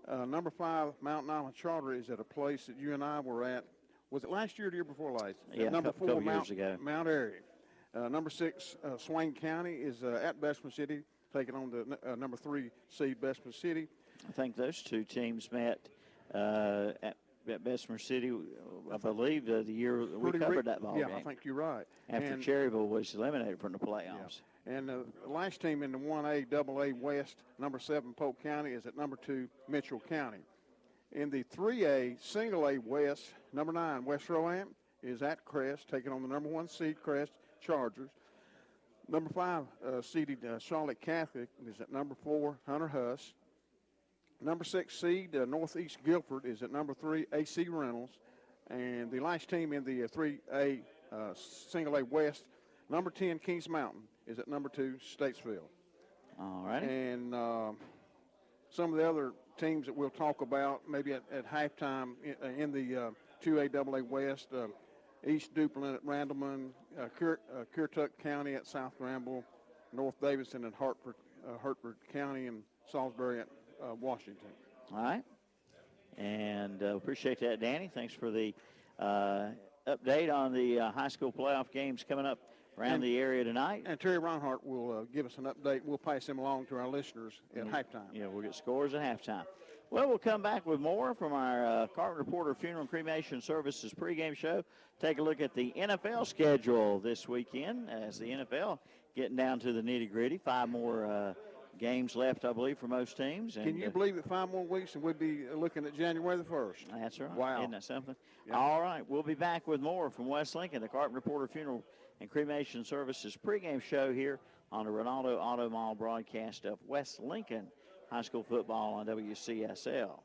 Number 5, Mountain Island Charter is at a place that you and I were at. Was it last year or the year before last? Yeah, number a couple years ago. Mount Airy. Number 6, Swain County is at Bessemer City, taking on the number 3 seed Bessemer City. I think those two teams met at Bessemer City, I believe, the year we covered that ball game. Yeah, I think you're right. After Cherryville was eliminated from the playoffs. Yeah. And the last team in the 1A AA West, number 7 Polk County, is at number 2 Mitchell County. In the 3A Single A West, number 9 West Rowan is at Crest, taking on the number 1 seed Crest Chargers. Number 5 seeded Charlotte Catholic is at number 4 Hunter Huss. Number 6 seed Northeast Guilford is at number 3 AC Reynolds. And the last team in the 3A Single A West, number 10 Kings Mountain is at number 2 Statesville. All right. And some of the other teams that we'll talk about maybe at halftime in the 2A AA West, East Duplin at Randleman, Currituck County at South Granville, North Davidson at Hartford County, and Salisbury at Washington. All right. And appreciate that, Danny. Thanks for the update on the high school playoff games coming up around the area tonight. And Terry Reinhardt will give us an update. We'll pass him along to our listeners at halftime. Yeah, we'll get scores at halftime. Well, we'll come back with more from our Carpenter Porter Funeral and Cremation Services pregame show. Take a look at the NFL schedule this weekend as the NFL getting down to the nitty-gritty. 5 more games left, I believe, for most teams. And, can you believe that 5 more weeks and we'd be looking at January the 1st? That's right. Wow. Isn't that something? Yeah. All right. We'll be back with more from West Lincoln, the Carpenter Porter Funeral and Cremation Services pregame show here on the Ronaldo Auto Mall broadcast of West Lincoln High School football on WCSL.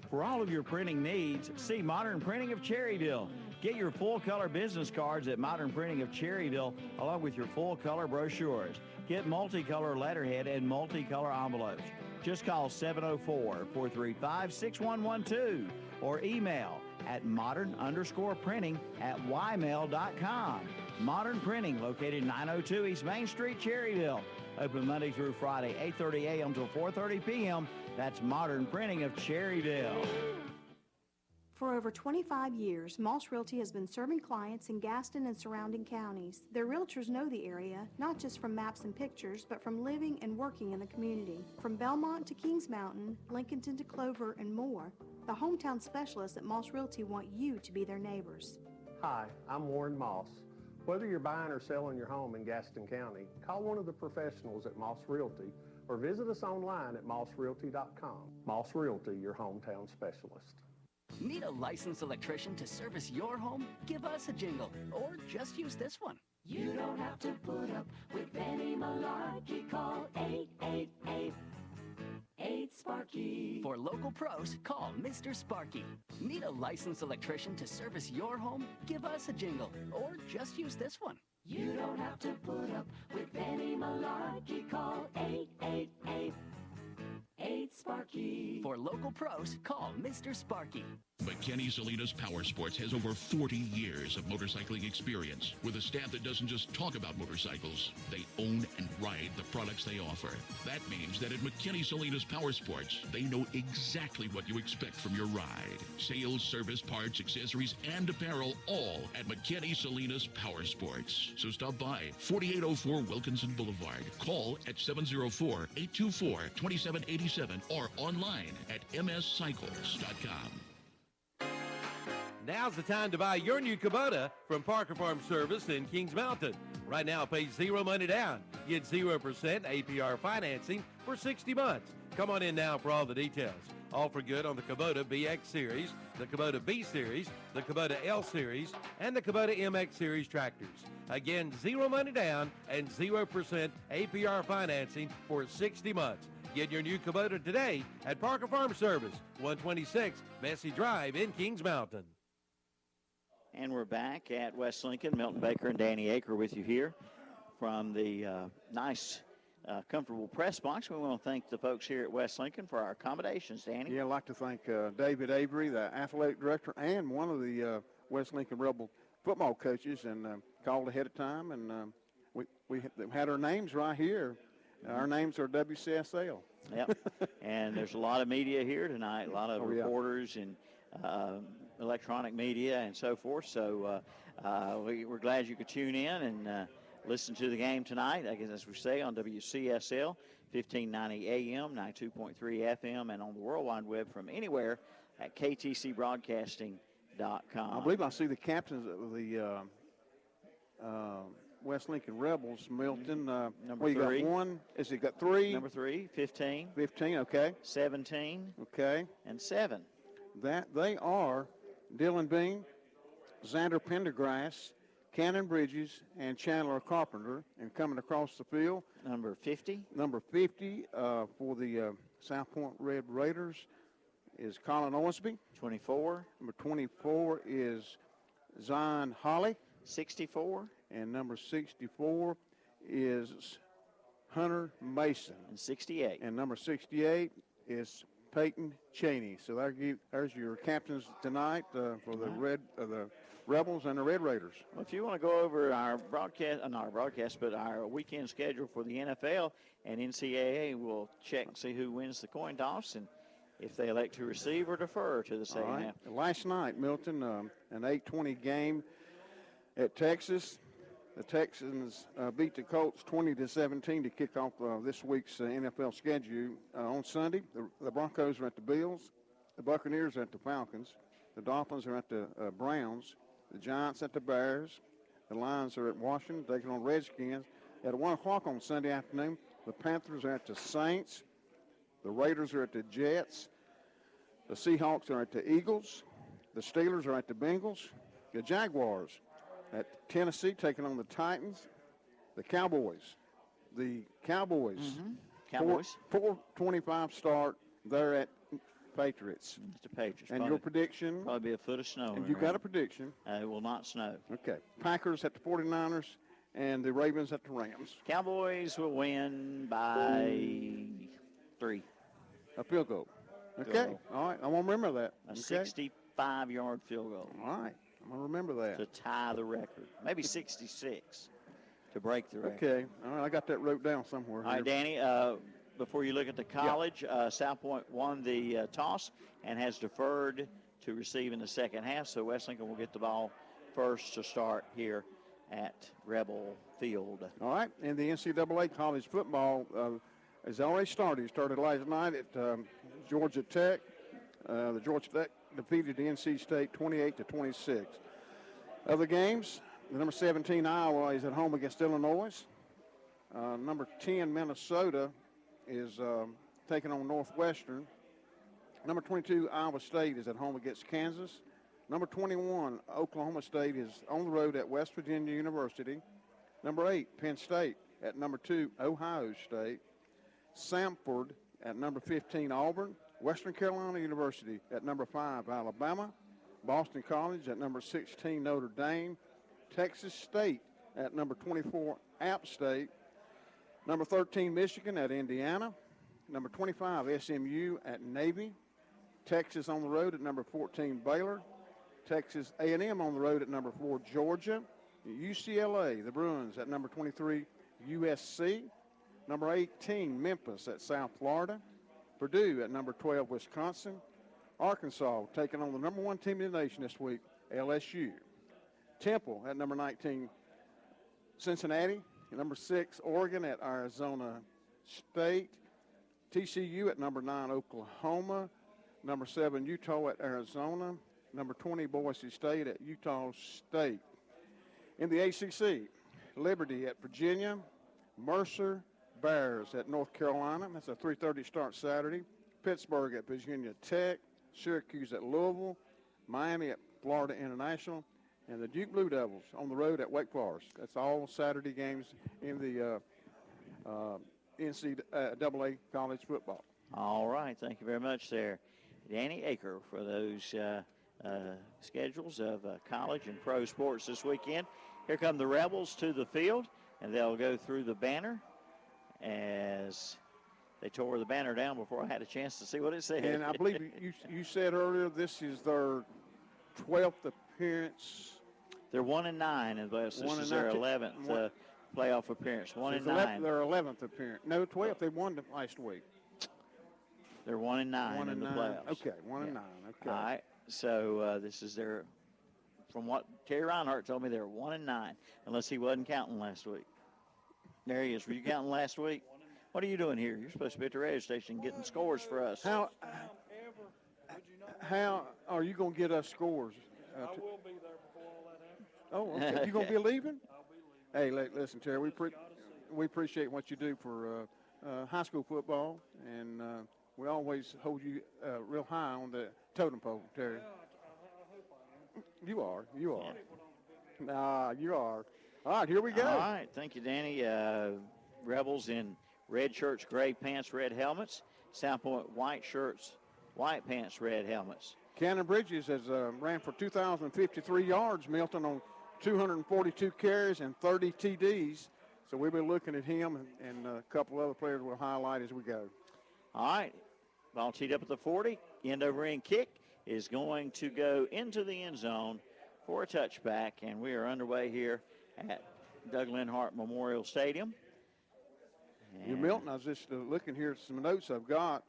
For all of your printing needs, see Modern Printing of Cherryville. Get your full-color business cards at Modern Printing of Cherryville, along with your full-color brochures. Get multicolor letterhead and multicolor envelopes. Just call 704-435-6112 or email at modern_printing@ymail.com. Modern Printing, located 902 East Main Street, Cherryville. Open Monday through Friday, 8:30 a.m. till 4:30 p.m. That's Modern Printing of Cherryville. For over 25 years, Moss Realty has been serving clients in Gaston and surrounding counties. Their realtors know the area, not just from maps and pictures, but from living and working in the community. From Belmont to Kings Mountain, Lincolnton to Clover, and more, the hometown specialists at Moss Realty want you to be their neighbors. Hi, I'm Warren Moss. Whether you're buying or selling your home in Gaston County, call one of the professionals at Moss Realty or visit us online at mossrealty.com. Moss Realty, your hometown specialist. Need a licensed electrician to service your home? Give us a jingle, or just use this one. You don't have to put up with any malarkey. Call 888-8-SPARKY. For local pros, call Mr. Sparky. Need a licensed electrician to service your home? Give us a jingle, or just use this one. You don't have to put up with any malarkey. Call 888-8-SPARKY. For local pros, call Mr. Sparky. McKinney Salinas Power Sports has over 40 years of motorcycling experience with a staff that doesn't just talk about motorcycles. They own and ride the products they offer. That means that at McKinney Salinas Power Sports, they know exactly what you expect from your ride. Sales, service, parts, accessories, and apparel, all at McKinney Salinas Power Sports. So stop by 4804 Wilkinson Boulevard. Call at 704-824-2787 or online at mscycles.com. Now's the time to buy your new Kubota from Parker Farm Service in Kings Mountain. Right now, pay zero money down. Get 0% APR financing for 60 months. Come on in now for all the details. All for good on the Kubota BX Series, the Kubota B Series, the Kubota L Series, and the Kubota MX Series tractors. Again, 0 money down and 0% APR financing for 60 months. Get your new Kubota today at Parker Farm Service, 126 Bessie Drive in Kings Mountain. And we're back at West Lincoln. Milton Baker and Danny Aker with you here from the nice, comfortable press box. We want to thank the folks here at West Lincoln for our accommodations, Danny. Yeah, I'd like to thank David Avery, the athletic director, and one of the West Lincoln Rebel football coaches, and called ahead of time, and we had our names right here. Our names are WCSL. Yep. And And there's a lot of media here tonight, a lot of reporters and electronic media and so forth. So we're glad you could tune in and listen to the game tonight, I guess, as we say, on WCSL, 1590 AM, 92.3 FM, and on the World Wide Web from anywhere at ktcbroadcasting.com. I believe I see the captains of the West Lincoln Rebels, Milton. Number 3. You got one. Is it got 3? Number 3, 15. 15, okay. 17. Okay. And 7. That they are Dylan Bean, Xander Pendergrass, Cannon Bridges, and Chandler Carpenter. And coming across the field, Number 50. Number 50 for the South Point Red Raiders is Colin Osby. 24. Number 24 is Zion Holly. 64. And number 64 is Hunter Mason. And 68. And number 68 is Peyton Cheney. So there's your captains tonight for the the Rebels and the Red Raiders. Well, if you want to go over our broadcast, not our broadcast, but our weekend schedule for the NFL and NCAA, we'll check and see who wins the coin toss and if they elect to receive or defer to the second half. Last night, Milton, an 8:20 game at Texas. The Texans beat the Colts 20-17 to kick off this week's NFL schedule. On Sunday, the Broncos are at the Bills. The Buccaneers are at the Falcons. The Dolphins are at the Browns. The Giants at the Bears. The Lions are at Washington, taking on Redskins. At 1 o'clock on Sunday afternoon, the Panthers are at the Saints. The Raiders are at the Jets. The Seahawks are at the Eagles. The Steelers are at the Bengals. The Jaguars at Tennessee taking on the Titans. The Cowboys. Cowboys. 4:25 start. They're at Patriots. It's the Patriots. And your prediction? Probably be a foot of snow. And you got a prediction? It will not snow. Okay. Packers at the 49ers and the Ravens at the Rams. Cowboys will win by 3. A field goal. Okay. All right. I'm going to remember that. A 65-yard field goal. All right. I'm going to remember that. To tie the record. Maybe 66 to break the record. Okay. All right. I got that wrote down somewhere. All right, Danny, before you look at the college, South Point won the toss and has deferred to receive in the second half, so West Lincoln will get the ball first to start here at Rebel Field. All right. And the NCAA college football has already started. It started last night at Georgia Tech. The Georgia Tech defeated the NC State 28-26. Other games, the number 17 Iowa is at home against Illinois. Number 10 Minnesota is taking on Northwestern. Number 22 Iowa State is at home against Kansas. Number 21 Oklahoma State is on the road at West Virginia University. Number 8 Penn State at number 2 Ohio State. Samford at number 15 Auburn. Western Carolina University at number 5 Alabama. Boston College at number 16 Notre Dame. Texas State at number 24 App State. Number 13 Michigan at Indiana. Number 25 SMU at Navy. Texas on the road at number 14 Baylor. Texas A&M on the road at number 4 Georgia. UCLA, the Bruins at number 23 USC. Number 18 Memphis at South Florida. Purdue at number 12 Wisconsin. Arkansas taking on the number 1 team in the nation this week, LSU. Temple at number 19 Cincinnati. Number 6 Oregon at Arizona State. TCU at number 9 Oklahoma. Number 7 Utah at Arizona. Number 20 Boise State at Utah State. In the ACC, Liberty at Virginia. Mercer Bears at North Carolina. That's a 3:30 start Saturday. Pittsburgh at Virginia Tech. Syracuse at Louisville. Miami at Florida International. And the Duke Blue Devils on the road at Wake Forest. That's all Saturday games in the NCAA college football. All right. Thank you very much there, Danny Aker, for those schedules of college and pro sports this weekend. Here come the Rebels to the field, and they'll go through the banner as they tore the banner down before I had a chance to see what it said. And I believe you said earlier this is their 12th appearance. They're 1-9, and this is their 11th playoff appearance. 1-9. Their 11th appearance. No, 12th. They won last week. They're 1-9 in the playoffs. Okay, 1-9. Okay. All right. So this is their, from what Terry Reinhardt told me, they're 1-9, unless he wasn't counting last week. There he is. Were you counting last week? What are you doing here? You're supposed to be at the radio station getting scores for us. How are you going to get us scores? I will be there before all that happens. Oh, okay. You going to be leaving? I'll be leaving. Hey, listen, Terry, we appreciate what you do for high school football, and we always hold you real high on the totem pole, Terry. Yeah, I hope I am. You are. You are. Yeah. Nah, you are. All right, here we go. All right. Thank you, Danny. Rebels in red shirts, gray pants, red helmets. South Point white shirts, white pants, red helmets. Cannon Bridges has ran for 2,053 yards, Milton, on 242 carries and 30 TDs. So we'll be looking at him and a couple other players we'll highlight as we go. All right. Ball teed up at the 40. End over end kick is going to go into the end zone for a touchback. And we are underway here at Doug Linhart Memorial Stadium. You, Milton, I was just looking here at some notes I've got.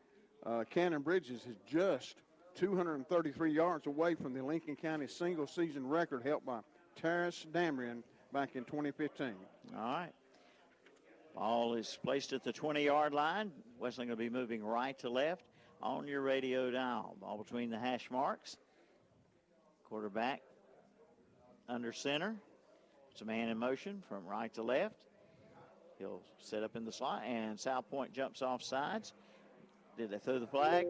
Cannon Bridges is just 233 yards away from the Lincoln County single season record held by Terrace Damrian back in 2015. All right. Ball is placed at the 20-yard line. Wesleyan will be moving right to left on your radio dial. Ball between the hash marks. Quarterback under center. It's a man in motion from right to left. He'll set up in the slot, and South Point jumps off sides. Did they throw the flag?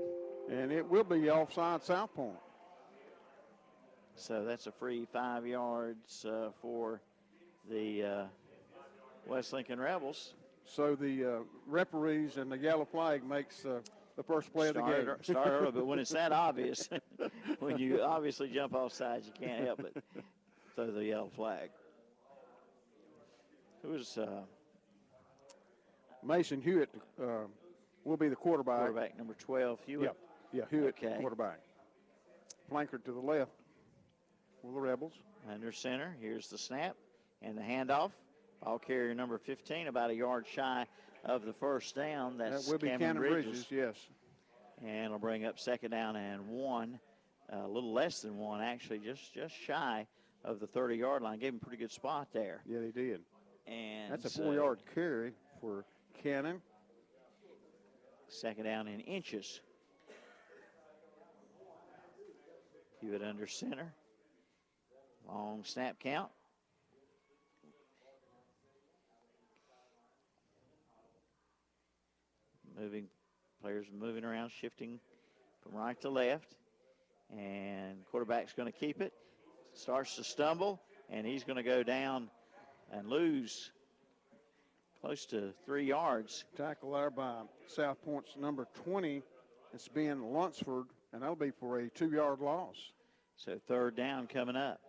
And it will be offside South Point. So that's a free 5 yards for the West Lincoln Rebels. So the referees and the yellow flag makes the first play of the game. Start early, but when it's that obvious, when you obviously jump off sides, you can't help but throw the yellow flag. Who's Mason Hewitt will be the quarterback. Quarterback number 12, Hewitt. Yeah, Hewitt, Okay. quarterback. Flanker to the left for the Rebels. Under center, here's the snap and the handoff. Ball carrier number 15, about a yard shy of the first down. That's That will be Cameron Cannon Bridges, yes. And it'll bring up second down and 1, a little less than 1, actually, just shy of the 30-yard line. Gave him a pretty good spot there. Yeah, they did. And that's a 4-yard carry for Cannon. Second down in inches. Hewitt under center. Long snap count. Players moving around, shifting from right to left. And quarterback's going to keep it. Starts to stumble, and he's going to go down and lose close to 3 yards. Tackle there by South Point's number 20. It's Ben Lunsford, and that'll be for a 2-yard loss. So third down coming up.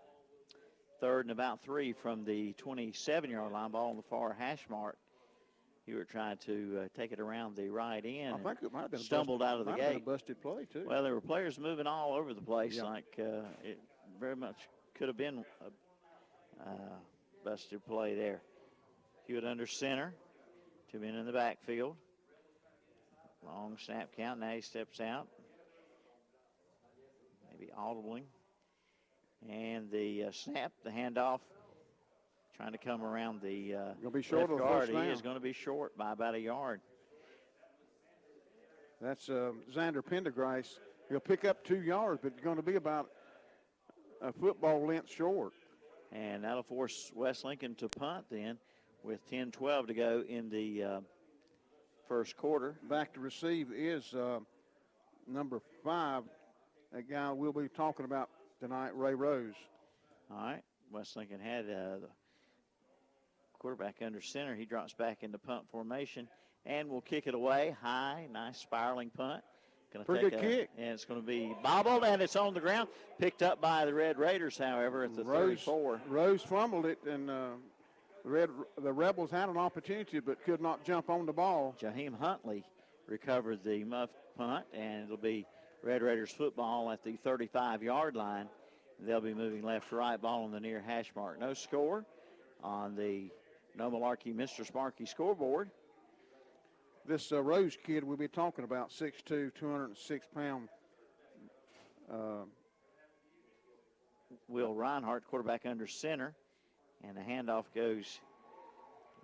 Third and about 3 from the 27-yard line. Ball on the far hash mark. You were trying to take it around the right end. I think it might have been stumbled out of the gate. A busted play, too. Well, there were players moving all over the place. Yeah. Like it very much could have been a busted play there. Hewitt under center. 2 men in the backfield. Long snap count. Now he steps out. Maybe audibly. And the snap, the handoff, trying to come around the Gonna be short left of the guard. first He down. is going to be short by about a yard. That's Xander Pendergrass. He'll pick up 2 yards, but it's going to be about a football length short. And that'll force West Lincoln to punt then with 10-12 to go in the first quarter. Back to receive is number 5, a guy we'll be talking about tonight, Ray Rose. All right. West Lincoln had the quarterback under center. He drops back into punt formation and will kick it away high. Nice spiraling punt. Pretty good kick. And it's going to be bobbled, and it's on the ground. Picked up by the Red Raiders, however, at the 34. Rose fumbled it, and the Rebels had an opportunity but could not jump on the ball. Jaheim Huntley recovered the muff punt, and it'll be Red Raiders football at the 35-yard line. They'll be moving left to right, ball on the near hash mark. No score on the No Malarkey Mr. Sparky scoreboard. This Rose kid we'll be talking about, 6'2", 206-pound. Will Reinhardt, quarterback under center, and the handoff goes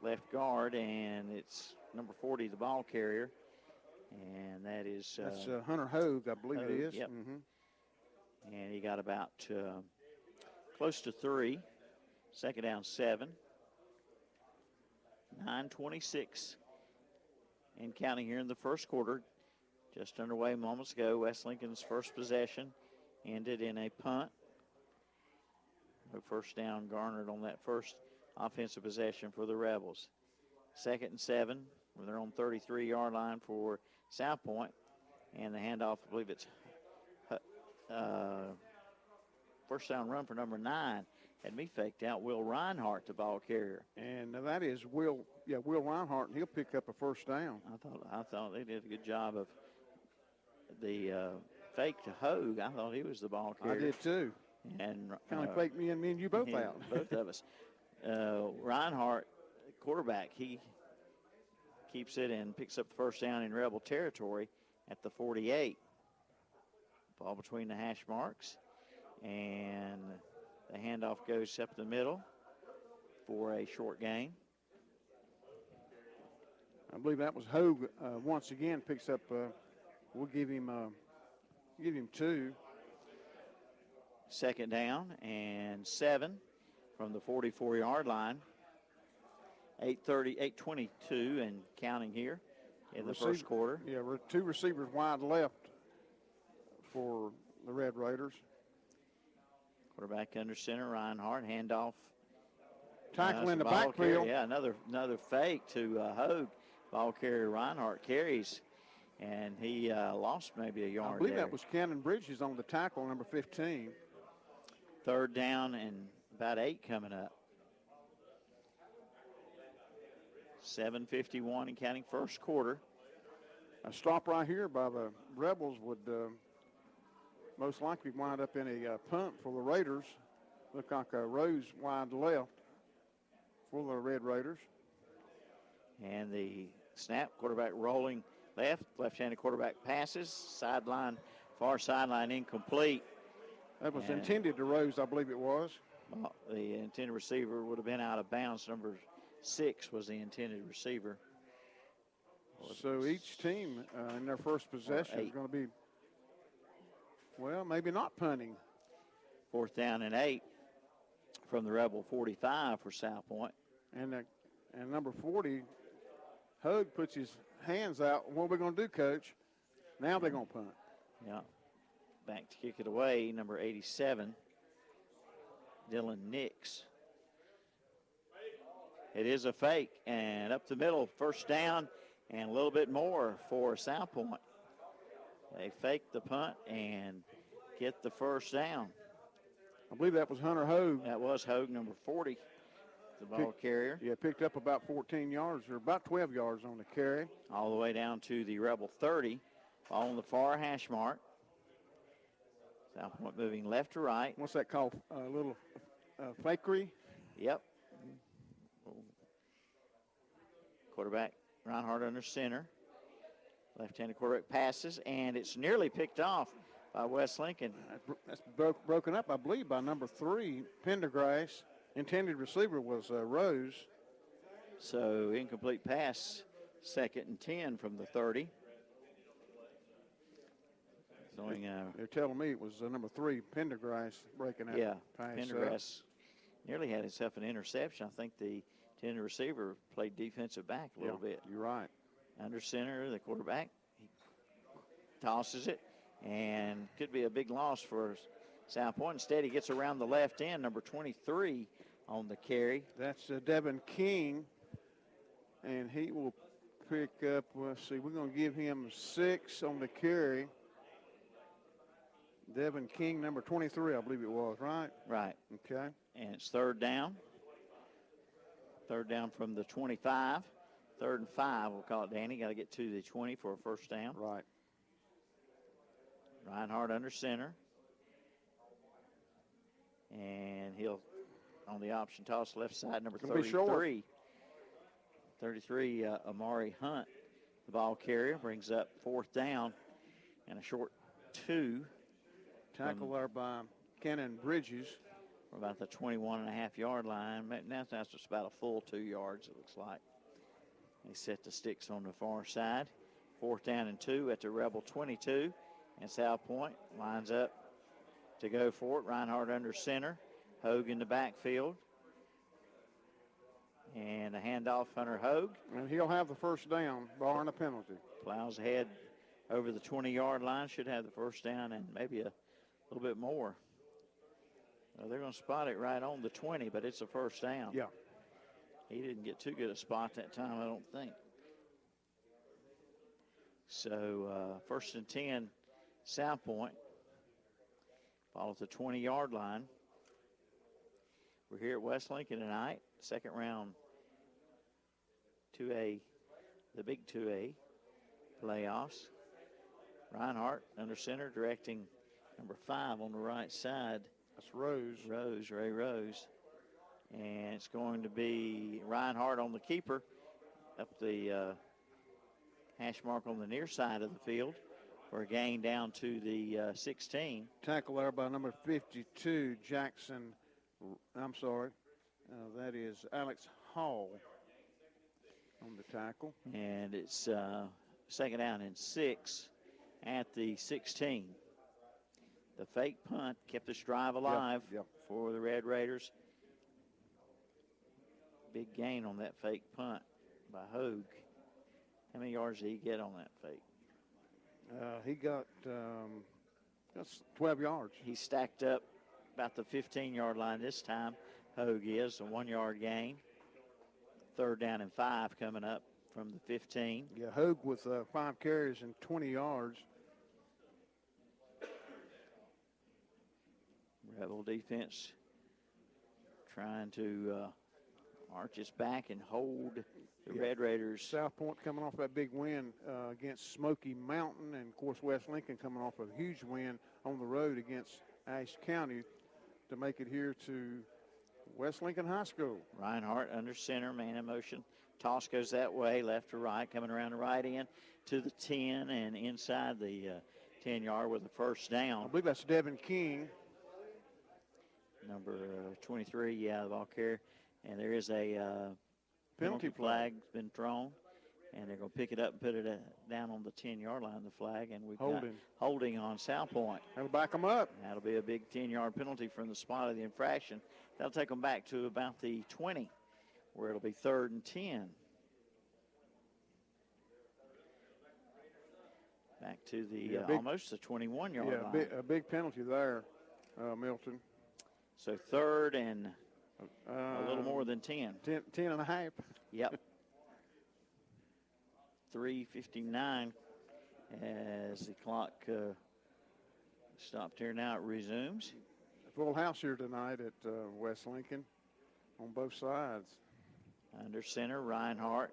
left guard, and it's number 40, the ball carrier, and that is That's Hunter Hogue, I believe it is. Yep. Mm-hmm. And he got about close to 3. Second down, 7. 9:26 and counting here in the first quarter. Just underway moments ago. West Lincoln's first possession ended in a punt. No first down garnered on that first offensive possession for the Rebels. 2nd and 7, when they're on 33-yard line for South Point. And the handoff, I believe it's first down run for number 9. Had me faked out. Will Reinhardt, the ball carrier. And that is Will Reinhardt, and he'll pick up a first down. I thought they did a good job of the fake to Hogue. I thought he was the ball carrier. I did too. And kind of faked me and you both out. Both of us. Reinhardt, quarterback, he keeps it and picks up the first down in Rebel territory at the 48. Ball between the hash marks, and the handoff goes up the middle for a short gain. I believe that was Hogue once again picks up. We'll give him 2. 2nd down and 7 from the 44-yard line. 8:22 and counting here in the first quarter. Yeah, 2 receivers wide left for the Red Raiders. Quarterback under center, Reinhardt, handoff. Tackle in the backfield. backfield. Yeah, another fake to Hogue. Ball carrier Reinhardt carries, and he lost maybe a yard. I believe there. that was Cannon Bridges on the tackle, number 15. 3rd down and about 8 coming up. 7:51 and counting first quarter. A stop right here by the Rebels would most likely wind up in a punt for the Raiders. Look like a Rose wide left for the Red Raiders. And the snap, quarterback rolling left-handed quarterback passes, far sideline incomplete. That was intended to Rose, I believe it was. Well, the intended receiver would have been out of bounds. Number 6 was the intended receiver. So each team in their first possession is going to be, well, maybe not punting. 4th down and 8 from the Rebel 45 for South Point. And number 40, Hogue puts his hands out. What are we going to do, Coach? Now they're going to punt. Yeah. Back to kick it away, number 87, Dylan Nix. It is a fake, and up the middle, first down, and a little bit more for South Point. They fake the punt and get the first down. I believe that was Hunter Hogue. That was Hogue, number 40, the ball carrier. Yeah, picked up about 14 yards, or about 12 yards on the carry. All the way down to the Rebel 30, on the far hash mark. South Point moving left to right. What's that called? A little fakery? Yep. Quarterback Reinhardt under center. Left-handed quarterback passes, and it's nearly picked off by West Lincoln. That's broken up, I believe, by number 3, Pendergrass. Intended receiver was Rose. So incomplete pass, 2nd and 10 from the 30. They're telling me it was number 3, Pendergrass, breaking that pass. Pendergrass nearly had himself an interception. I think the intended receiver played defensive back a little bit. You're right. Under center, the quarterback, he tosses it, and could be a big loss for South Point. Instead, he gets around the left end, number 23 on the carry. That's Devin King, and he will pick up, let's see, we're going to give him 6 on the carry. Devin King, number 23, I believe it was, right? Right. Okay. And it's 3rd down. 3rd down from the 25. 3rd and 5, we'll call it, Danny. Got to get to the 20 for a first down. Right. Reinhardt under center. And he'll, on the option toss, left side, number 33. 33, Amari Hunt, the ball carrier, brings up 4th down and a short 2. Tackle there by Cannon Bridges. We're about the 21.5-yard line. Now that's just about a full 2 yards, it looks like. They set the sticks on the far side. 4th down and 2 at the Rebel 22. And South Point lines up to go for it. Reinhardt under center. Hogue in the backfield. And a handoff under Hogue. And he'll have the first down, barring a penalty. Plows ahead over the 20-yard line. Should have the first down and maybe a little bit more. Well, they're going to spot it right on the 20, but it's a first down. Yeah. He didn't get too good a spot that time, I don't think. So 1st and 10, South Point. Ball at the 20-yard line. We're here at West Lincoln tonight. Second round 2A, the big 2A playoffs. Reinhardt under center, directing number 5 on the right side. That's Rose. Ray Rose. And it's going to be Reinhardt on the keeper up the hash mark on the near side of the field for a gain down to the 16. Tackle there by number 52, Jackson. I'm sorry. That is Alex Hall on the tackle. And it's 2nd down and 6 at the 16. The fake punt kept this drive alive for the Red Raiders. Big gain on that fake punt by Hogue. How many yards did he get on that fake? He got that's 12 yards. He stacked up about the 15-yard line this time. Hogue is a 1-yard gain. 3rd down and 5 coming up from the 15. Yeah, Hogue with 5 carries and 20 yards. Rebel defense trying to arch its back and hold the Red Raiders. South Point coming off that big win against Smoky Mountain, and of course West Lincoln coming off a huge win on the road against Ashe County to make it here to West Lincoln High School. Reinhardt under center, man in motion. Toss goes that way, left to right, coming around the right end to the 10 and inside the 10-yard with a first down. I believe that's Devin King. Number 23, the ball carrier. And there is a penalty flag been thrown. And they're going to pick it up and put it down on the 10-yard line, the flag. And we've got holding on South Point. That'll back them up. That'll be a big 10-yard penalty from the spot of the infraction. That'll take them back to about the 20, where it'll be 3rd and 10. Back to the almost the 21-yard line. A big penalty there, Milton. So 3rd and a little more than 10. 10 and a half. Yep. 3:59 as the clock stopped here. Now it resumes. Full house here tonight at West Lincoln on both sides. Under center, Reinhardt.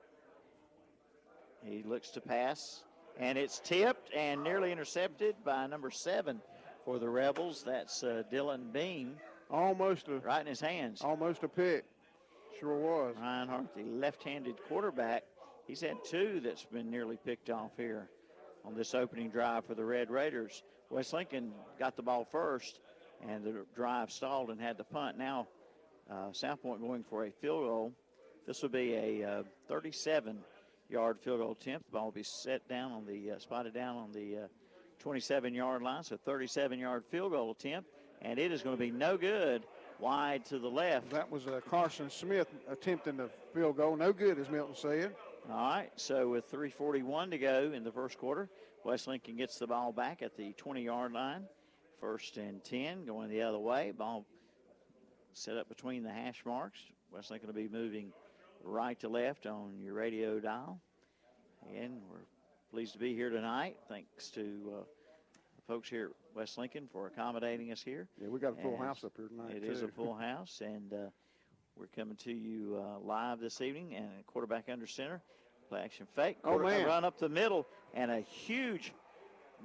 He looks to pass, and it's tipped and nearly intercepted by number 7 for the Rebels. That's Dylan Beam. Almost right in his hands. Almost a pick. Sure was. Reinhardt, the left-handed quarterback. He's had 2 that's been nearly picked off here on this opening drive for the Red Raiders. West Lincoln got the ball first, and the drive stalled and had the punt. Now South Point going for a field goal. This will be a 37-yard field goal attempt. The ball will be set down on the spotted down on the 27-yard line. So 37-yard field goal attempt, and it is going to be no good. Wide to the left. That was Carson Smith attempting the field goal. No good, as Milton said. All right, so with 3:41 to go in the first quarter, West Lincoln gets the ball back at the 20-yard line. 1st and 10 going the other way. Ball set up between the hash marks. West Lincoln will be moving right to left on your radio dial. Again, we're pleased to be here tonight. Thanks to the folks here at West Lincoln for accommodating us here. Yeah, we got a full house up here tonight, It is a full house, and we're coming to you live this evening. And quarterback under center, play action fake. Run up the middle, and a huge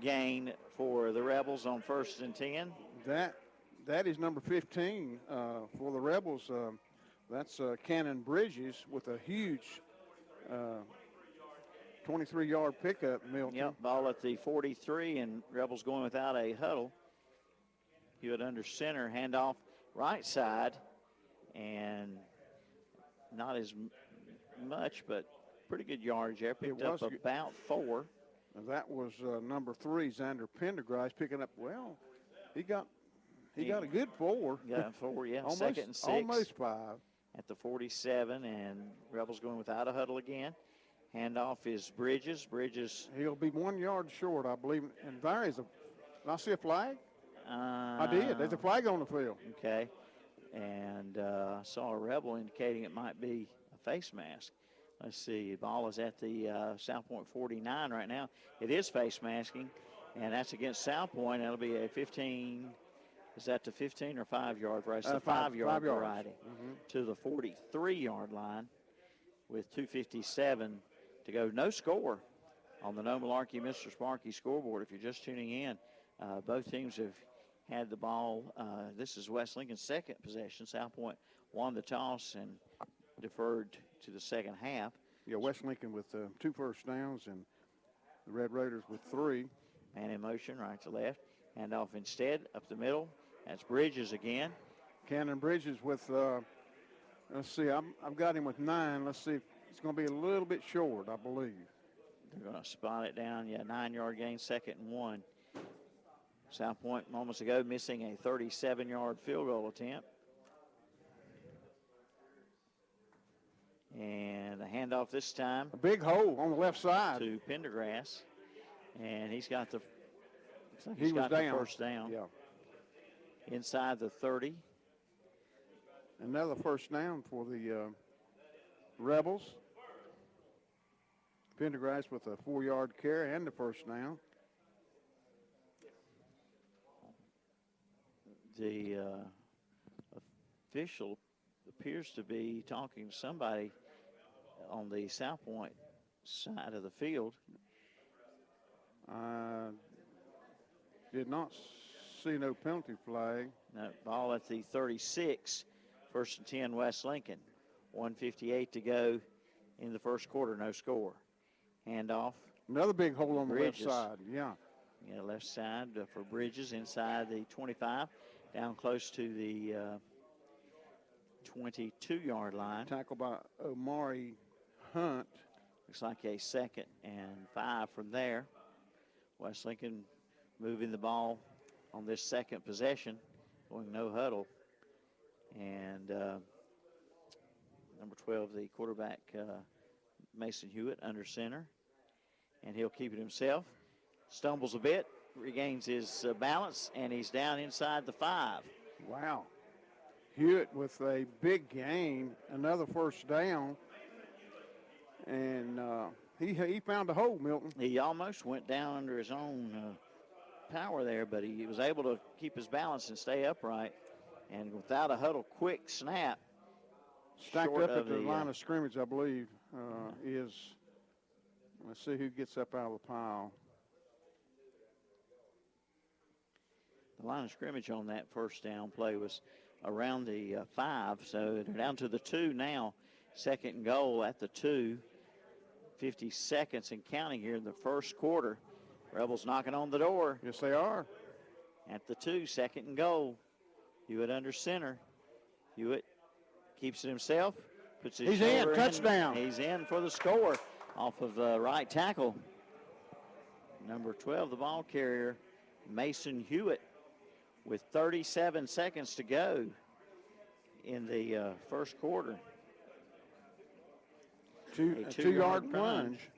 gain for the Rebels on 1st and 10. That is number 15 for the Rebels. That's Cannon Bridges with a huge 23-yard pickup, Milton. Yep, ball at the 43, and Rebels going without a huddle. Hewitt under center, handoff right side, and not as much, but pretty good yardage there. Picked up about 4. And that was number 3, Xander Pendergrass, picking up, well, he got a good 4. Got 4, yeah. Almost, Second and 6. Almost 5. At the 47, and Rebels going without a huddle again. Handoff is Bridges. Bridges. He'll be 1 yard short, I believe. And there is did I see a flag? I did. There's a flag on the field. Okay. And I saw a Rebel indicating it might be a face mask. Let's see. Ball is at the South Point 49 right now. It is face masking, and that's against South Point. That'll be a 15. Is that the 15 or 5-yard variety? It's the 5-yard variety to the 43-yard line with 2:57 to go. No score on the No Malarkey Mr. Sparky scoreboard. If you're just tuning in, both teams have had the ball. This is West Lincoln's second possession. South Point won the toss and deferred to the second half. Yeah, West Lincoln with 2 first downs and the Red Raiders with 3. Man in motion, right to left. Handoff instead, up the middle. That's Bridges again. Cannon Bridges with, let's see, I've got him with 9. Let's see, it's going to be a little bit short, I believe. They're going to spot it down. Yeah, 9-yard gain, 2nd and 1. South Point moments ago missing a 37-yard field goal attempt. And a handoff this time. A big hole on the left side. To Pendergrass. And he's got the, looks like he was got down. The first down. Yeah. Inside the 30. Another first down for the Rebels. Pendergrass with a 4-yard carry and the first down. The official appears to be talking to somebody on the South Point side of the field. Did not see no penalty flag. No, ball at the 36, 1st and 10 West Lincoln. 1:58 to go in the first quarter, no score. Handoff. Another big hole on Bridges. the left side, yeah. Yeah, left side for Bridges inside the 25, down close to the 22-yard line. Tackled by Omari Hunt. Looks like a 2nd and 5 from there. West Lincoln moving the ball on this second possession, going no huddle. And number 12, the quarterback, Mason Hewitt, under center. And he'll keep it himself. Stumbles a bit, regains his balance, and he's down inside the 5. Wow. Hewitt with a big gain, another first down. And he found a hole, Milton. He almost went down under his own power there, but he was able to keep his balance and stay upright. And without a huddle, quick snap. Stacked up at the line of scrimmage, I believe, is, let's see who gets up out of the pile. The line of scrimmage on that first down play was around the 5, so they're down to the 2 now. 2nd and goal at the 2. 50 seconds and counting here in the first quarter. Rebels knocking on the door. Yes, they are. At the 2, 2nd and goal. Hewitt under center. Hewitt keeps it himself. Puts his He's in, shoulder touchdown. He's in for the score off of the right tackle. Number 12, the ball carrier, Mason Hewitt, with 37 seconds to go in the first quarter. A two-yard plunge.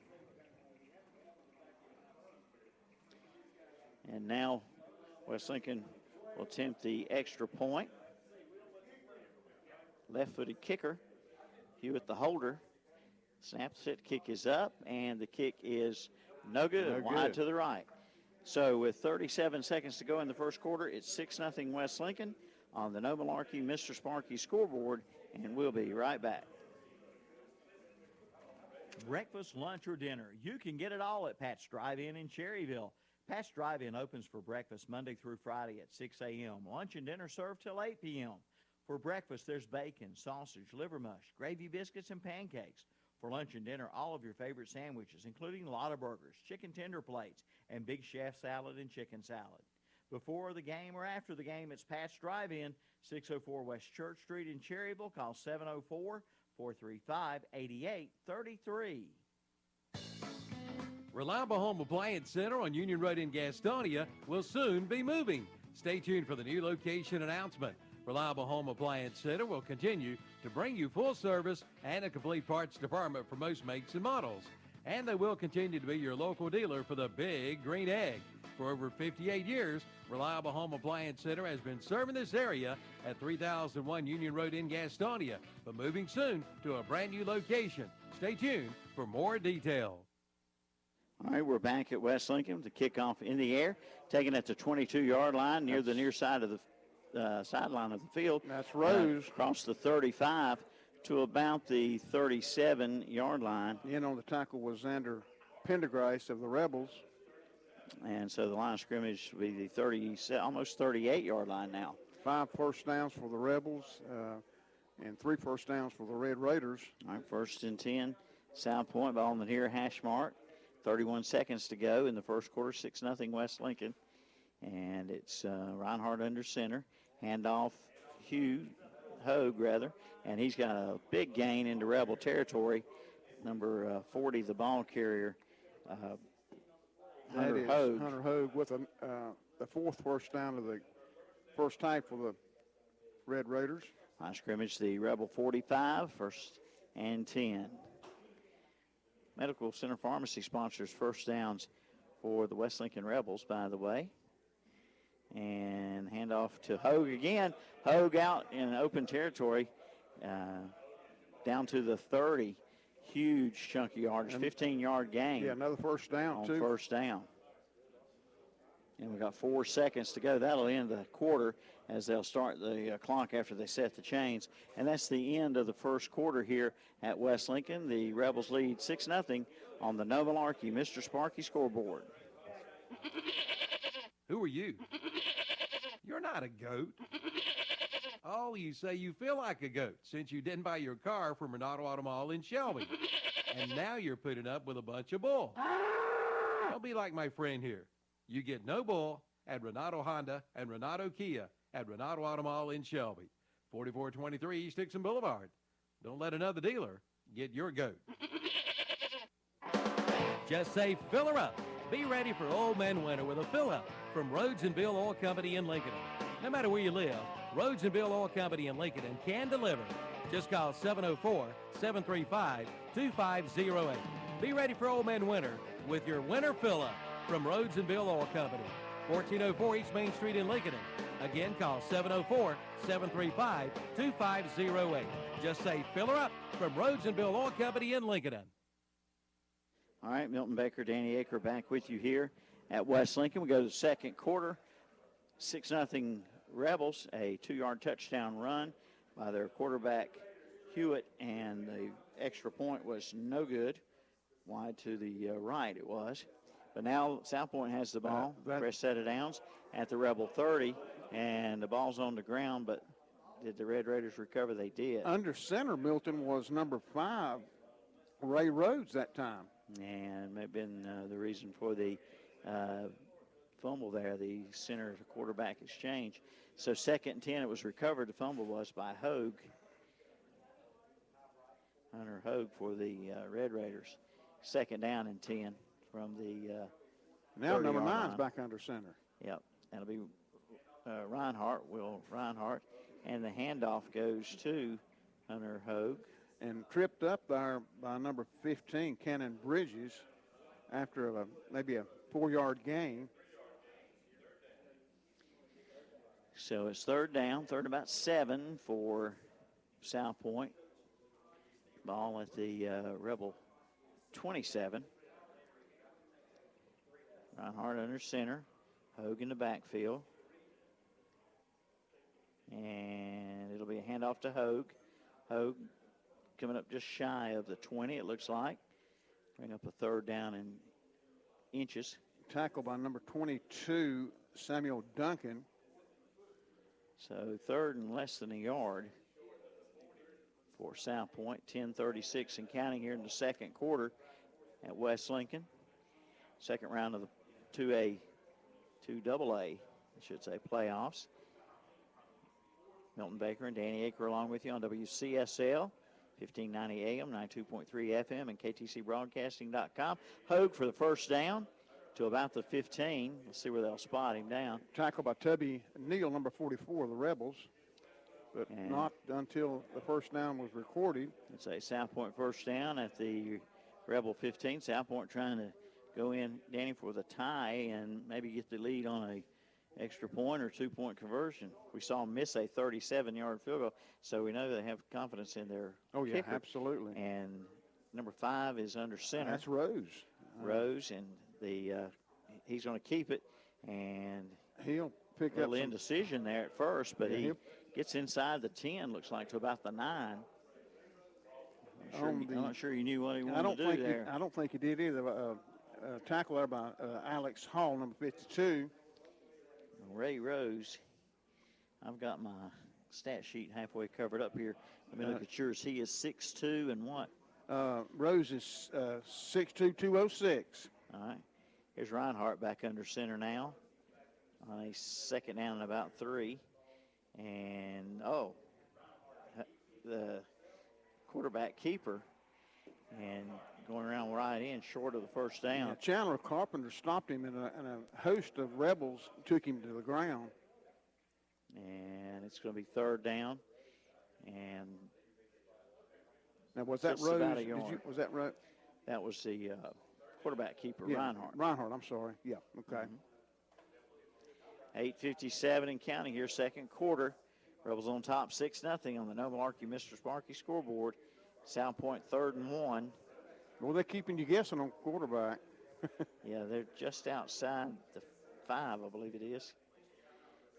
And now West Lincoln will attempt the extra point. Left-footed kicker, Hewitt the holder. Snaps it, kick is up, and the kick is no good, wide to the right. So with 37 seconds to go in the first quarter, it's 6-0 West Lincoln on the No Malarkey Mr. Sparky scoreboard, and we'll be right back. Breakfast, lunch, or dinner, you can get it all at Pat's Drive-In in Cherryville. Pat's Drive-In opens for breakfast Monday through Friday at 6 a.m. Lunch and dinner served till 8 p.m. For breakfast, there's bacon, sausage, liver mush, gravy biscuits, and pancakes. For lunch and dinner, all of your favorite sandwiches, including Lotta Burgers, chicken tender plates, and Big Chef salad and chicken salad. Before the game or after the game, it's Pat's Drive-In, 604 West Church Street in Cherryville. Call 704-435-8833. Reliable Home Appliance Center on Union Road in Gastonia will soon be moving. Stay tuned for the new location announcement. Reliable Home Appliance Center will continue to bring you full service and a complete parts department for most makes and models. And they will continue to be your local dealer for the Big Green Egg. For over 58 years, Reliable Home Appliance Center has been serving this area at 3001 Union Road in Gastonia, but moving soon to a brand new location. Stay tuned for more detail. All right, we're back at West Lincoln with the kickoff in the air, taken at the 22-yard line near the near side of the sideline of the field. That's Rose. Across the 35 to about the 37-yard line. In on the tackle was Xander Pendergrass of the Rebels. And so the line of scrimmage will be the almost 38-yard line now. 5 first downs for the Rebels and 3 first downs for the Red Raiders. All right, 1st and 10. South Point ball on the near hash mark. 31 seconds to go in the first quarter, 6-0 West Lincoln. And it's Reinhardt under center. Handoff Hogue, and he's got a big gain into Rebel territory. Number 40, the ball carrier, Hunter Hogue. Hunter Hogue with the 4th first down of the first type for the Red Raiders. Line scrimmage, the Rebel 45, 1st and 10. Medical Center Pharmacy sponsors first downs for the West Lincoln Rebels, by the way. And handoff to Hogue again. Hogue out in open territory, down to the 30. Huge chunk of yardage, 15-yard gain. Yeah, another first down, on too. First down. And we've got 4 seconds to go. That'll end the quarter as they'll start the clock after they set the chains. And that's the end of the first quarter here at West Lincoln. The Rebels lead 6-0 on the Nova Malarkey Mr. Sparky scoreboard. Who are you? You're not a goat. Oh, you say you feel like a goat since you didn't buy your car from Renato Auto Mall in Shelby. And now you're putting up with a bunch of bull. Don't be like my friend here. You get no bull at Renato Honda and Renato Kia at Renato Auto Mall in Shelby. 4423 East Dixon Boulevard. Don't let another dealer get your goat. Just say fill her up. Be ready for Old Man Winter with a fill-up from Rhodes and Bill Oil Company in Lincoln. No matter where you live, Rhodes and Bill Oil Company in Lincoln can deliver. Just call 704-735-2508. Be ready for Old Man Winter with your winter fill-up from Rhodes and Bill Oil Company, 1404 East Main Street in Lincoln. Again, call 704-735-2508. Just say fill her up from Rhodes and Bill Oil Company in Lincoln. All right, Milton Baker, Danny Aker back with you here at West Lincoln. We go to the second quarter. 6-0 Rebels, a 2-yard touchdown run by their quarterback Hewitt, and the extra point was no good. Wide to the right it was. But now South Point has the ball. Fresh set of downs at the Rebel 30, and the ball's on the ground, but did the Red Raiders recover? They did. Under center, Milton, was number 5, Ray Rhodes, that time. And may have been the reason for the fumble there, the center to quarterback exchange. So 2nd and 10, it was recovered. The fumble was by Hogue. Hunter Hogue for the Red Raiders. 2nd down and 10 from the now number 9's line. back under center. Yep, that'll be Will Reinhardt. And the handoff goes to Hunter Hogue. And tripped up there by number 15, Cannon Bridges, after maybe a 4-yard gain. So it's 3rd down, 3rd about 7 for South Point. Ball at the Rebel 27. Reinhardt under center. Hogue in the backfield. And it'll be a handoff to Hogue. Hogue coming up just shy of the 20, it looks like. Bring up a 3rd down in inches. Tackle by number 22, Samuel Duncan. So 3rd and less than a yard for South Point. 10:36 and counting here in the second quarter at West Lincoln. Second round of the 2AA, I should say, playoffs. Milton Baker and Danny Aker along with you on WCSL, 1590 AM, 92.3 FM, and KTCBroadcasting.com. Hogue for the first down to about the 15. Let's see where they'll spot him down. Tackled by Tubby Neal, number 44 of the Rebels, but not until the first down was recorded. It's a South Point first down at the Rebel 15. South Point trying to go in, Danny, for the tie and maybe get the lead on a extra point or 2-point conversion. We saw them miss a 37-yard field goal, so we know they have confidence in their yeah, kicker. absolutely. And number 5 is under center. That's Rose. Rose, and he's going to keep it, and he'll pick a up little indecision there at first, but Yeah, he gets inside the 10, looks like, to about the 9. I'm not sure you knew what he wanted to do there. I don't think he did either. Tackle there by Alex Hall, number 52. Ray Rose. I've got my stat sheet halfway covered up here. Let me look at yours. He is 6'2" and what? Rose is 6'2", 206. All right. Here's Reinhardt back under center now on a second down and about 3. And, the quarterback keeper and going around right in short of the first down. Yeah, Chandler Carpenter stopped him, and a host of Rebels took him to the ground. And it's going to be third down. And now, was that Rose? Was that Rose? That was the quarterback keeper, yeah, Reinhardt. Reinhardt, I'm sorry. Yeah, okay. 8:57 and counting here, second quarter. Rebels on top 6-0 on the No Malarkey Mr. Sparky scoreboard. South Point 3rd and 1. Well, they're keeping you guessing on quarterback. Yeah, they're just outside the 5, I believe it is.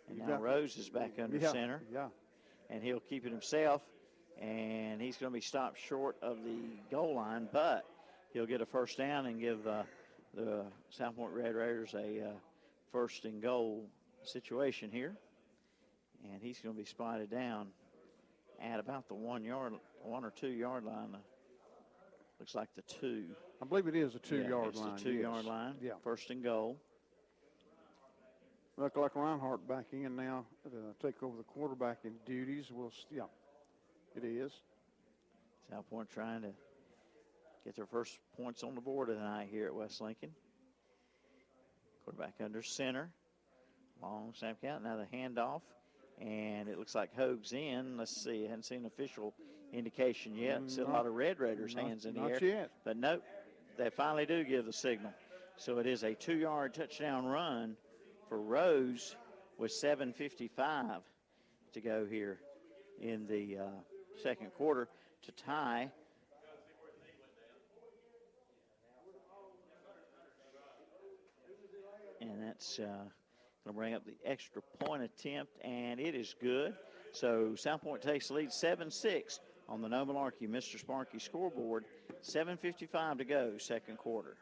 And now Rose is back under center. Yeah. And he'll keep it himself. And he's going to be stopped short of the goal line, but he'll get a first down and give the South Point Red Raiders a first and goal situation here. And he's going to be spotted down at about the 1 or 2 yard line. Looks like the 2. I believe it is a 2-yard line. line. It's the 2-yard line. Yeah. First and goal. Look like Reinhardt back in now to take over the quarterbacking duties. Yeah, it is. South Point trying to get their first points on the board tonight here at West Lincoln. Quarterback under center. Long snap count. Now the handoff. And it looks like Hogue's in. Let's see. I haven't seen an official indication yet. Still a lot of Red Raiders hands in the air. Not yet. But nope, they finally do give the signal. So it is a 2-yard touchdown run for Rose with 7:55 to go here in the second quarter to tie. And that's going to bring up the extra point attempt, and it is good. So South Point takes the lead 7-6 on the No Malarkey Mr. Sparky scoreboard. 7:55 to go, second quarter.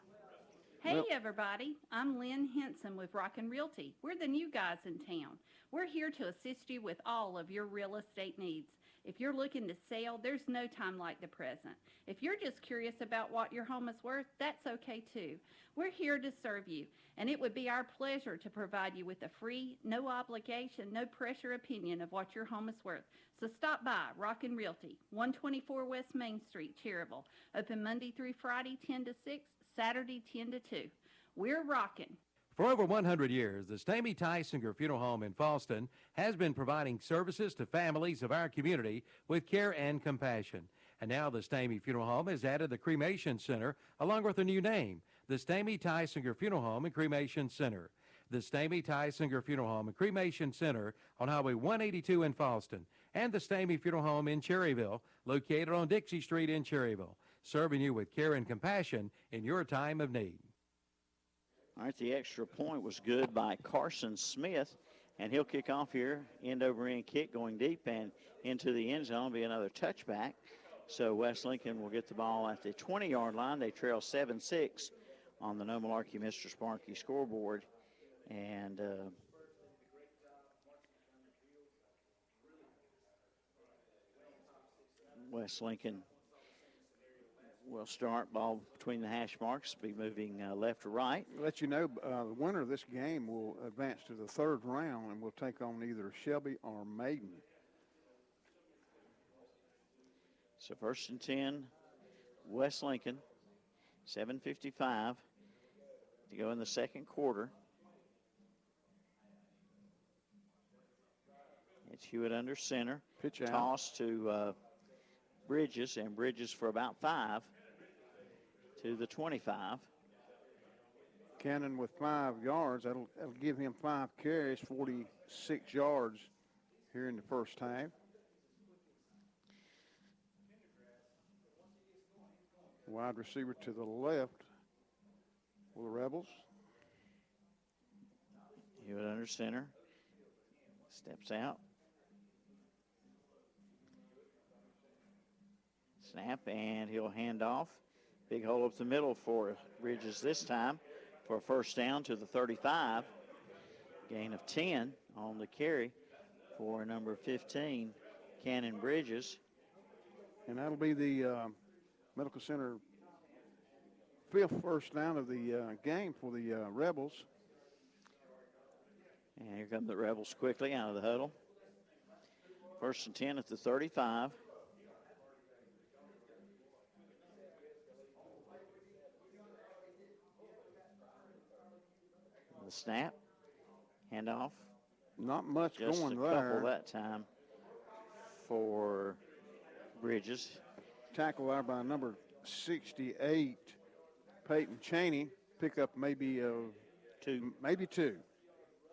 Hey everybody, I'm Lynn Henson with Rockin' Realty. We're the new guys in town. We're here to assist you with all of your real estate needs. If you're looking to sell, there's no time like the present. If you're just curious about what your home is worth, that's okay too. We're here to serve you, and it would be our pleasure to provide you with a free, no obligation, no pressure opinion of what your home is worth. So stop by Rockin' Realty, 124 West Main Street, Cherryville. Open Monday through Friday, 10 to 6, Saturday, 10 to 2. We're rockin'. For over 100 years, the Stamey Tysinger Funeral Home in Falston has been providing services to families of our community with care and compassion. And now the Stamey Funeral Home has added the Cremation Center along with a new name, the Stamey Tysinger Funeral Home and Cremation Center. The Stamey Tysinger Funeral Home and Cremation Center on Highway 182 in Falston, and the Stamey Funeral Home in Cherryville, located on Dixie Street in Cherryville, serving you with care and compassion in your time of need. All right, the extra point was good by Carson Smith, and he'll kick off here, end over end kick going deep and into the end zone, be another touchback. So West Lincoln will get the ball at the 20-yard line. They trail 7-6 on the No Malarkey Mr. Sparky scoreboard. And West Lincoln will start. Ball between the hash marks, be moving left or right. Let you know, the winner of this game will advance to the third round and will take on either Shelby or Maiden. So 1st and 10, West Lincoln, 7:55 to go in the second quarter. It's Hewitt under center. Pitch out. Toss to Bridges, and Bridges for about 5 to the 25. Cannon with 5 yards. That'll give him 5 carries, 46 yards here in the first half. Wide receiver to the left for the Rebels. Hewitt under center. Steps out. Snap, and he'll hand off. Big hole up the middle for Bridges this time for a first down to the 35. Gain of 10 on the carry for number 15, Cannon Bridges. And that'll be the Medical Center 5th first down of the game for the Rebels. And here come the Rebels quickly out of the huddle. 1st and 10 at the 35. The snap, handoff. Not much Just going a there. couple that time for Bridges. Tackle there by number 68, Peyton Cheney. Pick up maybe two.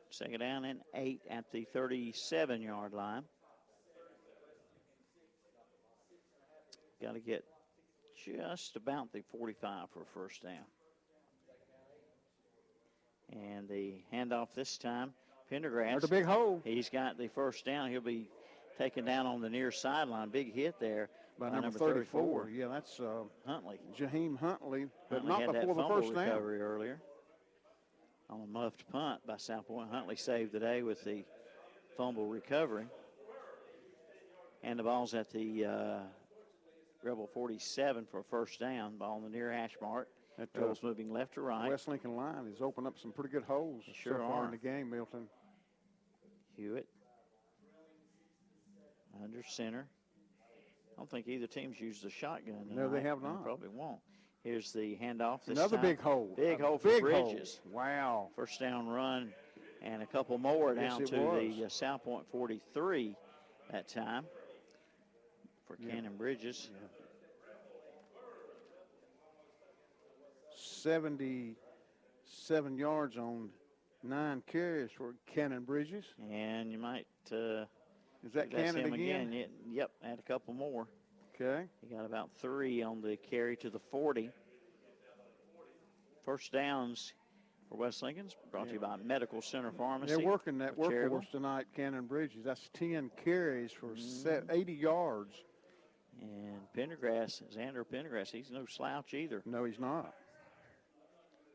Second down and 8 at the 37-yard line. Got to get just about the 45 for a first down. And the handoff this time, Pendergrass. There's a big hole. He's got the first down. He'll be taken down on the near sideline. Big hit there By number 34. Yeah, that's Huntley. Jaheim Huntley, but Huntley not had that before the fumble first down. recovery earlier on a muffed punt by South Point. Huntley saved the day with the fumble recovery. And the ball's at the Rebel 47 for a first down. Ball on the near hash mark. Rebels moving left to right. West Lincoln line has opened up some pretty good holes Sure so far are. in the game, Milton. Hewitt under center. I don't think either team's used a shotgun No, they tonight, have and not. Probably won't. Here's the handoff. This Another time. big hole. Big A hole for big Bridges. hole. Wow. First down run and a couple more Yes, down it to was. the South Point 43 that time for Cannon Bridges. 77 yards on 9 carries for Cannon Bridges. And you might Is that that's Cannon him again? Yep, add a couple more. Okay. He got about 3 on the carry to the 40. First downs for West Lincoln's brought to you by Medical Center Pharmacy. They're working that of Cherryville. workhorse tonight, Cannon Bridges. That's 10 carries for 80 yards. And Pendergrass, Xander Pendergrass, he's no slouch either. No, he's not.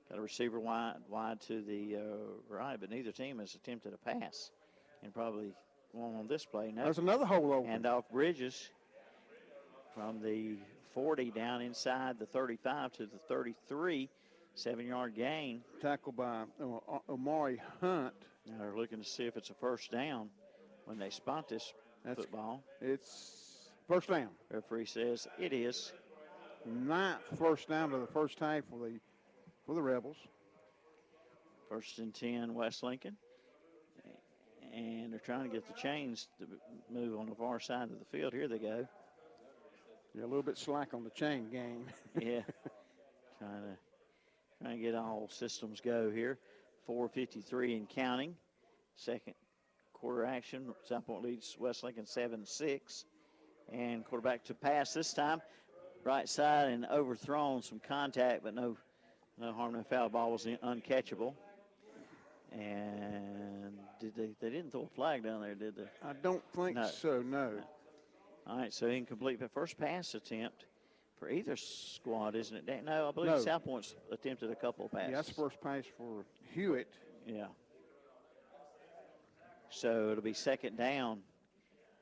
Got a receiver wide to the right, but neither team has attempted a pass. And probably one on this play. No. There's another hole open. And off Bridges from the 40 down inside the 35 to the 33. 7-yard gain. Tackle by Omari Hunt. Now they're looking to see if it's a first down when they spot this football. It's first down. Referee says it is. 9th first down of the first half for the Rebels. 1st and 10, West Lincoln. And they're trying to get the chains to move on the far side of the field. Here they go. Yeah, a little bit slack on the chain game. Yeah. Trying to get all systems go here. 4:53 and counting. Second quarter action. South Point leads West Lincoln 7-6. And quarterback to pass this time. Right side and overthrown, some contact, but no harm, no foul. Ball was uncatchable. And they didn't throw a flag down there, did they? I don't think so, no. All right, so incomplete. But first pass attempt for either squad, isn't it? No, I believe South Point's attempted a couple of passes. Yeah, that's the first pass for Hewitt. Yeah. So it'll be second down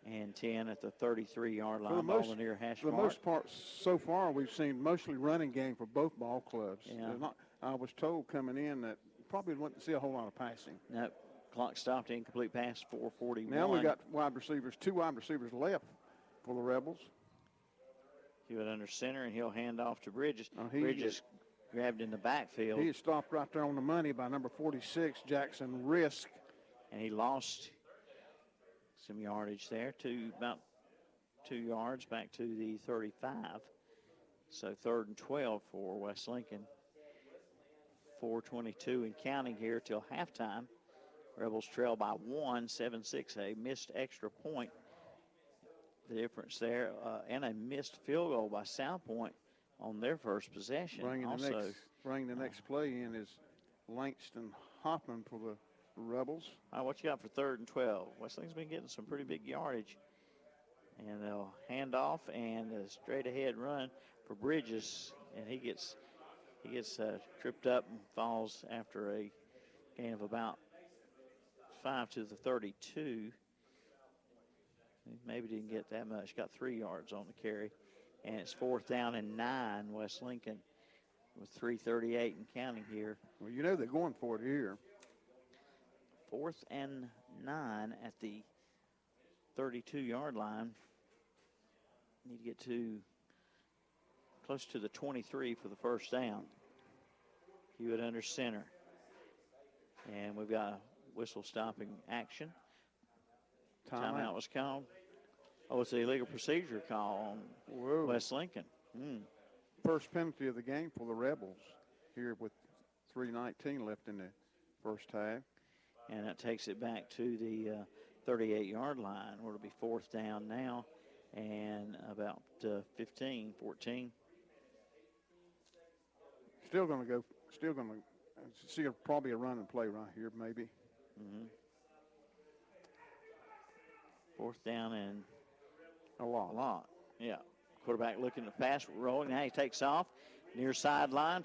and 10 at the 33-yard For the line, ball most, near hash for the mark. most part, so far, we've seen mostly running game for both ball clubs. Yeah. There's not, I was told coming in that probably wouldn't see a whole lot of passing. Nope. Clock stopped, incomplete pass, 4:41. Now we got two wide receivers left for the Rebels. Hewitt under center, and he'll hand off to Bridges. He Bridges grabbed in the backfield. He is stopped right there on the money by number 46, Jackson Risk. And he lost some yardage there, about 2 yards back to the 35. So 3rd and 12 for West Lincoln. 4:22 and counting here till halftime. Rebels trail by 1, 7-6, a missed extra point. The difference there, and a missed field goal by South Point on their first possession. Bringing the next play in is Langston Hoffman for the Rebels. All right, what you got for 3rd and 12? Westling's been getting some pretty big yardage. And they'll hand off and a straight ahead run for Bridges. And he gets tripped up and falls after a gain of about 5 to the 32. He maybe didn't get that much. Got 3 yards on the carry. And it's 4th down and 9, West Lincoln, with 3:38 and counting here. Well, you know they're going for it here. 4th and 9 at the 32-yard line. Need to get to close to the 23 for the first down. Hewitt under center. And we've got a whistle stopping action. Timeout was called. Oh, it's the illegal procedure call on West Lincoln. First penalty of the game for the Rebels here with 3:19 left in the first half. And that takes it back to the 38-yard line, where it'll be 4th down now and about 15, 14. Still going to see probably a run and play right here, maybe. 4th down and a lot. Yeah. Quarterback looking to pass, rolling. Now he takes off near sideline,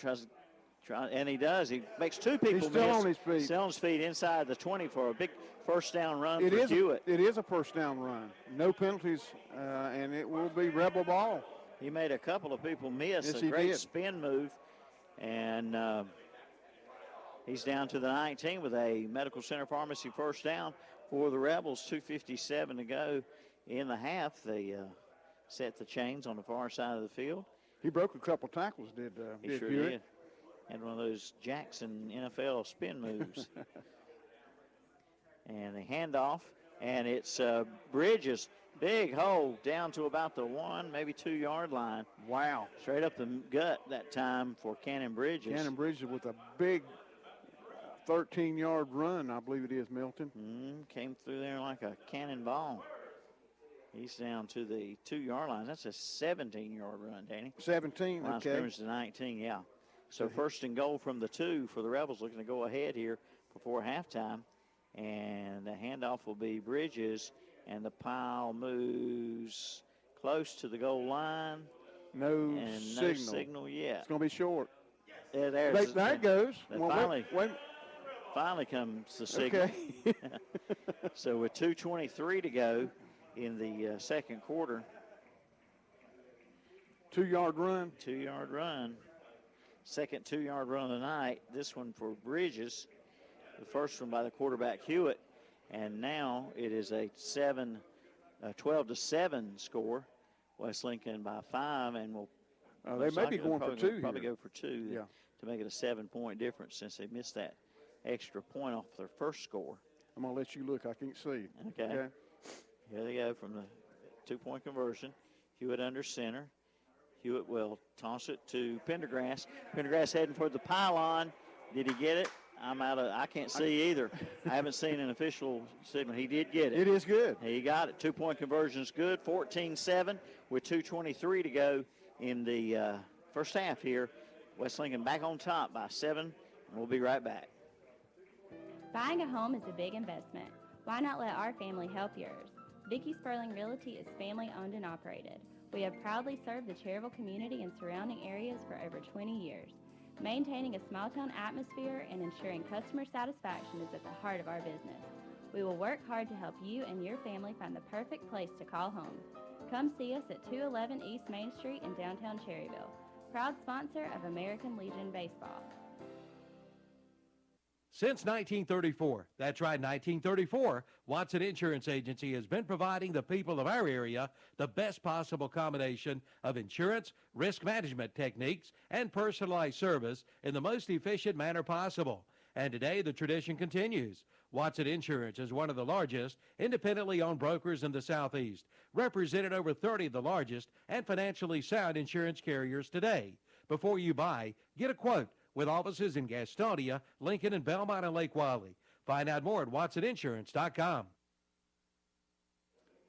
and he does. He makes 2 people He's still miss. on his feet. Still on his feet inside the 20 for a big first down run It for is Hewitt. It is a first down run. No penalties, and it will be Rebel ball. He made a couple of people miss. Yes, A he great did. spin move. And he's down to the 19 with a Medical Center Pharmacy first down for the Rebels. 2:57 to go in the half. They set the chains on the far side of the field. He broke a couple tackles, did He sure Hewitt. did. And one of those Jackson NFL spin moves. And the handoff, and it's Bridges. Big hole down to about the 1, maybe 2-yard line. Wow. Straight up the gut that time for Cannon Bridges. Cannon Bridges with a big 13-yard run, I believe it is, Milton. Came through there like a cannonball. He's down to the 2-yard line. That's a 17-yard run, Danny. 17, Line okay. scrimmage to 19, yeah. So 1st and goal from the 2 for the Rebels, looking to go ahead here before halftime. And the handoff will be Bridges, and the pile moves close to the goal line. No signal yet. It's going to be short. Yeah, There it goes. Well, wait. Finally comes the signal. Okay. So with 2:23 to go in the second quarter. 2-yard run. 2-yard run. Second 2-yard run of the night. This one for Bridges. The first one by the quarterback Hewitt. And now it is a 12-7 score. West Lincoln by 5, and will they may be going for 2 Probably here. go for 2 Yeah. to make it a 7-point difference since they missed that extra point off their first score. I'm going to let you look. I can't see. Okay. Here they go from the 2-point conversion. Hewitt under center. Hewitt will toss it to Pendergrass. Pendergrass heading for the pylon. Did he get it? I can't see either. I haven't seen an official signal. He did get it. It is good. He got it. 2-point conversion is good. 14-7 with 2:23 to go in the first half here. West Lincoln back on top by 7. And we'll be right back. Buying a home is a big investment. Why not let our family help yours? Vicki Sperling Realty is family owned and operated. We have proudly served the Cherryville community and surrounding areas for over 20 years. Maintaining a small town atmosphere and ensuring customer satisfaction is at the heart of our business. We will work hard to help you and your family find the perfect place to call home. Come see us at 211 East Main Street in downtown Cherryville. Proud sponsor of American Legion Baseball. Since 1934, that's right, 1934, Watson Insurance Agency has been providing the people of our area the best possible combination of insurance, risk management techniques, and personalized service in the most efficient manner possible. And today, the tradition continues. Watson Insurance is one of the largest independently owned brokers in the Southeast, represented over 30 of the largest and financially sound insurance carriers today. Before you buy, get a quote with offices in Gastonia, Lincoln, and Belmont and Lake Wylie. Find out more at WatsonInsurance.com.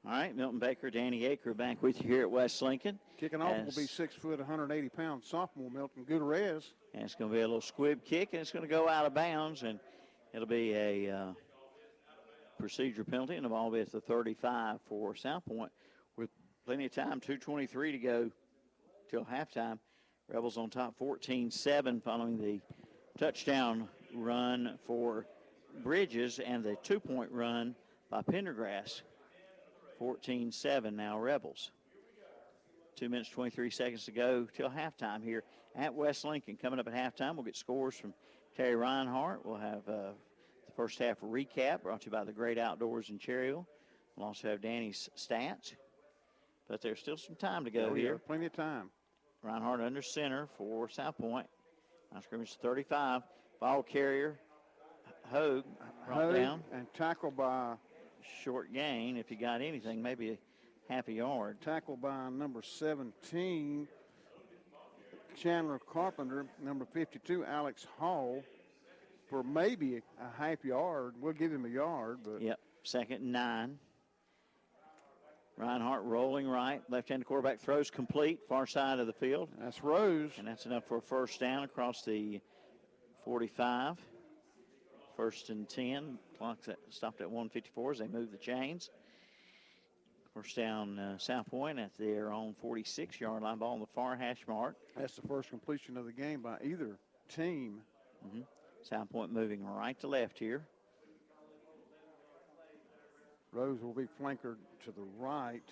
All right, Milton Baker, Danny Aker back with you here at West Lincoln. Kicking off will be 6 foot, 180-pound sophomore Milton Gutierrez. And it's going to be a little squib kick, and it's going to go out of bounds, and it'll be a procedure penalty, and the ball will be at the 35 for South Point with plenty of time, 2:23 to go till halftime. Rebels on top 14-7 following the touchdown run for Bridges and the 2-point run by Pendergrass. 14-7 now Rebels. 2 minutes, 23 seconds to go till halftime here at West Lincoln. Coming up at halftime, we'll get scores from Terry Reinhardt. We'll have the first half recap brought to you by the Great Outdoors in Cherryville. We'll also have Danny's stats. But there's still some time to go here. Plenty of time. Reinhardt under center for South Point. Line scrimmage 35. Ball carrier, Hogue, brought down. And tackled by... Short gain, if you got anything, maybe a half a yard. Tackled by number 17, Chandler Carpenter. Number 52, Alex Hall, for maybe a half yard. We'll give him a yard. But Yep, 2nd and 9. Reinhardt rolling right. Left-handed quarterback throws complete, far side of the field. That's Rose. And that's enough for a first down across the 45. 1st and 10. Clock stopped at 1:54 as they move the chains. First down, South Point at their own 46-yard line. Ball on the far hash mark. That's the first completion of the game by either team. South Point moving right to left here. Rose will be flankered to the right,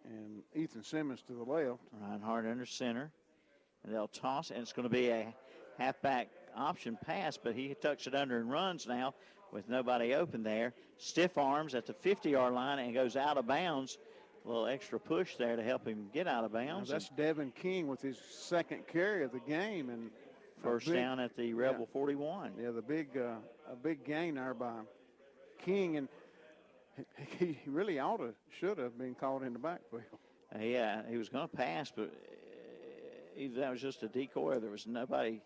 and Ethan Simmons to the left. Reinhardt under center. And they'll toss, and it's going to be a halfback option pass, but he tucks it under and runs now with nobody open there. Stiff arms at the 50-yard line and goes out of bounds. A little extra push there to help him get out of bounds. Now that's Devin King with his second carry of the game. And first down at the Rebel 41. Yeah, a big gain there by King, and he really should have been called in the backfield. Yeah, he was going to pass, but either that was just a decoy or there was nobody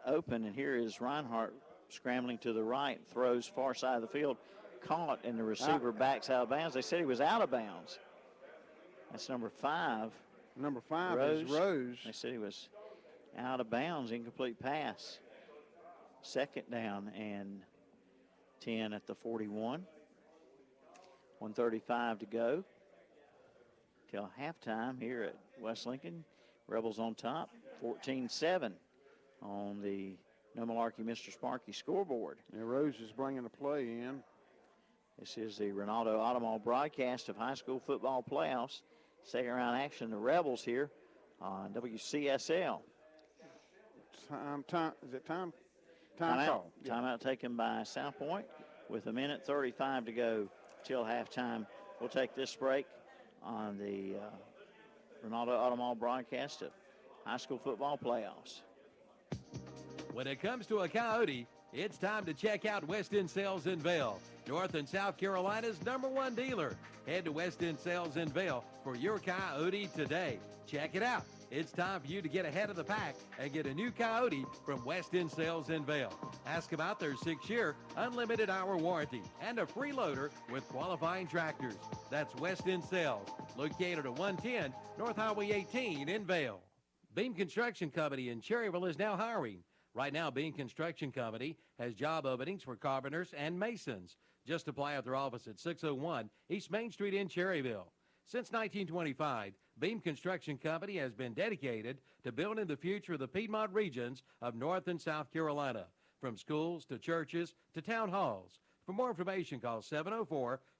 open. And here is Reinhardt scrambling to the right, throws far side of the field, caught, and the receiver backs out of bounds. They said he was out of bounds. That's number 5. Number 5 is Rose. They said he was out of bounds, incomplete pass. 2nd down and 10 at the 41. 1:35 to go till halftime here at West Lincoln. Rebels on top, 14-7 on the No Malarkey Mr. Sparky scoreboard. And Rose is bringing the play in. This is the Ronaldo Automall broadcast of high school football playoffs. Second round action, the Rebels here on WCSL. Is it time? Timeout. Call. Timeout taken by South Point with 1:35 to go till halftime. We'll take this break on the Ronaldo Automall broadcast of high school football playoffs. When it comes to a Coyote, it's time to check out West End Sales in Vail, North and South Carolina's #1 dealer. Head to West End Sales in Vail for your Coyote today. Check it out. It's time for you to get ahead of the pack and get a new Coyote from West End Sales in Vail. Ask about their 6-year unlimited hour warranty and a free loader with qualifying tractors. That's West End Sales, located at 110 North Highway 18 in Vail. Beam Construction Company in Cherryville is now hiring. Right now, Beam Construction Company has job openings for carpenters and masons. Just apply at their office at 601 East Main Street in Cherryville. Since 1925, Beam Construction Company has been dedicated to building the future of the Piedmont regions of North and South Carolina, from schools to churches to town halls. For more information, call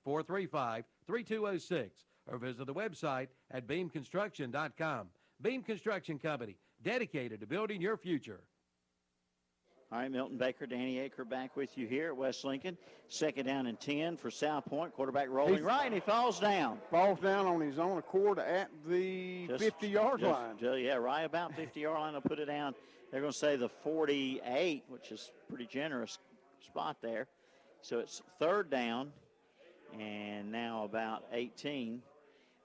704-435-3206 or visit the website at beamconstruction.com. Beam Construction Company, dedicated to building your future. All right, Milton Baker, Danny Aker back with you here at West Lincoln. Second down and 10 for South Point. Quarterback rolling right, and he falls down. Falls down on his own accord at the 50-yard line. Yeah, right about 50-yard line. They'll put it down. They're going to say the 48, which is pretty generous spot there. So it's third down, and now about 18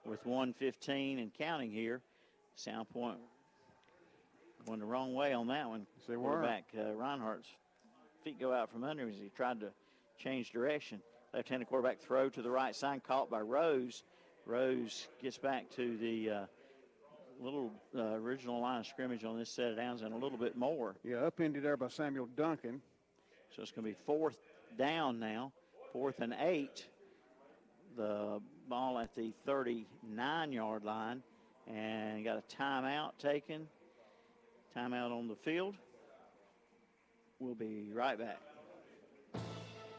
with 1:15 and counting here. South Point went the wrong way on that one. They were. Quarterback Reinhardt's feet go out from under him as he tried to change direction. Left-handed quarterback throw to the right side, caught by Rose. Rose gets back to the little original line of scrimmage on this set of downs and a little bit more. Yeah, upended there by Samuel Duncan. So it's going to be fourth down now, 4th and 8. The ball at the 39-yard line, and got a timeout taken. Timeout on the field. We'll be right back.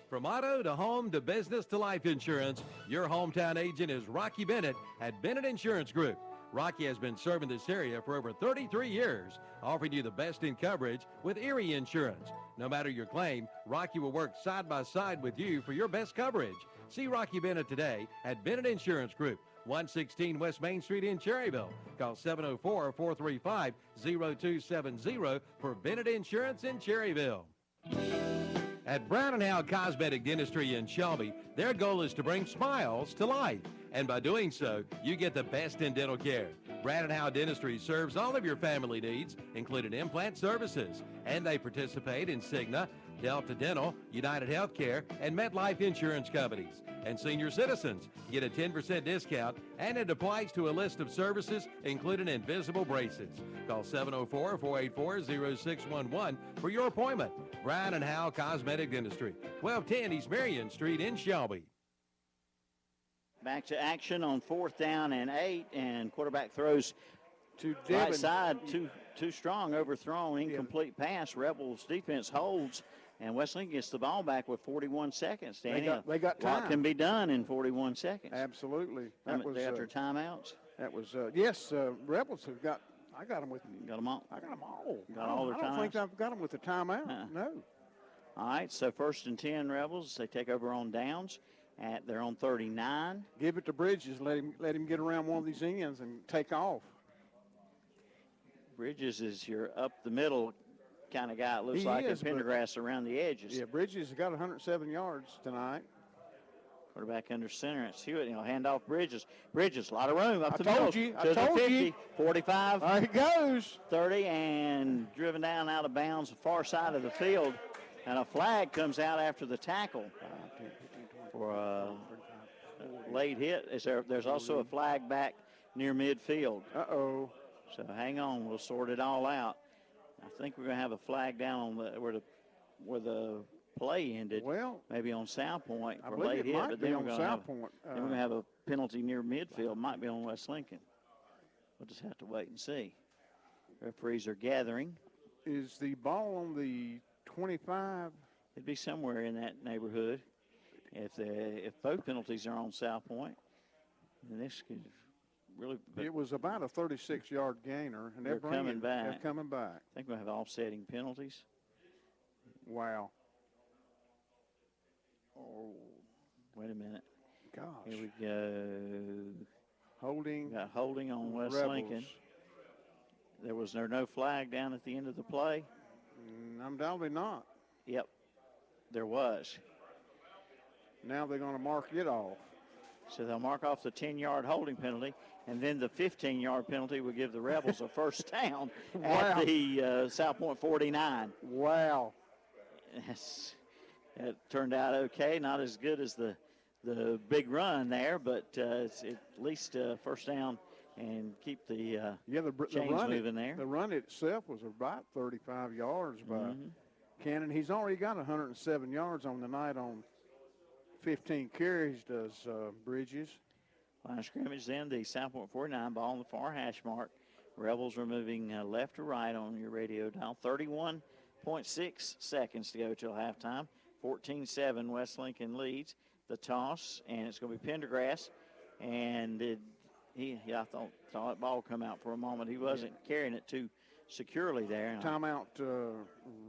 From auto to home to business to life insurance, your hometown agent is Rocky Bennett at Bennett Insurance Group. Rocky has been serving this area for over 33 years, offering you the best in coverage with Erie Insurance. No matter your claim, Rocky will work side by side with you for your best coverage. See Rocky Bennett today at Bennett Insurance Group, 116 West Main Street in Cherryville. Call 704-435-0270 for Bennett Insurance in Cherryville. At Brown & Howe Cosmetic Dentistry in Shelby, their goal is to bring smiles to life. And by doing so, you get the best in dental care. Brown & Howe Dentistry serves all of your family needs, including implant services. And they participate in Cigna, Delta Dental, United Healthcare, and MetLife Insurance Companies. And senior citizens get a 10% discount, and it applies to a list of services, including invisible braces. Call 704-484-0611 for your appointment. Brown & Howe Cosmetic Dentistry, 1210 East Marion Street in Shelby. Back to action on 4th down and 8, and quarterback throws to right side, too strong, overthrown, incomplete pass. Rebels defense holds, and West Lincoln gets the ball back with 41 seconds. Danny, they got time. A lot can be done in 41 seconds. Absolutely. That was after timeouts. That was yes. Rebels have got. I got them with. Got them all. I got them all. Got all their timeouts. I don't think I've got them with the timeout. No. All right. So 1st and 10 Rebels. They take over on downs at their own 39. Give it to Bridges. Let him get around one of these ends and take off. Bridges is your up the middle kind of guy. It looks like a Pendergrass around the edges. Yeah, Bridges has got 107 yards tonight. Quarterback under center. It's Hewitt. Hand off Bridges. Bridges, a lot of room up the middle. I told you. 45. There he goes. 30 and driven down out of bounds, the far side of the field. And a flag comes out after the tackle for a late hit. There's also a flag back near midfield. Uh-oh. So hang on. We'll sort it all out. I think we're going to have a flag down on where the play ended. Well, maybe on South Point for I believe late it hit, might but be then on we're South Point. Then we're going to have a penalty near midfield. Might be on West Lincoln. We'll just have to wait and see. Referees are gathering. Is the ball on the 25? It'd be somewhere in that neighborhood. If both penalties are on South Point, then this could really. It was about a 36-yard gainer, and they're coming back. They're coming back. I think we'll have offsetting penalties. Wow. Oh, wait a minute. Gosh. Here we go. Holding. We got holding on West Rebels. Lincoln. There was no flag down at the end of the play? Undoubtedly not. Yep, there was. Now they're going to mark it off. So they'll mark off the 10-yard holding penalty, and then the 15-yard penalty will give the Rebels a first down at the South Point 49. Wow. It turned out okay. Not as good as the big run there, but it's at least first down and keep the chains moving there. The run itself was about 35 yards by Cannon. He's already got 107 yards on the night on 15 carries, does Bridges. Line of scrimmage then, the South Point 49 ball on the far hash mark. Rebels are moving left to right on your radio dial. 31.6 seconds to go till halftime. 14-7, West Lincoln leads. The toss, and it's going to be Pendergrass. And I thought that ball come out for a moment. He wasn't carrying it too securely there. Timeout,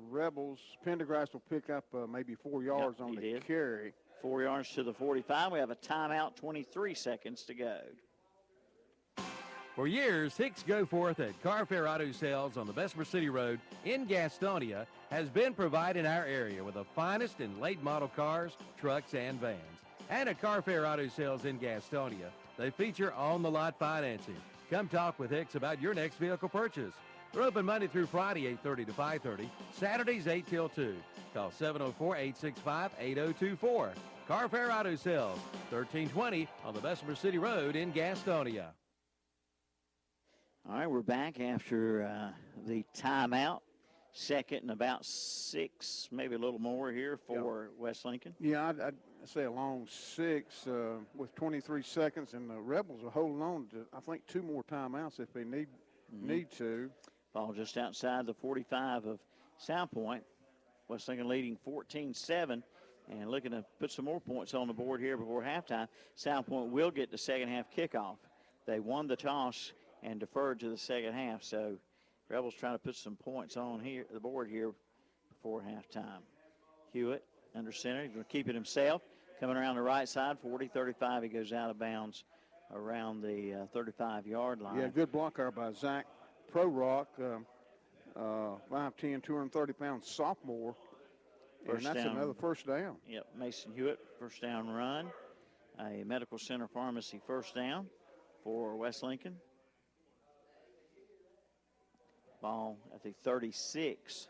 Rebels. Pendergrass will pick up maybe 4 yards on the carry. 4 yards to the 45. We have a timeout, 23 seconds to go. For years, Hicks Go Forth at Carfair Auto Sales on the Bessemer City Road in Gastonia has been providing our area with the finest in late model cars, trucks, and vans. And at Carfair Auto Sales in Gastonia, they feature on-the-lot financing. Come talk with Hicks about your next vehicle purchase. They're open Monday through Friday, 8:30 to 5:30, Saturdays 8 till 2. Call 704-865-8024. Carfair Auto Sales, 1320 on the Bessemer City Road in Gastonia. All right, we're back after the timeout. Second and about 6, maybe a little more here for West Lincoln. Yeah, I'd say a long 6 with 23 seconds, and the Rebels are holding on to, I think, 2 more timeouts if they need to. Ball just outside the 45 of Sound Point. West Lincoln leading 14-7 and looking to put some more points on the board here before halftime. Sound Point will get the second half kickoff. They won the toss and deferred to the second half, so Rebels trying to put some points on here, the board here before halftime. Hewitt under center. He's going to keep it himself. Coming around the right side, 40-35. He goes out of bounds around the 35-yard line. Yeah, good block there by Zach Prorock, 5'10", 230-pound sophomore. First and that's down. another first down. Yep, Mason Hewitt, first down run. A Medical Center Pharmacy first down for West Lincoln. Ball at the 36.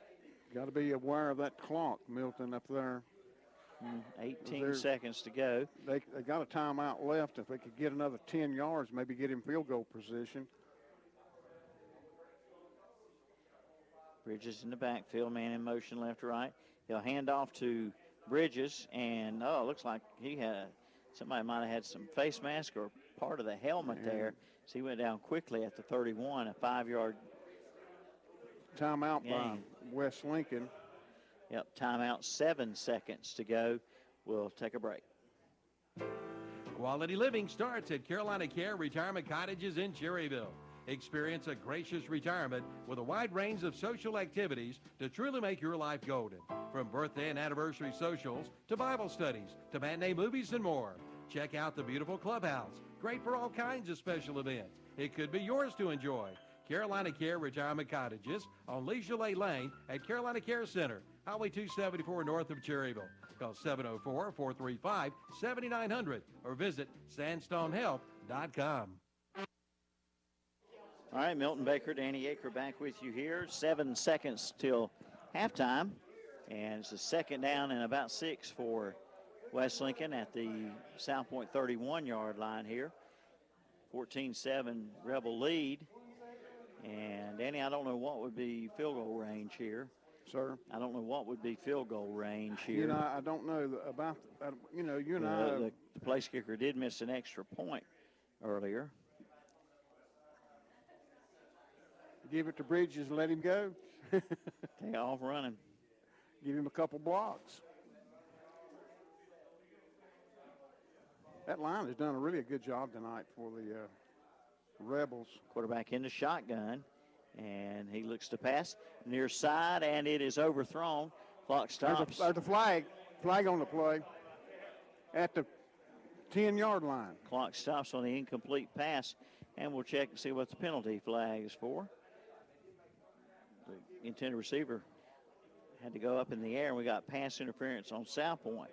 Got to be aware of that clock, Milton, up there. 18 seconds to go. They got a timeout left. If they could get another 10 yards, maybe get in field goal position. Bridges in the backfield, man in motion left to right. He'll hand off to Bridges, and it looks like somebody might have had some face mask or part of the helmet there. So he went down quickly at the 31, a 5-yard timeout by West Lincoln. Yep, timeout, 7 seconds to go. We'll take a break. Quality living starts at Carolina Care Retirement Cottages in Cherryville. Experience a gracious retirement with a wide range of social activities to truly make your life golden. From birthday and anniversary socials to Bible studies to matinee movies and more. Check out the beautiful clubhouse. Great for all kinds of special events. It could be yours to enjoy. Carolina Care Retirement Cottages on Lee Chalet Lane at Carolina Care Center, Highway 274 north of Cherryville. Call 704-435-7900 or visit sandstonehealth.com. All right, Milton Baker, Danny Aker back with you here. 7 seconds till halftime. And it's a second down and about 6 for West Lincoln at the South Point 31-yard line here. 14-7 Rebel lead. And, Danny, I don't know what would be field goal range here. Sir? I don't know what would be field goal range here. You know, I don't know about, you know, you and I. The place kicker did miss an extra point earlier. Give it to Bridges and let him go. Take off running. Give him a couple blocks. That line has done a really good job tonight for the Rebels. Quarterback in the shotgun, and he looks to pass near side, and it is overthrown. Clock stops. There's the flag. Flag on the play at the 10-yard line. Clock stops on the incomplete pass, and we'll check and see what the penalty flag is for. The intended receiver had to go up in the air, and we got pass interference on South Point.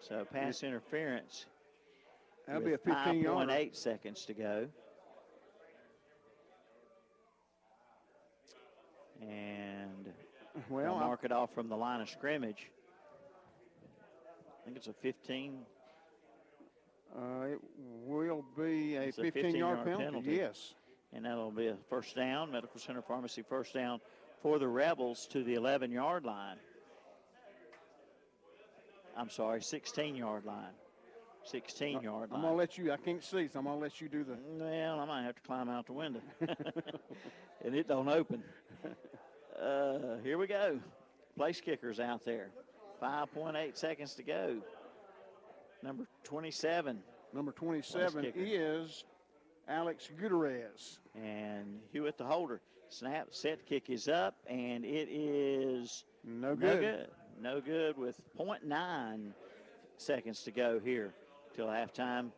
So pass interference. That'll be a 15-yard. 5.8 seconds to go. And well, I'll mark it off from the line of scrimmage. I think it's a 15. It will be a 15-yard penalty. Yes. And that'll be a first down, Medical Center Pharmacy first down for the Rebels to the 11-yard line. I'm sorry, 16-yard line. 16-yard line. I'm going to let you, I can't see, so I'm going to let you do the. Well, I might have to climb out the window. And it don't open. Here we go. place kickers out there. 5.8 seconds to go. Number 27. Number 27 is Alex Gutierrez. And Hewitt the holder. Snap, set, kick is up, and it is no good. No good with 0.9 seconds to go here till halftime.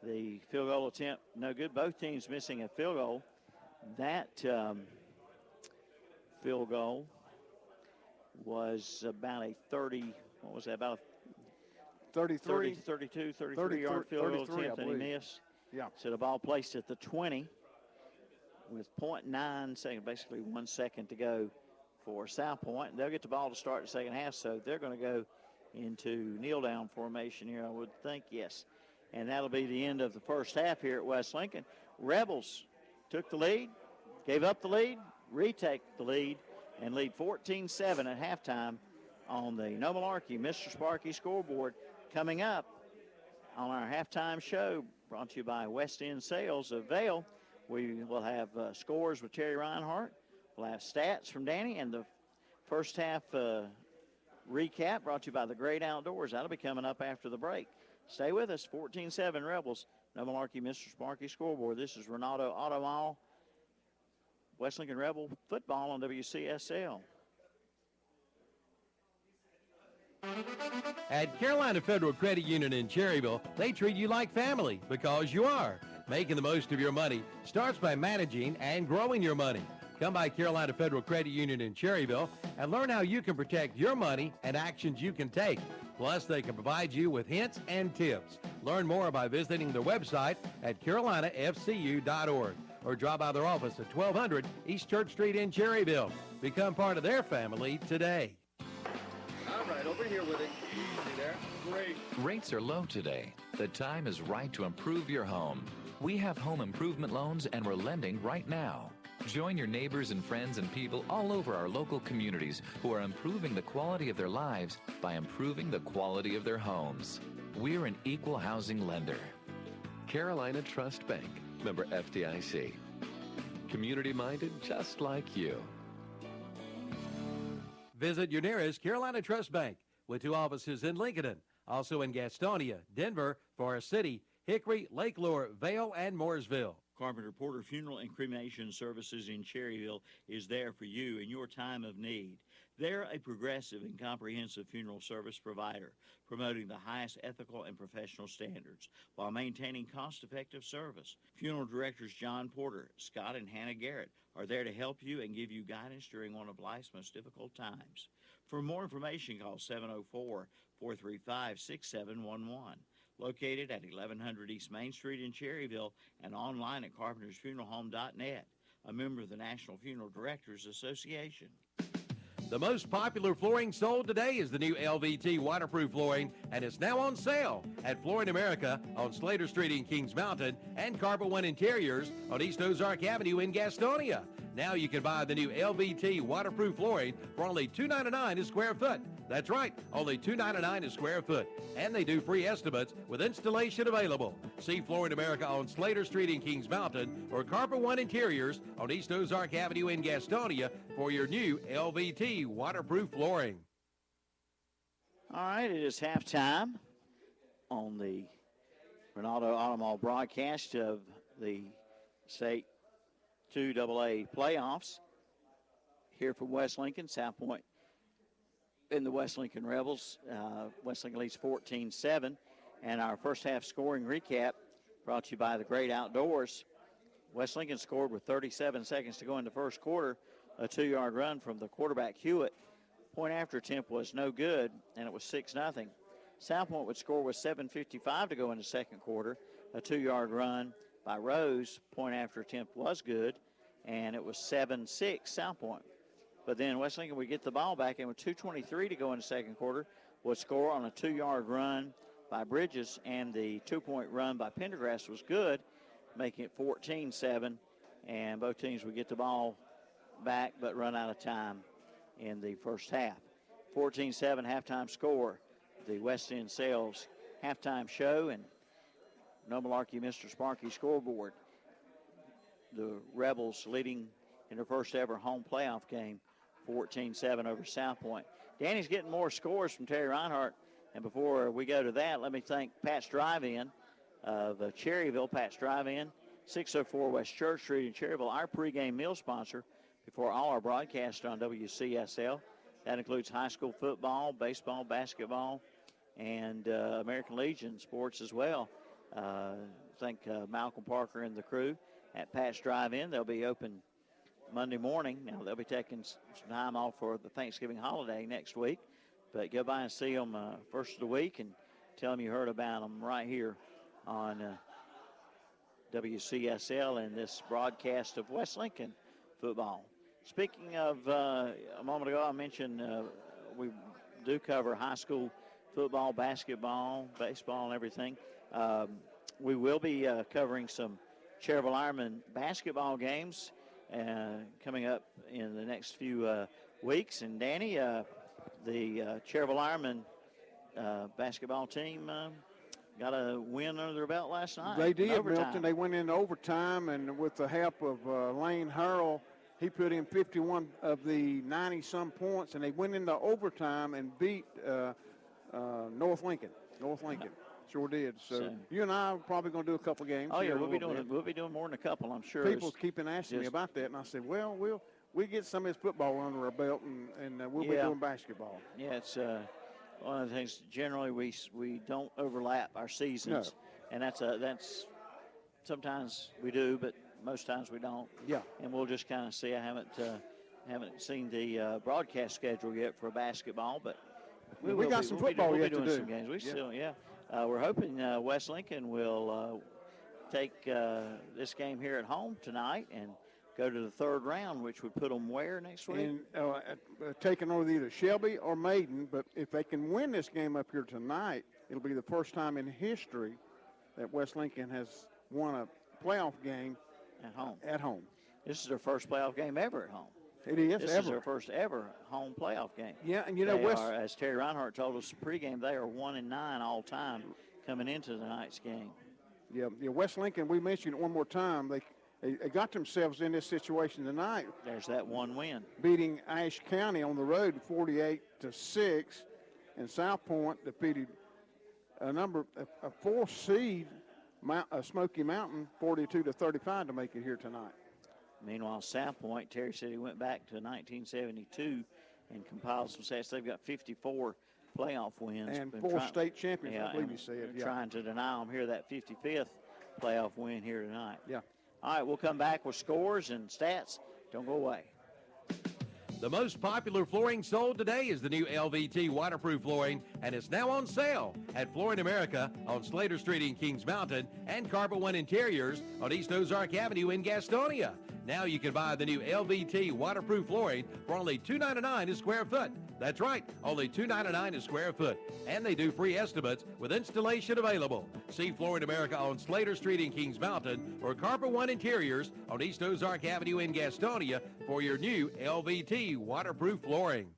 The field goal attempt, no good. Both teams missing a field goal. That field goal was about a 30, what was that, about a 33, 32, 33-yard field goal attempt, and he missed. Yeah. So the ball placed at the 20 with 0.9 seconds, basically 1 second to go for South Point. They'll get the ball to start the second half, so they're going to go into kneel-down formation here, I would think, yes. And that'll be the end of the first half here at West Lincoln. Rebels took the lead, gave up the lead, retake the lead, and lead 14-7 at halftime on the No Malarkey Mr. Sparky scoreboard. Coming up on our halftime show, brought to you by West End Sales of Vail, we will have scores with Terry Reinhardt. We'll have stats from Danny, and the first half recap brought to you by the Great Outdoors. That'll be coming up after the break. Stay with us. 14-7 Rebels. No Malarkey Mr. Sparky scoreboard. This is Renato Auto Mall, West Lincoln Rebel football on WCSL. At Carolina Federal Credit Union in Cherryville, they treat you like family because you are. Making the most of your money starts by managing and growing your money. Come by Carolina Federal Credit Union in Cherryville and learn how you can protect your money and actions you can take. Plus, they can provide you with hints and tips. Learn more by visiting their website at carolinafcu.org or drop by their office at 1200 East Church Street in Cherryville. Become part of their family today. All right, over here with it. Easy there. Great. Rates are low today. The time is right to improve your home. We have home improvement loans and we're lending right now. Join your neighbors and friends and people all over our local communities who are improving the quality of their lives by improving the quality of their homes. We're an equal housing lender. Carolina Trust Bank, member FDIC. Community-minded just like you. Visit your nearest Carolina Trust Bank with 2 offices in Lincoln, also in Gastonia, Denver, Forest City, Hickory, Lake Lure, Vale, and Mooresville. Carpenter Porter Funeral and Cremation Services in Cherryville is there for you in your time of need. They're a progressive and comprehensive funeral service provider, promoting the highest ethical and professional standards while maintaining cost-effective service. Funeral directors John Porter, Scott, and Hannah Garrett are there to help you and give you guidance during one of life's most difficult times. For more information, call 704-435-6711. Located at 1100 East Main Street in Cherryville and online at carpentersfuneralhome.net, a member of the National Funeral Directors Association. The most popular flooring sold today is the new LVT waterproof flooring, and it's now on sale at Flooring America on Slater Street in Kings Mountain and Carpet One Interiors on East Ozark Avenue in Gastonia. Now you can buy the new LVT waterproof flooring for only $2.99 a square foot. That's right, only $2.99 a square foot. And they do free estimates with installation available. See Flooring America on Slater Street in Kings Mountain or Carpet One Interiors on East Ozark Avenue in Gastonia for your new LVT waterproof flooring. All right, it is halftime on the Ronaldo Automall broadcast of the State 2AA playoffs here from West Lincoln. South Point in the West Lincoln Rebels. West Lincoln leads 14-7. And our first half scoring recap brought to you by the Great Outdoors. West Lincoln scored with 37 seconds to go in the first quarter. A 2-yard run from the quarterback Hewitt. Point after attempt was no good, and it was 6-0. South Point would score with 7:55 to go in the second quarter. A 2-yard run by Rose. Point after attempt was good, and it was 7-6 South Point. But then West Lincoln would get the ball back, and with 2:23 to go in the second quarter, would score on a 2-yard run by Bridges, and the 2-point run by Pendergrass was good, making it 14-7. And both teams would get the ball back but run out of time in the first half. 14-7 halftime score. The West End Sales halftime show and No Malarkey Mr. Sparky scoreboard. The Rebels leading in their first ever home playoff game, 14-7 over South Point. Danny's getting more scores from Terry Reinhardt. And before we go to that, let me thank Pat's Drive-In of Cherryville. Pat's Drive-In, 604 West Church Street in Cherryville, our pregame meal sponsor before all our broadcasts on WCSL. That includes high school football, baseball, basketball, and American Legion sports as well. Thank Malcolm Parker and the crew at Pat's Drive-In. They'll be open Monday morning. Now, they'll be taking some time off for the Thanksgiving holiday next week. But go by and see them first of the week and tell them you heard about them right here on WCSL and this broadcast of West Lincoln football. Speaking of, a moment ago I mentioned we do cover high school football, basketball, baseball, and everything. We will be covering some Cherryville Ironmen basketball games coming up in the next few weeks. And Danny, the Cherryville Ironmen basketball team got a win under their belt last night. They did, Milton. They went into overtime, and with the help of Lane Hurl, he put in 51 of the 90-some points, and they went into overtime and beat North Lincoln. Sure did. So you and I are probably going to do a couple games. Oh, yeah, we'll be doing more than a couple, I'm sure. People keeping asking me about that, and I said, well, we get some of this football under our belt, and we'll be doing basketball. Yeah, it's one of the things. Generally, we don't overlap our seasons, and that's sometimes we do, but most times we don't. Yeah. And we'll just kind of see. I haven't seen the broadcast schedule yet for basketball, but we got some football yet to do. Some games. We're hoping West Lincoln will take this game here at home tonight and go to the third round, which would put them where next week? And taking over either Shelby or Maiden. But if they can win this game up here tonight, it'll be the first time in history that West Lincoln has won a playoff game at home. This is their first playoff game ever at home. It is. This is their first ever home playoff game. Yeah, and you know, as Terry Reinhardt told us pregame, they are 1-9 all time coming into tonight's game. Yeah, West Lincoln. We mentioned it one more time. They got themselves in this situation tonight. There's that one win, beating Ashe County on the road 48-6, and South Point defeated a 4th seed, Smoky Mountain, 42-35 to make it here tonight. Meanwhile, South Point, Terry said he went back to 1972 and compiled some stats. They've got 54 playoff wins. And 4 state champions, I believe you said. They're trying to deny them here that 55th playoff win here tonight. Yeah. All right, we'll come back with scores and stats. Don't go away. The most popular flooring sold today is the new LVT waterproof flooring, and it's now on sale at Flooring America on Slater Street in Kings Mountain and Carpet One Interiors on East Ozark Avenue in Gastonia. Now you can buy the new LVT waterproof flooring for only $2.99 a square foot. That's right, only $2.99 a square foot. And they do free estimates with installation available. See Flooring America on Slater Street in Kings Mountain or Carpet One Interiors on East Ozark Avenue in Gastonia for your new LVT waterproof flooring.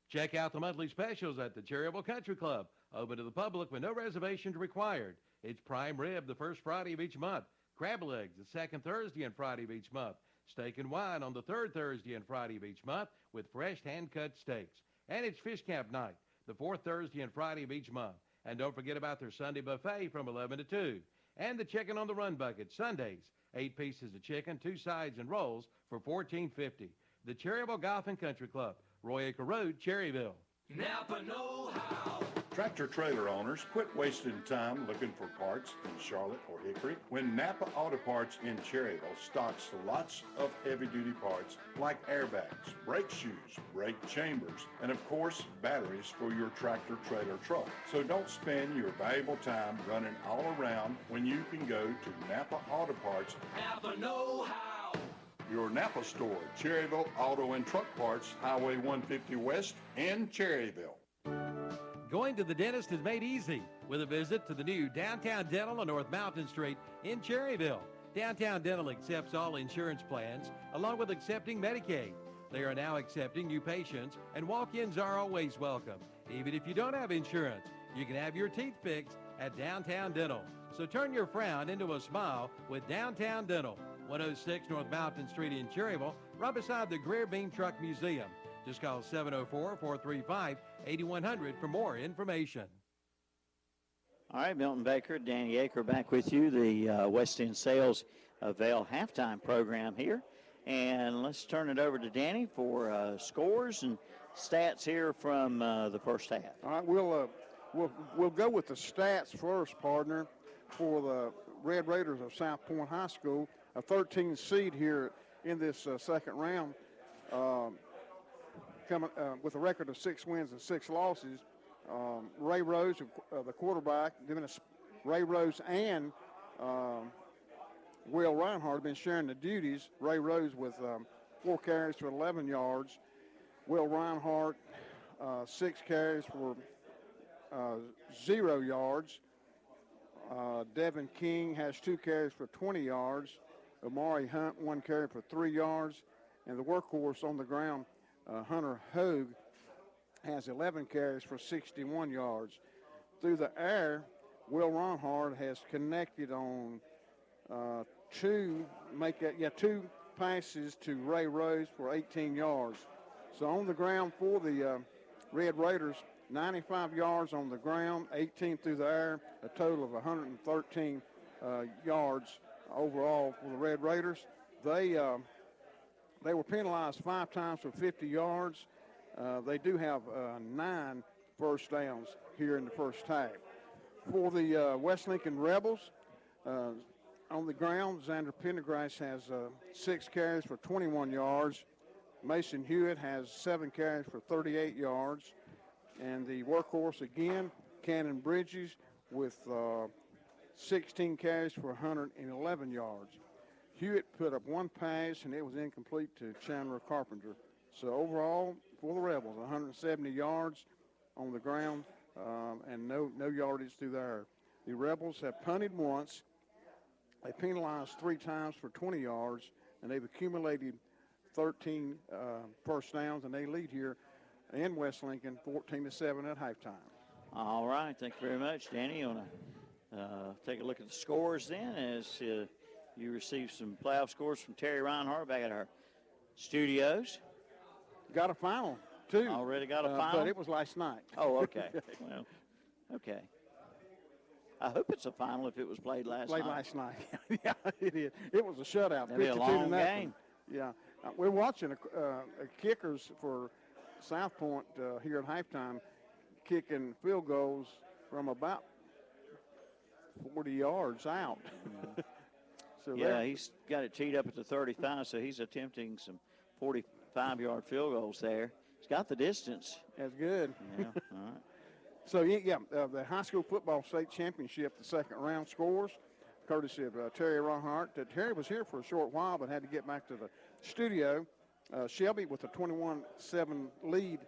Check out the monthly specials at the Cherryville Country Club. Open to the public with no reservations required. It's prime rib the first Friday of each month. Crab legs the second Thursday and Friday of each month. Steak and wine on the third Thursday and Friday of each month with fresh hand-cut steaks. And it's fish camp night, the fourth Thursday and Friday of each month. And don't forget about their Sunday buffet from 11 to 2. And the chicken on the run bucket, Sundays, 8 pieces of chicken, 2 sides and rolls for $14.50. The Cherryville Golf and Country Club, Roy Acre Road, Cherryville. Napa know-how. Tractor trailer owners, quit wasting time looking for parts in Charlotte or Hickory when Napa Auto Parts in Cherryville stocks lots of heavy-duty parts like airbags, brake shoes, brake chambers, and of course, batteries for your tractor trailer truck. So don't spend your valuable time running all around when you can go to Napa Auto Parts. Napa know-how. Your Napa store, Cherryville Auto and Truck Parts, Highway 150 West in Cherryville. Going to the dentist is made easy with a visit to the new Downtown Dental on North Mountain Street in Cherryville. Downtown Dental accepts all insurance plans along with accepting Medicaid. They are now accepting new patients, and walk-ins are always welcome. Even if you don't have insurance, you can have your teeth fixed at Downtown Dental. So turn your frown into a smile with Downtown Dental, 106 North Mountain Street in Cherryville, right beside the Greer Beam Truck Museum. Just call 8100 for more information. All right, Milton Baker, Danny Aker back with you, the West End Sales Vail halftime program here. And let's turn it over to Danny for scores and stats here from the first half. All right, we'll go with the stats first, partner, for the Red Raiders of South Point High School, a 13 seed here in this second round, coming with a record of 6 wins and 6 losses. Ray Rose, the quarterback, Ray Rose and Will Reinhardt have been sharing the duties. Ray Rose with 4 carries for 11 yards. Will Reinhardt, 6 carries for 0 yards. Devin King has 2 carries for 20 yards. Amari Hunt, 1 carry for 3 yards. And the workhorse on the ground, Hunter Hogue, has 11 carries for 61 yards. Through the air, Will Reinhardt has connected on 2 passes to Ray Rose for 18 yards. So on the ground for the Red Raiders, 95 yards on the ground, 18 through the air, a total of 113 yards overall for the Red Raiders. They were penalized 5 times for 50 yards. They do have 9 first downs here in the first half. For the West Lincoln Rebels, on the ground, Xander Pendergrass has 6 carries for 21 yards. Mason Hewitt has 7 carries for 38 yards. And the workhorse again, Cannon Bridges, with 16 carries for 111 yards. Hewitt put up 1 pass, and it was incomplete to Chandler Carpenter. So overall, for the Rebels, 170 yards on the ground and no yardage through the air. The Rebels have punted once. They penalized 3 times for 20 yards, and they've accumulated 13 first downs, and they lead here in West Lincoln 14-7 at halftime. All right, thank you very much, Danny. You want to take a look at the scores then as you receive some playoff scores from Terry Reinhardt back at our studios. Got a final, too. Already got a final? But it was last night. Oh, okay. Well, okay. I hope it's a final if it was played last night. Played last night. Yeah, it is. It was a shutout. That'd be a long 52-0. game. Yeah. We're watching kickers for South Point here at halftime kicking field goals from about 40 yards out. So yeah, he's got it teed up at the 35, so he's attempting some 45-yard field goals there. He's got the distance. That's good. Yeah, all right. So, the high school football state championship, the second round scores, courtesy of Terry Reinhardt. Terry was here for a short while but had to get back to the studio. Shelby with a 21-7 lead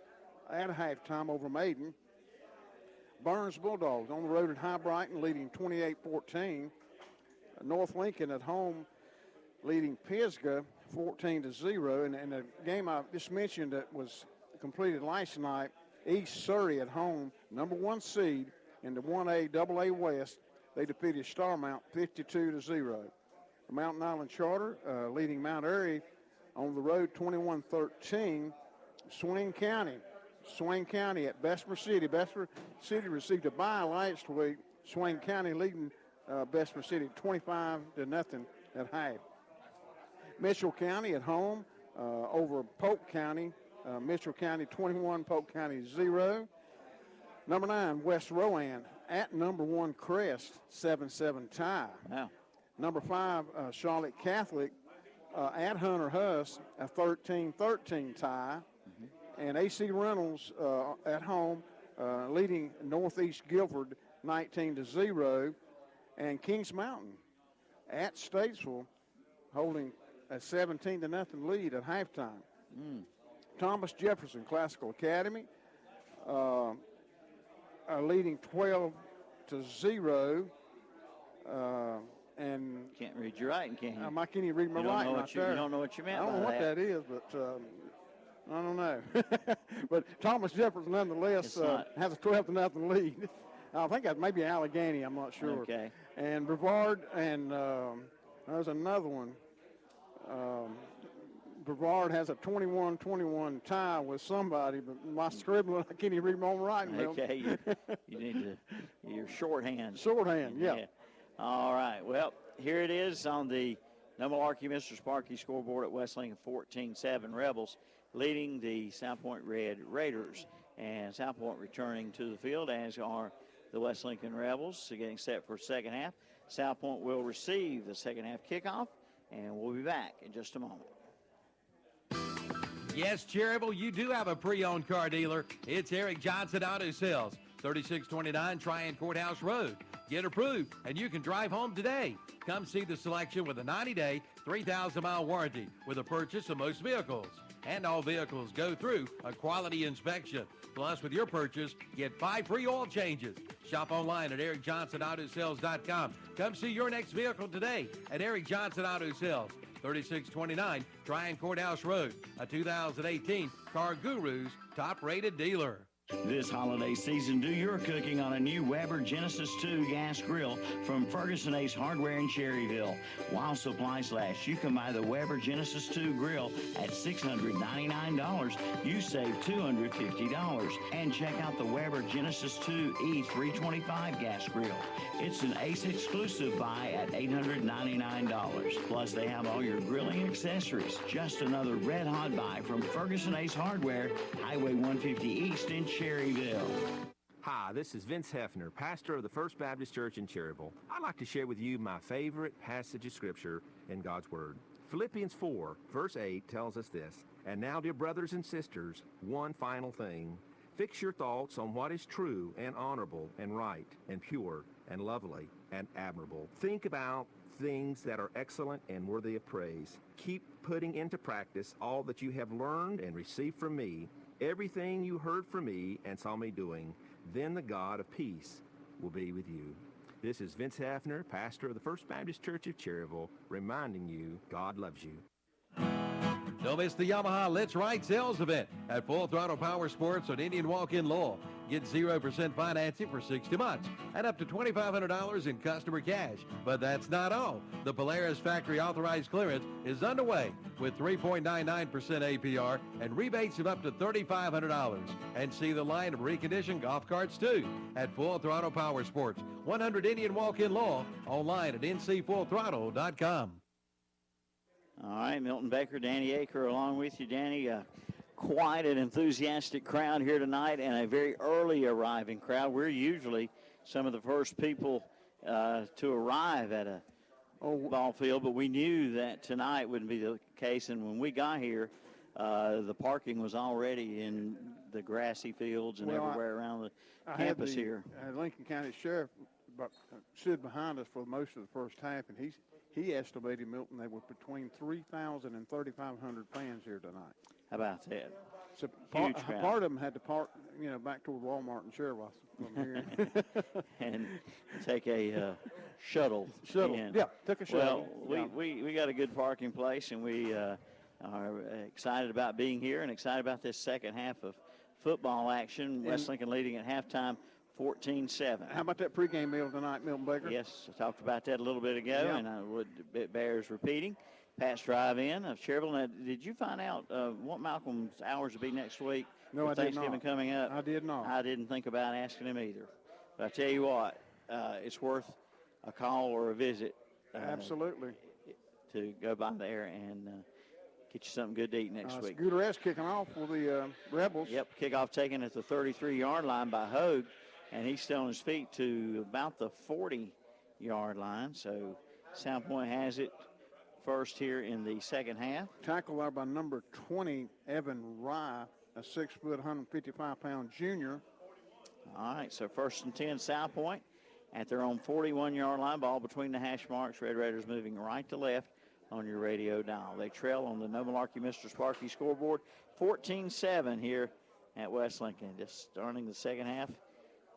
at halftime over Maiden. Burns Bulldogs on the road at High Brighton leading 28-14. North Lincoln at home leading Pisgah 14-0. And the game I just mentioned that was completed last night, East Surrey at home, number 1 seed in the 1A AA West. They defeated Starmount 52-0. Mountain Island Charter leading Mount Airy on the road 21-13. Swain County at Bessemer City. Bessemer City received a bye last week. Swain County leading Bessemer City 25-0 at half. Mitchell County at home over Polk County. Mitchell County 21, Polk County 0. Number 9, West Rowan at number 1 Crest, 7-7 tie. Wow. Number 5, Charlotte Catholic at Hunter Huss, a 13-13 tie. And AC Reynolds at home leading Northeast Guilford 19-0. And Kings Mountain at Statesville holding a 17-0 lead at halftime. Thomas Jefferson Classical Academy leading 12-0. And can't read your writing, can you? I can't even read my writing right there. You don't know what you meant. I don't know what that is, but I don't know. But Thomas Jefferson nonetheless has a 12-0 lead. I think that may be Allegheny. I'm not sure. Okay. And Brevard and there's another one. Brevard has a 21-21 tie with somebody, but my scribbling, I can't even read my own writing. Milton. Okay, you need to, your shorthand. Shorthand, yeah. All right, well, here it is on the No Malarkey Mr. Sparky scoreboard at West Lincoln, 14-7 Rebels, leading the South Point Red Raiders. And South Point returning to the field, as are the West Lincoln Rebels. So getting set for second half. South Point will receive the second half kickoff, and we'll be back in just a moment. Yes, Cherryville, you do have a pre-owned car dealer. It's Eric Johnson Auto Sales, 3629 Tryon Courthouse Road. Get approved, and you can drive home today. Come see the selection with a 90-day, 3,000-mile warranty with a purchase of most vehicles. And all vehicles go through a quality inspection. Plus, with your purchase, get 5 free oil changes. Shop online at ericjohnsonautosales.com. Come see your next vehicle today at Eric Johnson Auto Sales, 3629 Tryon Courthouse Road, a 2018 Car Guru's top-rated dealer. This holiday season, do your cooking on a new Weber Genesis 2 gas grill from Ferguson Ace Hardware in Cherryville. While supplies last, you can buy the Weber Genesis 2 grill at $699. You save $250. And check out the Weber Genesis 2 E325 gas grill. It's an Ace exclusive buy at $899. Plus, they have all your grilling accessories. Just another red hot buy from Ferguson Ace Hardware, Highway 150 East in Cherryville. Hi, this is Vince Hefner, pastor of the First Baptist Church in Cherryville. I'd like to share with you my favorite passage of Scripture in God's Word. Philippians 4, verse 8 tells us this, "And now, dear brothers and sisters, one final thing. Fix your thoughts on what is true and honorable and right and pure and lovely and admirable. Think about things that are excellent and worthy of praise. Keep putting into practice all that you have learned and received from me, everything you heard from me and saw me doing. Then the God of peace will be with you." This is Vince Hafner, pastor of the First Baptist Church of Cherryville, reminding you God loves you. Don't miss the Yamaha Let's Ride sales event at Full Throttle Power Sports on Indian Walk in Lowell. Get 0% financing for 60 months and up to $2,500 in customer cash. But that's not all. The Polaris factory authorized clearance is underway with 3.99% APR and rebates of up to $3,500. And see the line of reconditioned golf carts too at Full Throttle Power Sports, 100 Indian Walk in Lowell, online at ncfullthrottle.com. All right, Milton Baker, Danny Aker along with you. Danny, quite an enthusiastic crowd here tonight and a very early arriving crowd. We're usually some of the first people to arrive at a ball field, but we knew that tonight wouldn't be the case. And when we got here, the parking was already in the grassy fields and everywhere around the campus here. Lincoln County Sheriff stood behind us for most of the first half, and he estimated, Milton, they were between 3,000 and 3,500 fans here tonight. How about that? So Huge crowd. part of them had to park, back toward Walmart and Cherryville from here. And take a shuttle. in. Yeah, took a shuttle. Well, we got a good parking place, and we are excited about being here and excited about this second half of football action. West Lincoln leading at halftime, 14-7. How about that pregame meal tonight, Milton Baker? Yes, I talked about that a little bit ago, and it bears repeating. Pat's Drive-In of Cherryville. Now, did you find out what Malcolm's hours will be next week? No, I did not. Thanksgiving coming up? I did not. I didn't think about asking him either. But I tell you what, it's worth a call or a visit. Absolutely. To go by there and get you something good to eat next week. Scooter S kicking off for the Rebels. Yep, kickoff taken at the 33-yard line by Hogue, and he's still on his feet to about the 40-yard line. So Sound Point has it first here in the second half. Tackle there by number 20, Evan Rye, a 6-foot, 155-pound junior. All right, so first and 10, South Point at their own 41-yard line. Ball between the hash marks. Red Raiders moving right to left on your radio dial. They trail on the No Malarkey Mr. Sparky scoreboard, 14-7 here at West Lincoln. Just starting the second half.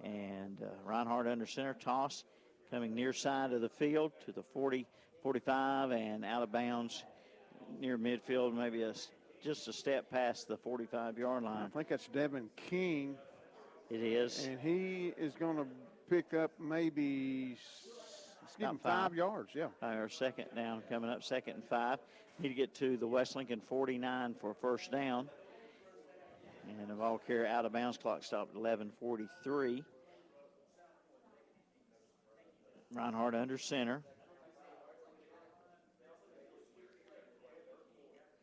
And Reinhardt under center. Toss coming near side of the field to the 40, 45, and out of bounds near midfield, maybe just a step past the 45-yard line. I think that's Devin King. It is. And he is going to pick up maybe give him 5 yards, yeah. Our second down coming up, 2nd and 5. Need to get to the West Lincoln 49 for a first down. And the ball carrier out of bounds, clock stopped at 11:43. Reinhardt under center.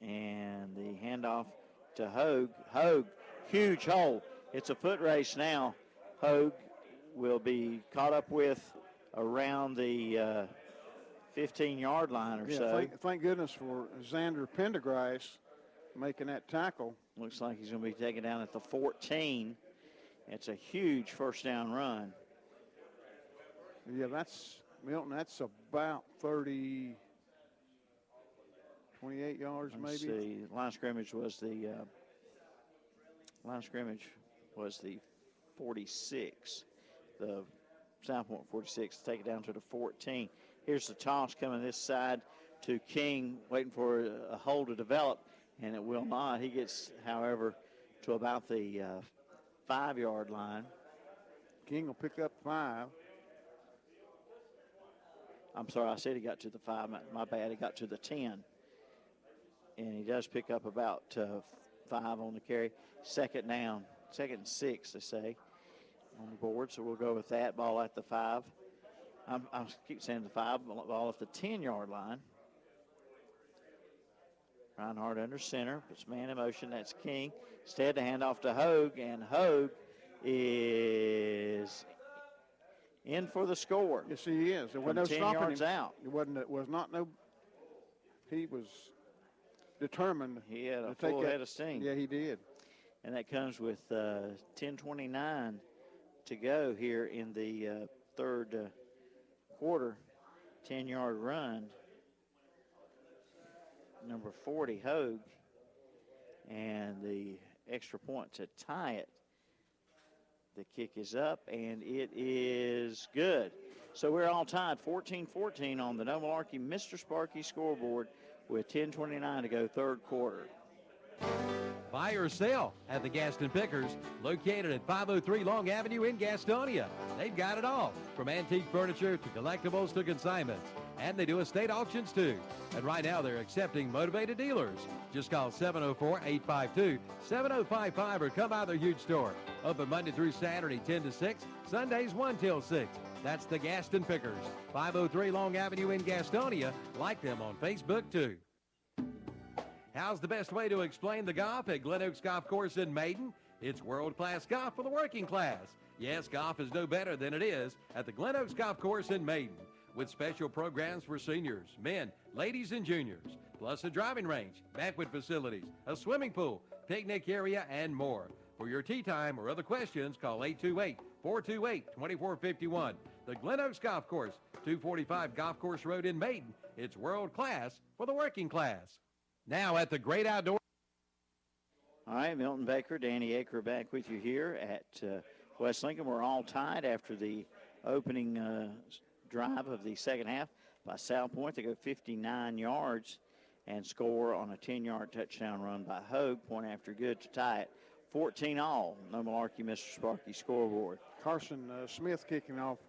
And the handoff to Hogue. Hogue, huge hole. It's a foot race now. Hogue will be caught up with around the 15-yard line or so. Thank goodness for Xander Pendergrass making that tackle. Looks like he's going to be taken down at the 14. It's a huge first down run. Yeah, that's, Milton, that's about 30, 28 yards Let's maybe. see. Line of scrimmage was the 46. The South Point 46 to take it down to the 14. Here's the toss coming this side to King, waiting for a hole to develop, and it will not. He gets, however, to about the 5-yard line. King will pick up 5. I'm sorry, I said he got to the 5. My bad. He got to the 10. And he does pick up about 5 on the carry. 2nd down, 2nd and 6, they say, on the board. So we'll go with that. Ball at the 5. I keep saying the 5. Ball at the 10-yard line. Reinhardt under center, puts man in motion. That's King. Instead, the handoff to Hogue, and Hogue is in for the score. Yes, he is. There was no 10 stopping yards him. out. He was determined. He had a to take full that. head of steam. Yeah, he did. And that comes with 10:29 to go here in the third quarter. 10-yard run. Number 40, Hogue. And the extra point to tie it. The kick is up, and it is good. So we're all tied, 14-14 on the No Malarkey Mr. Sparky scoreboard with 10:29 to go, third quarter. Buy or sell at the Gaston Pickers, located at 503 Long Avenue in Gastonia. They've got it all, from antique furniture to collectibles to consignments. And they do estate auctions too. And right now they're accepting motivated dealers. Just call 704-852-7055 or come by their huge store. Open Monday through Saturday 10 to 6, Sundays 1 till 6. That's the Gaston Pickers, 503 Long Avenue in Gastonia. Like them on Facebook too. How's the best way to explain the golf at Glen Oaks Golf Course in Maiden? It's world-class golf for the working class. Yes, golf is no better than it is at the Glen Oaks Golf Course in Maiden, with special programs for seniors, men, ladies, and juniors, plus a driving range, banquet facilities, a swimming pool, picnic area, and more. For your tee time or other questions, call 828-428-2451. The Glen Oaks Golf Course, 245 Golf Course Road in Maiden. It's world-class for the working class. Now at the Great Outdoor. All right, Milton Baker, Danny Aker back with you here at West Lincoln. We're all tied after the opening drive of the second half by South Point. They go 59 yards and score on a 10-yard touchdown run by Hogue. Point after good to tie it. 14-all. No Malarkey, Mr. Sparky scoreboard. Carson Smith kicking off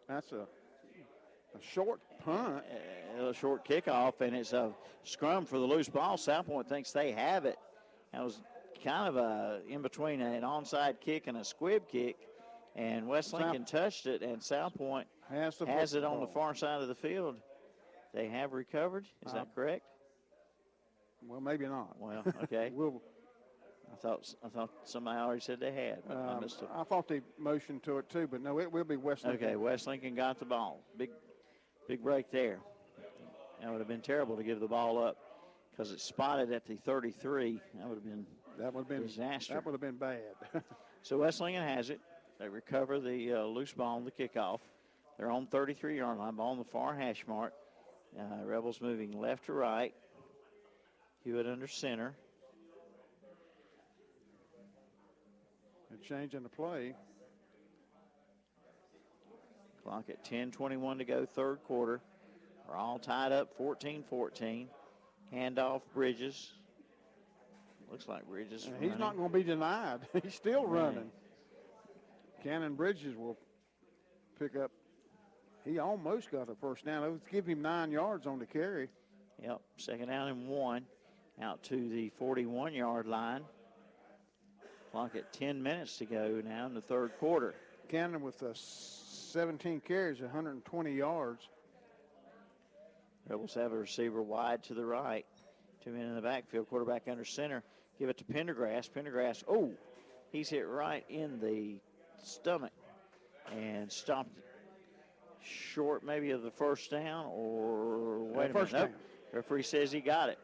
that's a short punt. A short kickoff, and it's a scrum for the loose ball. South Point thinks they have it. That was kind of in between an onside kick and a squib kick, and West Lincoln touched it, and South Point has it on the far side of the field. They have recovered. Is that correct? Well, maybe not. Well, okay. I thought somebody already said they had. But I thought they motioned to it too, but no, it will be West Lincoln. Okay, West Lincoln got the ball. Big break there. That would have been terrible to give the ball up because it's spotted at the 33. That would have been disaster. That would have been bad. So West Lincoln has it. They recover the loose ball on the kickoff. They're on 33-yard line, ball on the far hash mark. Rebels moving left to right. Hewitt under center. And changing the play. Clock at 10:21 to go, third quarter. We're all tied up, 14-14. Handoff Bridges. Looks like Bridges. He's not going to be denied. He's still running. Cannon Bridges will pick up He almost got a first down. Let's give him 9 yards on the carry. Yep, 2nd down and 1 out to the 41-yard line. Clock at 10 minutes to go now in the 3rd quarter. Cannon with 17 carries, 120 yards. Rebels have a receiver wide to the right. 2 men in the backfield, quarterback under center. Give it to Pendergrass. Pendergrass, he's hit right in the stomach and stopped short maybe of the first down, or wait a minute. Nope. Referee says he got it.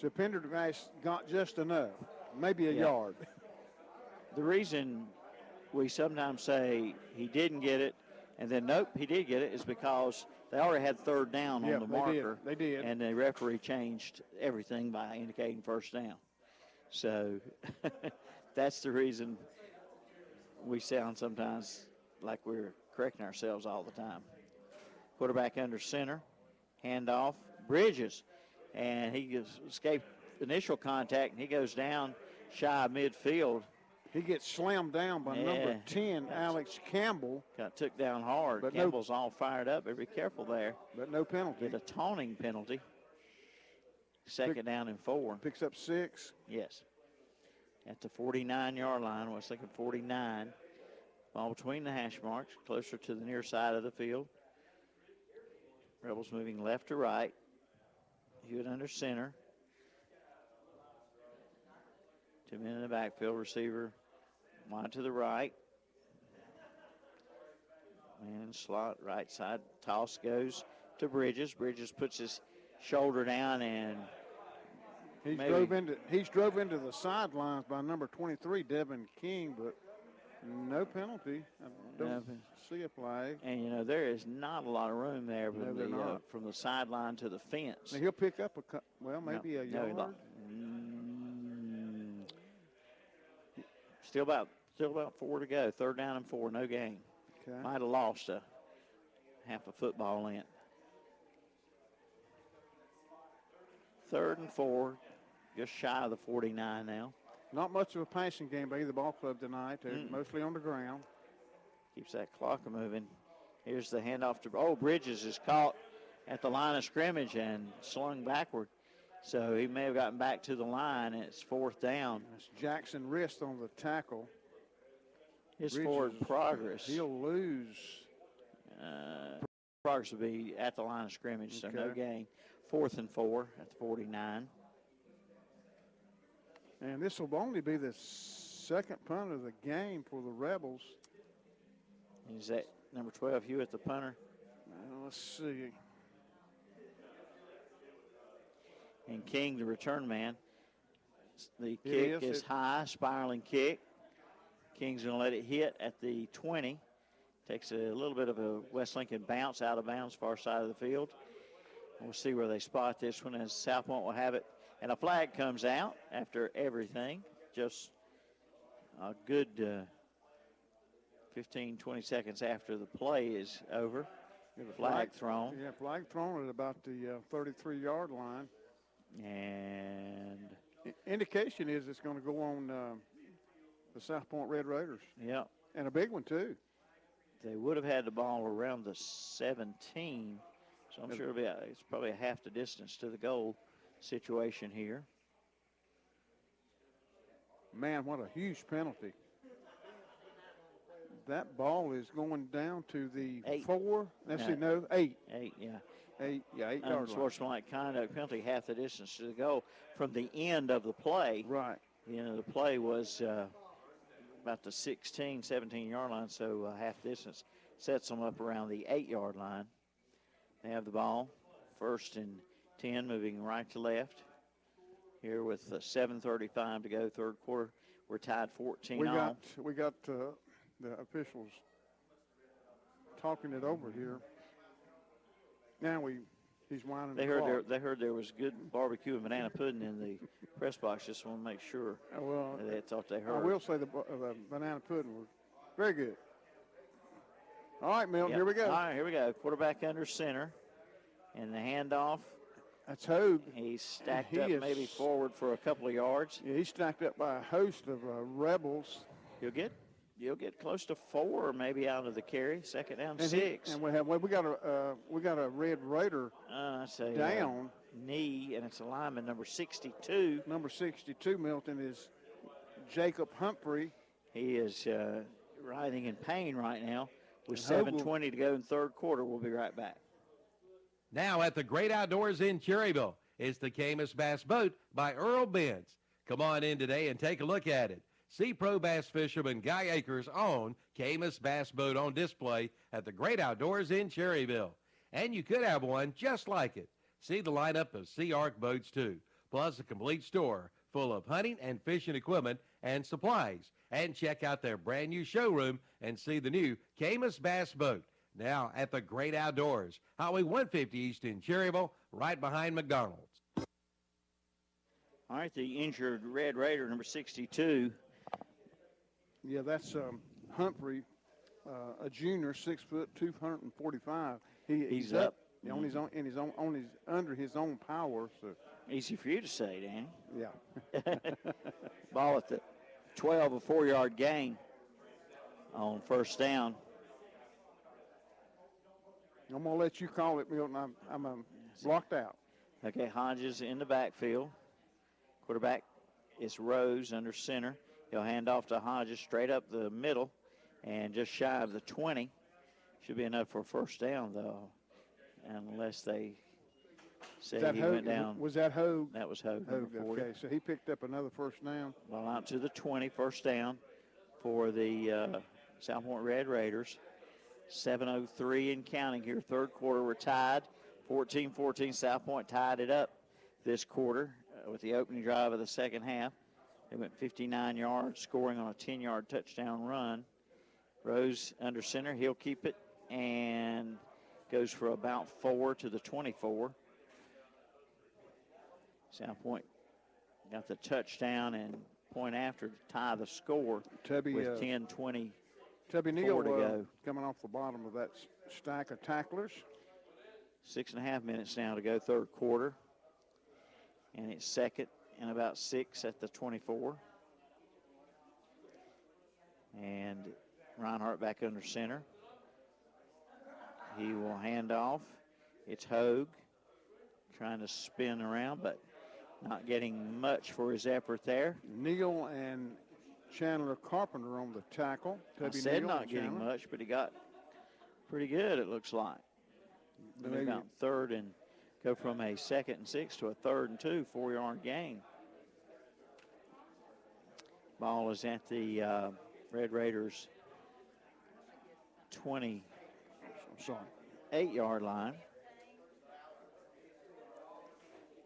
So Pendergrass got just enough, maybe a yard. The reason we sometimes say he didn't get it and then nope, he did get it is because they already had 3rd down on the marker. They did. And the referee changed everything by indicating first down. So that's the reason we sound sometimes like we're correcting ourselves all the time. Quarterback under center, handoff, Bridges, and he escaped initial contact, and he goes down shy of midfield. He gets slammed down by number 10, Alex Campbell. Got took down hard. But Campbell's all fired up. Be careful there. But no penalty. Get a taunting penalty. 2nd down and 4. Picks up 6. Yes. At the 49-yard line. I was thinking 49. Ball between the hash marks, closer to the near side of the field. Rebels moving left to right. Hewitt under center. 2 men in the backfield. Receiver wide to the right. And slot right side. Toss goes to Bridges. Bridges puts his shoulder down and he's drove into the sidelines by number 23, Devin King, but no penalty. I don't see a flag. And, there is not a lot of room there from the sideline to the fence. Now he'll pick up maybe a yard. Still about 4 to go. 3rd down and 4, no gain. Okay. Might have lost a half a football length. 3rd and 4, just shy of the 49 now. Not much of a passing game by either ball club tonight. They're mostly on the ground. Keeps that clock moving. Here's the handoff to Bridges is caught at the line of scrimmage and slung backward. So he may have gotten back to the line. It's 4th down. That's Jackson Wrist on the tackle. His forward progress. He'll lose. Progress will be at the line of scrimmage, so no gain. 4th and 4 at the 49. And this will only be the 2nd punt of the game for the Rebels. Is that number 12, Hewitt, the punter? Let's see. And King, the return man. The kick is high, spiraling kick. King's going to let it hit at the 20. Takes a little bit of a West Lincoln bounce out of bounds, far side of the field. We'll see where they spot this one as South Point will have it. And a flag comes out after everything. Just a good 15, 20 seconds after the play is over. Flag thrown. Yeah, flag thrown at about the 33-yard line. And indication is it's going to go on the South Point Red Raiders. Yeah. And a big one, too. They would have had the ball around the 17, so I'm sure it's probably a half the distance to the goal situation here. Man, what a huge penalty. That ball is going down to the 4. Let's see, 8. 8, yeah. 8 yard line. Unsportsmanlike conduct penalty, half the distance to the goal from the end of the play. Right. The play was about the 16, 17-yard line, so half distance sets them up around the 8-yard line. They have the ball, 1st and 10, moving right to left. Here with 7:35 to go, 3rd quarter. We're tied 14-all. We got the officials talking it over here. Now he's winding the clock. They heard there was good barbecue and banana pudding in the press box. Just want to make sure they thought they heard. I will say the banana pudding was very good. All right, Milton, here we go. All right, here we go. Quarterback under center. And the handoff. That's Hogue. He's stacked up maybe forward for a couple of yards. Yeah, he's stacked up by a host of Rebels. He'll get you'll get close to 4 maybe out of the carry. Second down, And 6. we got a Red Raider down. Knee, and it's a lineman, number 62. Number 62, Milton, is Jacob Humphrey. He is writhing in pain right now with 7:20 to go in third quarter. We'll be right back. Now at the Great Outdoors in Cherryville, it's the Camus Bass Boat by Earl Benz. Come on in today and take a look at it. See pro bass fisherman Guy Akers' own Camus Bass Boat on display at the Great Outdoors in Cherryville. And you could have one just like it. See the lineup of Sea Arc boats too, plus a complete store full of hunting and fishing equipment and supplies. And check out their brand new showroom and see the new Camus Bass Boat. Now at the Great Outdoors, Highway 150 East in Cherryville, right behind McDonald's. All right, the injured Red Raider, number 62. Yeah, that's Humphrey, a junior, 6 foot, 245. He's up. On his own, under his own power. So easy for you to say, Danny. Yeah. Ball at the 12, a 4-yard gain on first down. I'm gonna let you call it, Milton. I'm blocked out. Okay, Hodges in the backfield. Quarterback is Rose under center. He'll hand off to Hodges straight up the middle and just shy of the 20. Should be enough for a first down, though, unless they say he went down. Was that Hogue? That was Hogue. Okay, so he picked up another first down. Well, out to the 20, first down for the South Point Red Raiders. 7:03 and counting here. Third quarter, we're tied. 14-14, South Point tied it up this quarter with the opening drive of the second half. They went 59 yards, scoring on a 10-yard touchdown run. Rose under center. He'll keep it and goes for about 4 to the 24. South Point got the touchdown and point after to tie the score with 10:20 Tubby Neal to go. Coming off the bottom of that stack of tacklers. 6.5 minutes now to go, third quarter. And it's second and about 6 at the 24. And Reinhardt back under center. He will hand off. It's Hogue trying to spin around, but not getting much for his effort there. Neal and Chandler Carpenter on the tackle. I said not getting much, but he got pretty good, it looks like. They got third and go from a 2nd and 6 to a 3rd and 2, 4-yard gain. Ball is at the Red Raiders 28-yard line.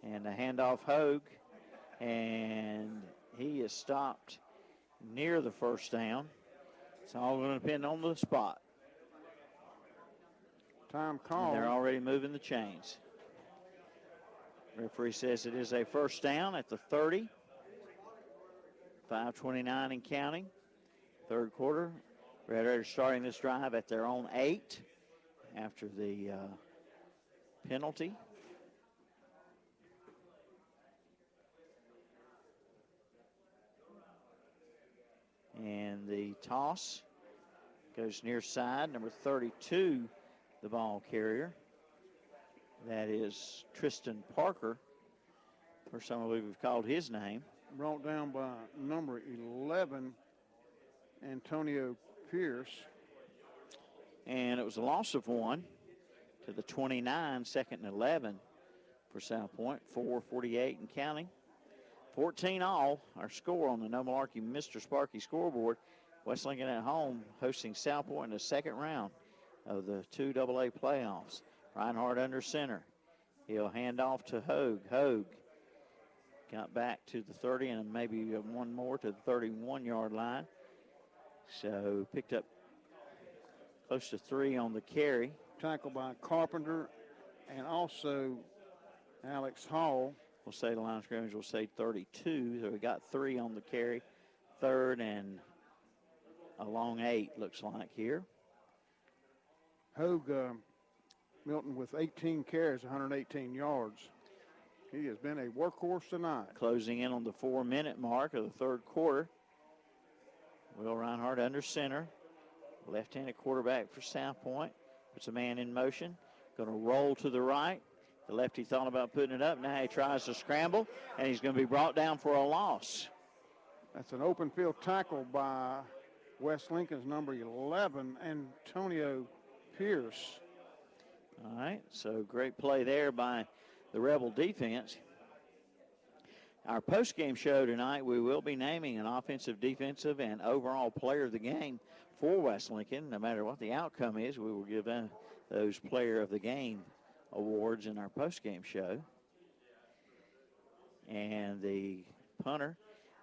And a handoff Hogue, and he is stopped near the first down. It's all going to depend on the spot. Time call. They're already moving the chains. Referee says it is a first down at the 30. 5:29 and counting. Third quarter. Red Raiders starting this drive at their own 8 after the penalty. And the toss goes near side, number 32, the ball carrier. That is Tristan Parker. First time we've called his name. Brought down by number 11, Antonio Pierce. And it was a loss of 1 to the 29, 2nd and 11 for South Point. 4:48 and counting. 14 all, our score on the No Malarkey Mr. Sparky scoreboard. West Lincoln at home hosting South Point in the second round of the 2AA playoffs. Reinhardt under center. He'll hand off to Hogue. Hogue got back to the 30 and maybe one more to the 31-yard line. So picked up close to 3 on the carry. Tackled by Carpenter and also Alex Hall. We'll say the line of scrimmage will say 32. So we got 3 on the carry. 3rd and a long 8 looks like here. Hogue, Milton, with 18 carries, 118 yards. He has been a workhorse tonight. Closing in on the 4-minute mark of the third quarter. Will Reinhardt under center. Left-handed quarterback for South Point. Puts a man in motion. Going to roll to the right. The lefty thought about putting it up. Now he tries to scramble, and he's going to be brought down for a loss. That's an open field tackle by West Lincoln's number 11, Antonio Pierce. All right, so great play there by the Rebel defense. Our postgame show tonight, we will be naming an offensive, defensive, and overall player of the game for West Lincoln. No matter what the outcome is, we will give them those player of the game awards in our postgame show. And the punter,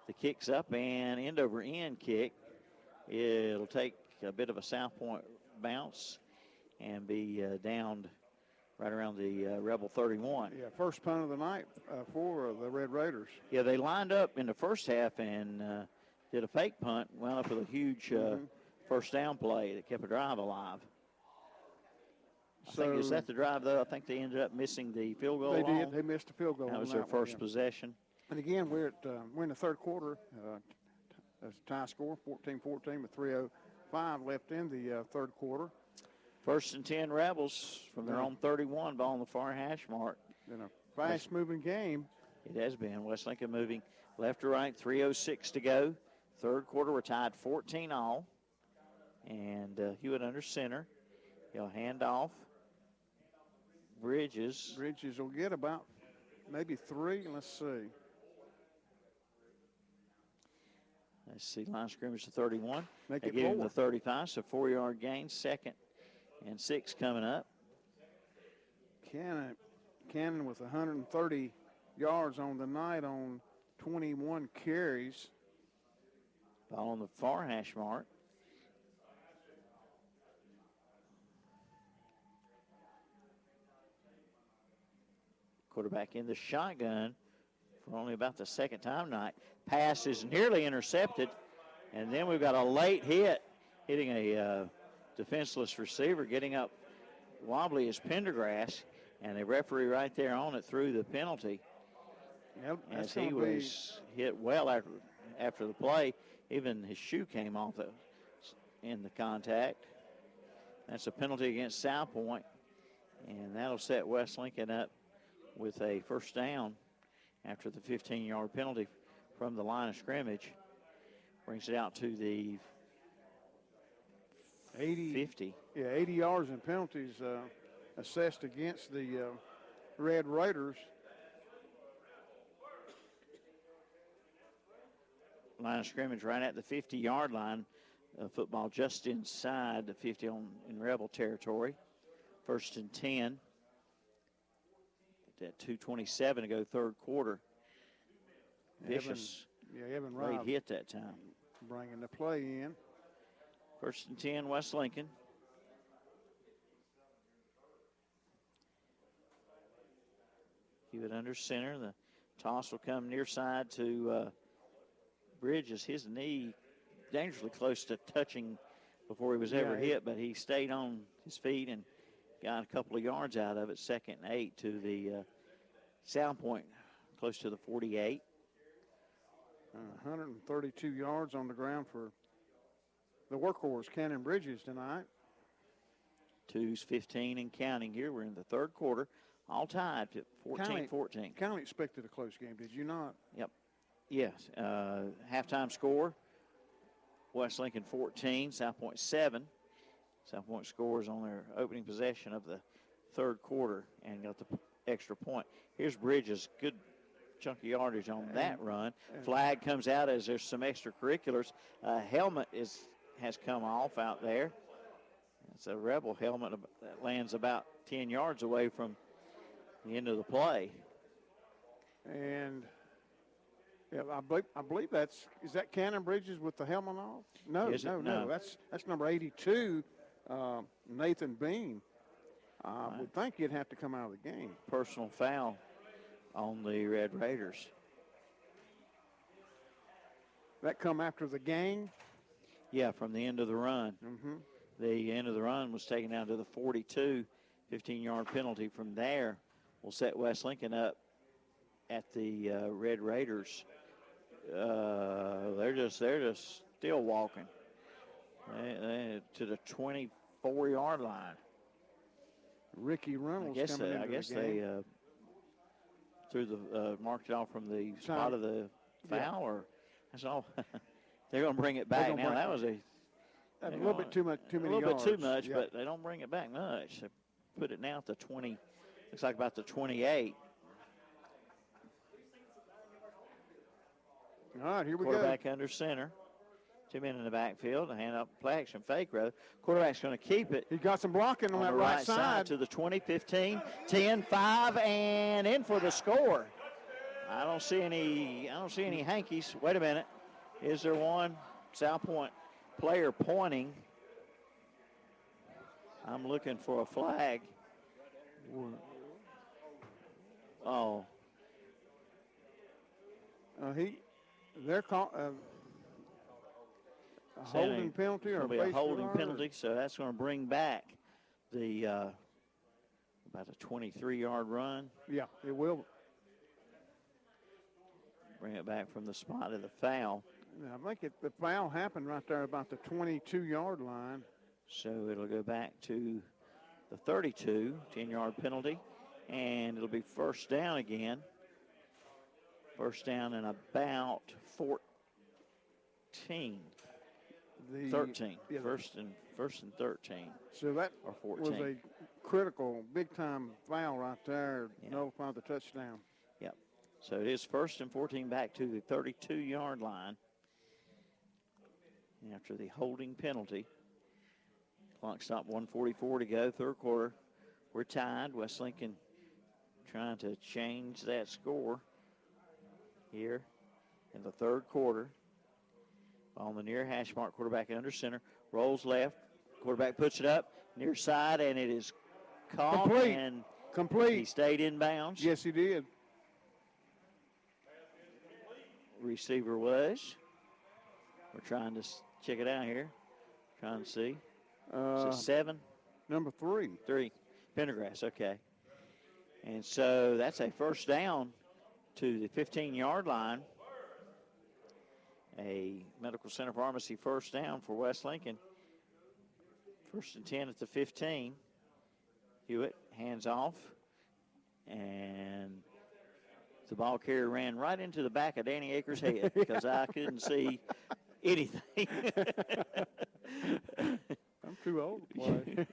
the kick's up and end over end kick. It'll take a bit of a South Point bounce and be downed right around the Rebel 31. Yeah, first punt of the night for the Red Raiders. Yeah, they lined up in the first half and did a fake punt, wound up with a huge first down play that kept a drive alive. I think, is that the drive, though? I think they ended up missing the field goal. They did. They missed the field goal. That was their first possession. And again, we're in the third quarter. That's a tie score, 14-14 with 3:05 left in the third quarter. First and 10 Rebels from their own 31, ball on the far hash mark. In a fast-moving game. It has been. West Lincoln moving left to right, 3:06 to go. Third quarter, we're tied 14-all. And Hewitt under center. He'll hand off. Bridges. Bridges will get about maybe 3. Let's see. Let's see, line of scrimmage to 31. Make they it give him 4. the 35, so 4-yard gain. Second and 6 coming up. Cannon with 130 yards on the night on 21 carries. Ball on the far hash mark. Quarterback in the shotgun for only about the second time tonight. Pass is nearly intercepted, and then we've got a late hit, hitting a defenseless receiver, getting up wobbly as Pendergrass, and the referee right there on it threw the penalty. Yep, as he was hit well after the play. Even his shoe came off in the contact. That's a penalty against South Point, and that'll set West Lincoln up with a first down after the 15-yard penalty from the line of scrimmage. Brings it out to the 50. Yeah, 80 yards in penalties assessed against the Red Raiders. Line of scrimmage right at the 50-yard line. Football just inside the 50 in Rebel territory. First and 10. At 2:27 to go, third quarter. Vicious. Evan great Robb hit that time. bringing the play in. First and 10, West Lincoln. Hewitt under center. The toss will come near side to Bridges. His knee dangerously close to touching before he was ever hit, but he stayed on his feet and got a couple of yards out of it. Second and 8 to the Sound Point, close to the 48. 132 yards on the ground for the workhorse, Cannon Bridges, tonight. 2:15 and counting here. We're in the third quarter. All tied at 14-14. Kind of expected a close game, did you not? Yep. Yes. Halftime score, West Lincoln 14, South Point 7. South Point scores on their opening possession of the third quarter and got the extra point. Here's Bridges. Good chunk of yardage on that run. Flag comes out as there's some extracurriculars. Helmet has come off out there. It's a Rebel helmet that lands about 10 yards away from the end of the play. And I believe is that Cannon Bridges with the helmet off? No. That's number 82, Nathan Bean. I would think he'd have to come out of the game. Personal foul on the Red Raiders. That come after the gang? Yeah, from the end of the run. Mm-hmm. The end of the run was taken down to the 42, 15-yard penalty. From there will set West Lincoln up at the Red Raiders. They're just still walking. They to the 24-yard line. Ricky Reynolds I guess coming into the game. they threw the marked it off from the spot of the foul, or that's all. They're going to bring it back now. That was a little bit too much, too many yards. A little bit too much, yeah. but they don't bring it back much. They put it now at the 20. Looks like about the 28. All right, here we go. Quarterback under center. 2 men in the backfield. A hand up, play action fake row. Quarterback's going to keep it. He got some blocking on that the right side. To the 20, 15, 10, 5, and in for the score. I don't see any hankies. Wait a minute. Is there one? South Point player pointing. I'm looking for a flag. Oh. They're called a holding penalty or a holding penalty, so that's going to bring back the about a 23-yard run. Yeah, it will. Bring it back from the spot of the foul. I think the foul happened right there about the 22-yard line. So it'll go back to the 32, 10-yard penalty, and it'll be first down again. First down and about 13. Yeah, First and 13. So that or 14. was a critical, big-time foul right there. Notify the touchdown. Yep. So it is first and 14 back to the 32-yard line after the holding penalty. Clock stopped, 1:44 to go, third quarter. We're tied. West Lincoln trying to change that score here in the third quarter. On the near hash mark, quarterback under center, rolls left, quarterback puts it up, near side, and it is caught. Complete. He stayed in bounds. Yes, he did. Receiver was. We're trying to check it out here. Trying to see. Is it 7? Number 3. 3. Pendergrass, okay. And so that's a first down to the 15-yard line. A Medical Center Pharmacy first down for West Lincoln. First and 10 at the 15. Hewitt hands off. And the ball carrier ran right into the back of Danny Akers' head because I couldn't see anything. I'm too old to play.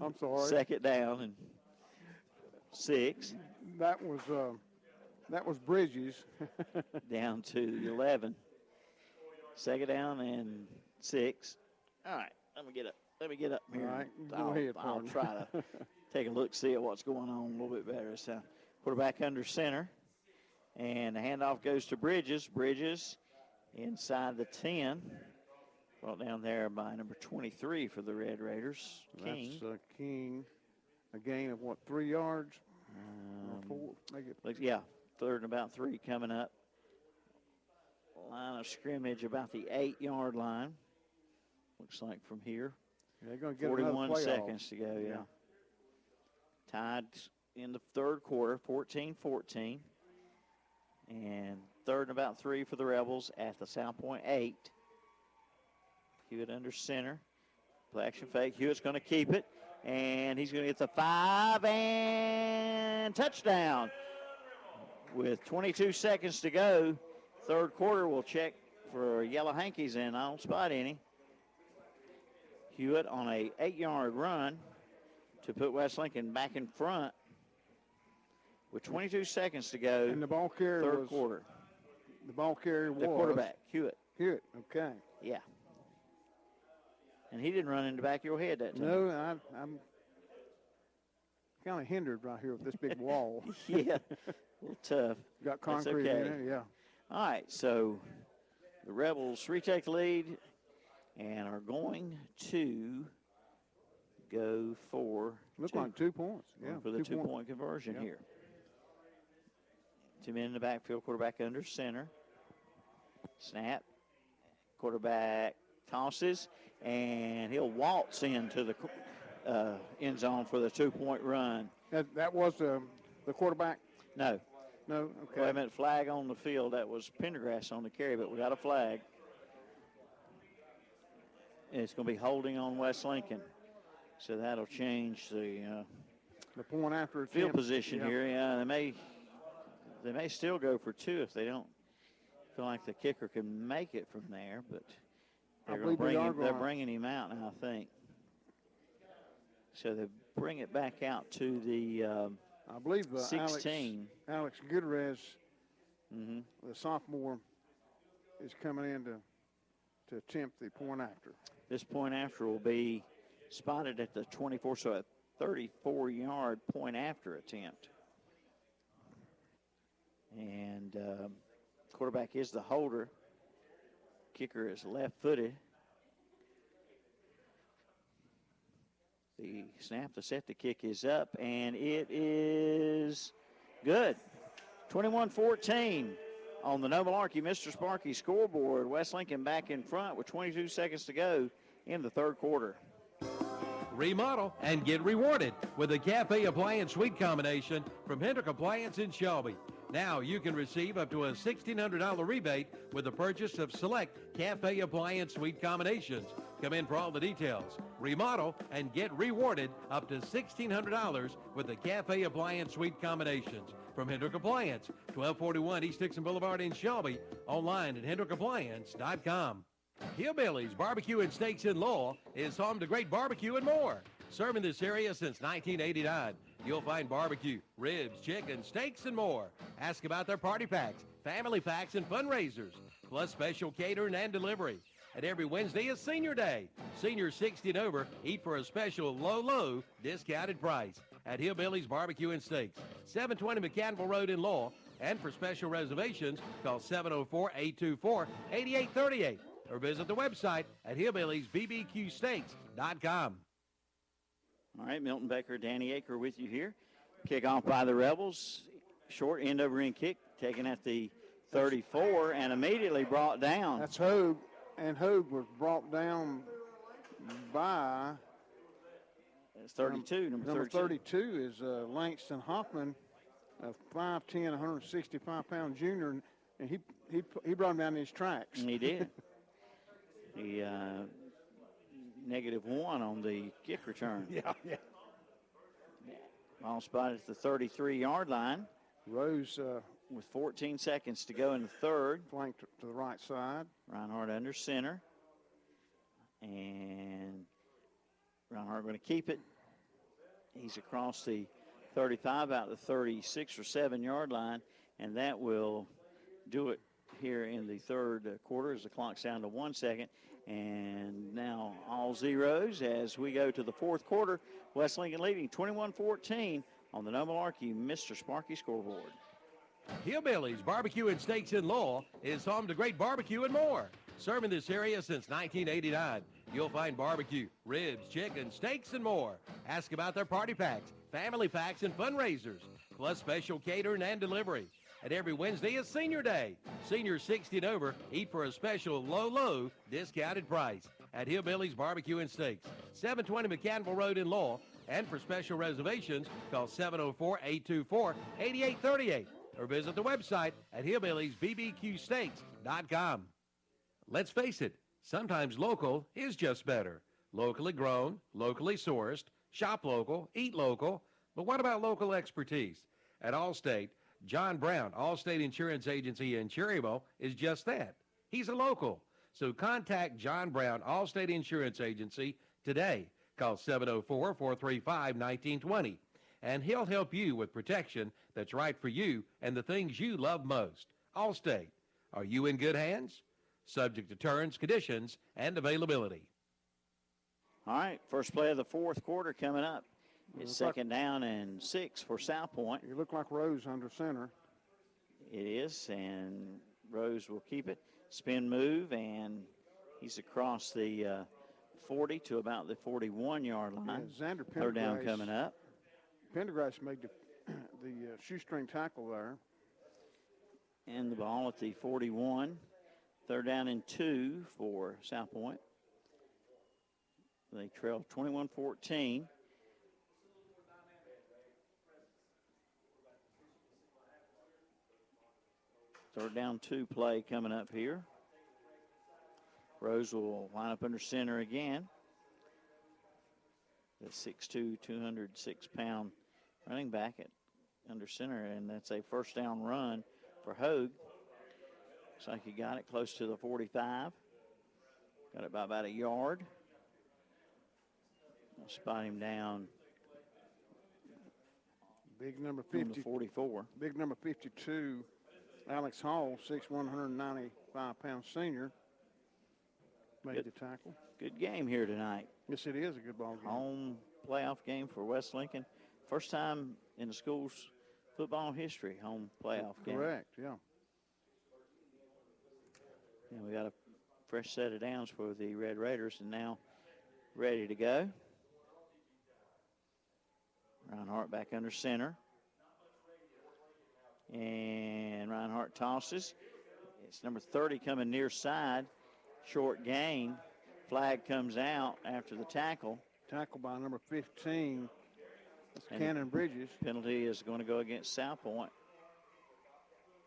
I'm sorry. Second down and 6. That was Bridges. Down to 11. Second down and 6. All right, let me get up here. All right, go ahead, I'll try to take a look, see at what's going on a little bit better this time. Quarterback under center, and the handoff goes to Bridges. Bridges inside the 10. Brought down there by number 23 for the Red Raiders, King. That's King. A gain of, 3 yards? Or 4? Yeah, third and about 3 coming up. Line of scrimmage about the 8-yard line. Looks like from here. They're going to get 41 seconds to go, yeah. Tied in the third quarter, 14-14. And third and about 3 for the Rebels at the South Point 8. Hewitt under center. Play action fake. Hewitt's going to keep it. And he's going to get the 5 and touchdown. With 22 seconds to go, third quarter, we'll check for yellow hankies, and I don't spot any. Hewitt on a 8-yard run to put West Lincoln back in front with 22 seconds to go. And the ball carrier third quarter. The ball carrier was the quarterback, Hewitt. Hewitt, okay. Yeah. And he didn't run in the back of your head that time. No, I'm kind of hindered right here with this big wall. Yeah, a little tough. Got concrete in it, yeah. All right, so the Rebels retake the lead and are going to go for Looks like 2 points. Yeah, for the two-point conversion here. 2 men in the backfield, quarterback under center. Snap. Quarterback tosses, and he'll waltz into the end zone for the 2-point run. That was the quarterback? No. No, okay. Wait a minute, flag on the field. That was Pendergrass on the carry, but we got a flag. It's going to be holding on West Lincoln. So that'll change the point after field attempt. position here. Yeah, they may still go for 2 if they don't feel like the kicker can make it from there, but they're bringing him out now, I think. So they bring it back out to the I believe 16. Alex Gutierrez, the sophomore, is coming in to attempt the point after. This point after will be spotted at the 24, so a 34-yard point after attempt. And quarterback is the holder. Kicker is left-footed. The snap, the set to kick is up, and it is good. 21-14 on the No Malarkey Mr. Sparky scoreboard. West Lincoln back in front with 22 seconds to go in the third quarter. Remodel and get rewarded with a Cafe Appliance Suite combination from Hendrick Appliance in Shelby. Now you can receive up to a $1,600 rebate with the purchase of select Cafe Appliance Suite combinations. Come in for all the details. Remodel and get rewarded up to $1,600 with the Cafe Appliance Suite combinations from Hendrick Appliance, 1241 East Dixon Boulevard in Shelby. Online at hendrickappliance.com. Hillbillies Barbecue and Steaks in Lowell is home to great barbecue and more. Serving this area since 1989. You'll find barbecue, ribs, chicken, steaks, and more. Ask about their party packs, family packs, and fundraisers, plus special catering and delivery. And every Wednesday is Senior Day. Seniors 60 and over eat for a special low discounted price at Hillbillies Barbecue and Steaks, 720 McCannville Road in Lowell. And for special reservations, call 704-824-8838 or visit the website at hillbilliesbbqsteaks.com. All right, Milton Baker, Danny Aker with you here. Kickoff by the Rebels. Short end over end kick taken at the 34 and immediately brought down. That's Hogue, and Hogue was brought down by... It's 32, number 32 is Langston Hoffman, a 5'10", 165-pound junior, and he brought him down these tracks. And he did. He -1 on the kick return. Yeah. Ball spotted at the 33-yard line. Rose with 14 seconds to go in the third. Flanked to the right side. Reinhardt under center. And Reinhardt going to keep it. He's across the 35 out the 36 or 7-yard line, and that will do it here in the third quarter as the clock's down to 1 second. And now all zeros as we go to the fourth quarter. West Lincoln leading 21-14 on the No Malarkey Mr. Sparky scoreboard. Hillbillies Barbecue and Steaks in Lowell is home to great barbecue and more. Serving this area since 1989. You'll find barbecue, ribs, chicken, steaks, and more. Ask about their party packs, family packs, and fundraisers, plus special catering and delivery. And every Wednesday is Senior Day. Seniors 60 and over eat for a special low discounted price at Hillbillies Barbecue and Steaks, 720 McCannville Road in Lowell. And for special reservations, call 704-824-8838 or visit the website at hillbilliesbbqsteaks.com. Let's face it, sometimes local is just better. Locally grown, locally sourced, shop local, eat local. But what about local expertise? At Allstate, John Brown, Allstate Insurance Agency in Cherryville, is just that. He's a local. So contact John Brown, Allstate Insurance Agency, today. Call 704-435-1920. And he'll help you with protection that's right for you and the things you love most. Allstate. Are you in good hands? Subject to terms, conditions, and availability. All right, first play of the fourth quarter coming up. It's second down and 6 for South Point. You look like Rose under center. It is, and Rose will keep it. Spin move, and he's across the 40 to about the 41-yard line. Yeah, Xander Pendergrass, third down coming up. Pendergrass made the shoestring tackle there. And the ball at the 41. Third down and 2 for South Point. They trail 21-14. Third down 2 play coming up here. Rose will line up under center again. The 6'2", 206-pound running back at under center, and that's a first down run for Hogue. Looks like he got it close to the 45. Got it by about a yard. I'll spot him down. Big number on 50. the 44. Big number 52, Alex Hall, 6'1", 195-pound senior, made the tackle. Good game here tonight. Yes, it is a good ball game. Home playoff game for West Lincoln. First time in the school's football history, home playoff game. Correct, yeah. And we got a fresh set of downs for the Red Raiders, and now ready to go. Reinhardt back under center. And Reinhardt tosses. It's number 30 coming near side. Short gain. Flag comes out after the tackle. Tackle by number 15. That's And Cannon Bridges. Penalty is going to go against South Point.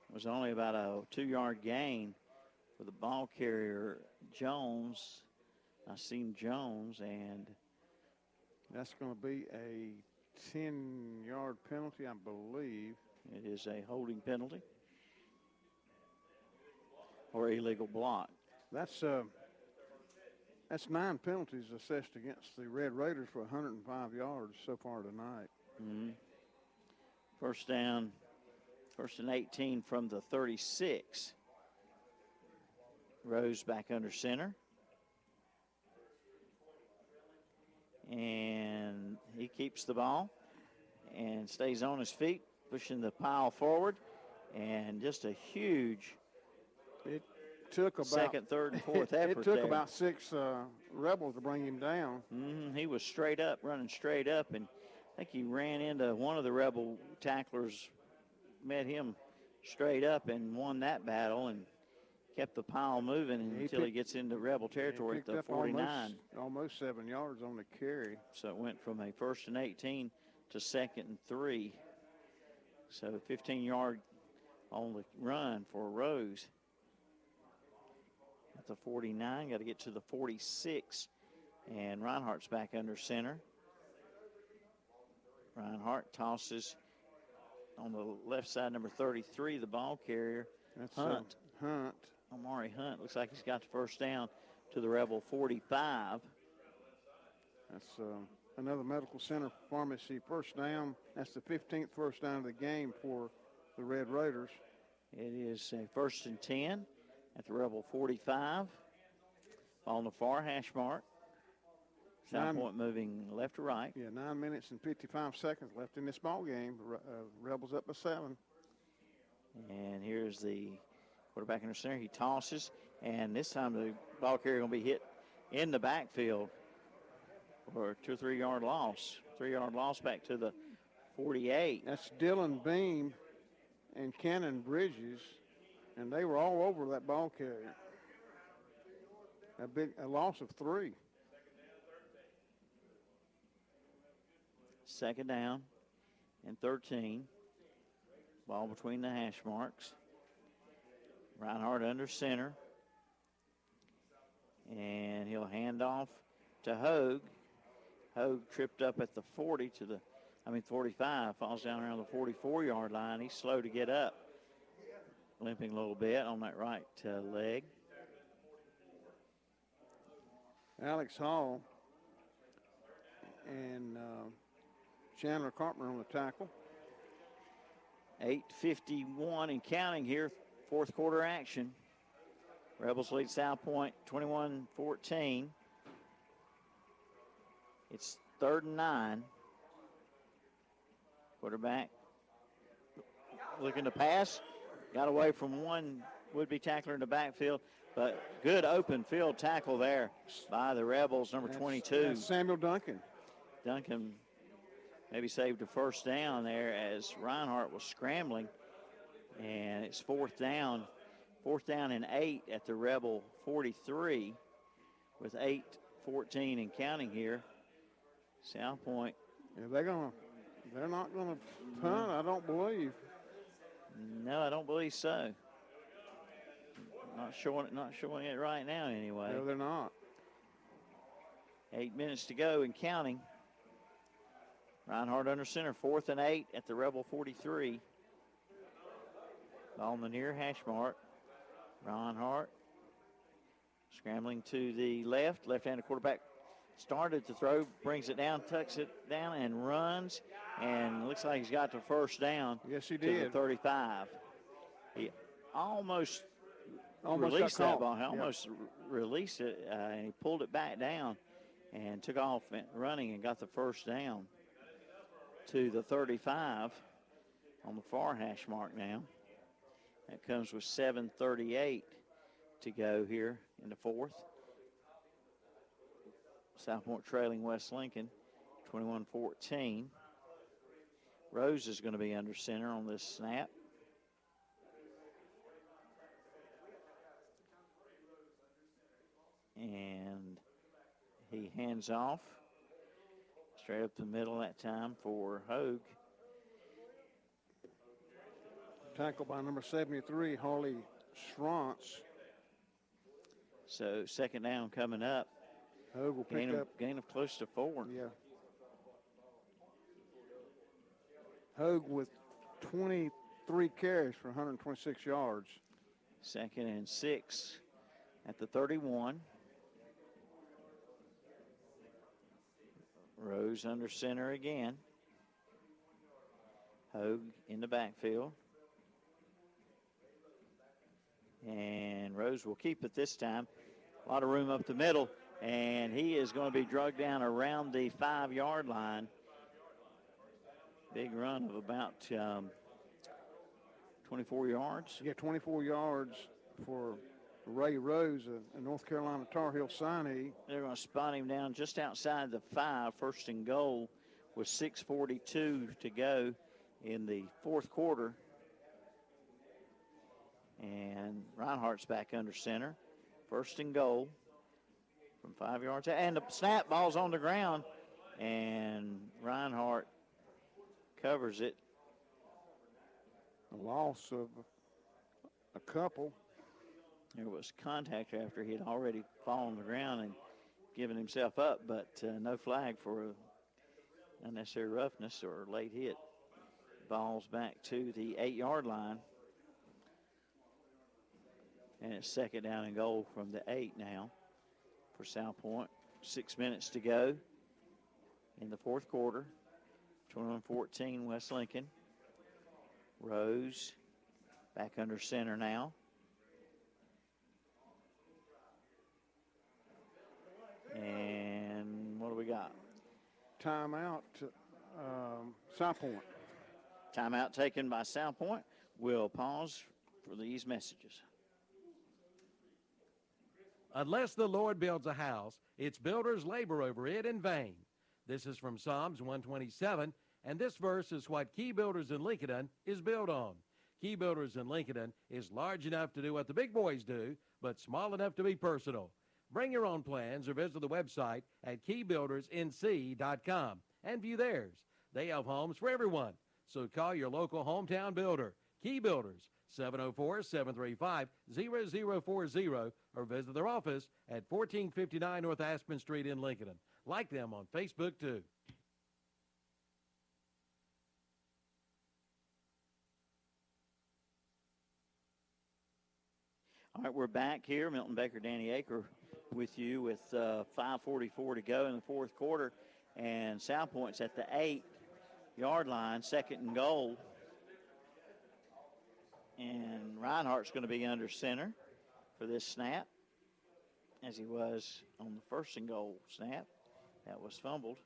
It was only about a 2-yard gain for the ball carrier, Jones. I seen Jones, and that's going to be a 10-yard penalty, I believe. It is a holding penalty or illegal block. That's 9 penalties assessed against the Red Raiders for 105 yards so far tonight. Mm-hmm. First down, first and 18 from the 36. Rose back under center. And he keeps the ball and stays on his feet, pushing the pile forward. And just a huge Took about second, third, and fourth effort It took there. about 6 Rebels to bring him down. He was straight up, running straight up, and I think he ran into one of the Rebel tacklers, met him straight up and won that battle and kept the pile moving until he gets into Rebel territory at Picked the up 49. almost 7 yards on the carry. So it went from a first and 18 to second and 3. So 15-yard on the run for Rose. At the 49, got to get to the 46, and Reinhardt's back under center. Reinhardt tosses on the left side, number 33, the ball carrier, That's Hunt. Hunt. Omari Hunt looks like he's got the first down to the Rebel 45. That's another medical center pharmacy first down. That's the 15th first down of the game for the Red Raiders. It is a first and 10 at the Rebel 45. On the far hash mark. South Point moving left to right. Yeah, 9 minutes and 55 seconds left in this ball game. Rebels up by 7. And here's the quarterback in the center. He tosses, and this time the ball carrier going to be hit in the backfield for a 2 or 3 yard loss. 3-yard loss back to the 48. That's Dylan Beam and Cannon Bridges, and they were all over that ball carrier. A loss of 3. Second down and 13. Ball between the hash marks. Reinhardt under center. And he'll hand off to Hogue. Hogue tripped up at the 45, falls down around the 44-yard line. He's slow to get up. Limping a little bit on that right leg. Alex Hall and Chandler Carpenter on the tackle. 8:51 and counting here, fourth quarter action. Rebels lead South Point 21-14. It's 3rd and 9. Quarterback looking to pass. Got away from one would-be tackler in the backfield, but good open field tackle there by the Rebels, number 22. That's Samuel Duncan. Duncan maybe saved a first down there as Reinhardt was scrambling. And it's fourth down and 8 at the Rebel 43 with 8:14 and counting here. South Point. Yeah, they're not gonna punt, I don't believe. No, I don't believe so. Not showing it right now anyway. No, they're not. 8 minutes to go and counting. Reinhardt under center, 4th and 8 at the Rebel 43. On the near hash mark. Reinhardt scrambling to the left-handed quarterback started to throw, brings it down, tucks it down, and runs, and looks like he's got the first down. Yes, he to did. the 35. He almost Almost released got that caught. ball. He Yep. almost released it, and he pulled it back down and took off running and got the first down to the 35 on the far hash mark now. That comes with 7:38 to go here in the fourth. South Point trailing West Lincoln 21-14. Rose is going to be under center on this snap. And he hands off straight up the middle that time for Hogue. Tackled by number 73, Harley Schrantz. So second down coming up. Hogue will pick up. Gain of close to 4. Yeah. Hogue with 23 carries for 126 yards. 2nd and 6 at the 31. Rose under center again. Hogue in the backfield. And Rose will keep it this time. A lot of room up the middle. And he is going to be drugged down around the 5-yard line. Big run of about 24 yards. Yeah, 24 yards for Ray Rose, a North Carolina Tar Heel signee. They're going to spot him down just outside the 5, 1st and goal, with 6:42 to go in the fourth quarter. And Reinhardt's back under center. 1st and goal from 5 yards. And the snap ball's on the ground. And Reinhardt covers it. A loss of a couple. There was contact after he had already fallen on the ground and given himself up, but no flag for unnecessary roughness or late hit. Ball's back to the 8-yard line. And it's 2nd down and goal from the 8 now for South Point. 6 minutes to go in the fourth quarter. 21-14 West Lincoln. Rose back under center now. And what do we got? Timeout, South Point. Timeout taken by South Point. We'll pause for these messages. Unless the Lord builds a house, its builders labor over it in vain. This is from Psalms 127, and this verse is what Key Builders in Lincoln is built on. Key Builders in Lincoln is large enough to do what the big boys do, but small enough to be personal. Bring your own plans or visit the website at keybuildersnc.com and view theirs. They have homes for everyone, so call your local hometown builder, Key Builders, 704-735-0040, or visit their office at 1459 North Aspen Street in Lincoln. Like them on Facebook, too. All right, we're back here. Milton Baker, Danny Aker with you with 5:44 to go in the fourth quarter. And South Point's at the 8-yard line, 2nd and goal. And Reinhardt's going to be under center for this snap, as he was on the 1st and goal snap. That was fumbled.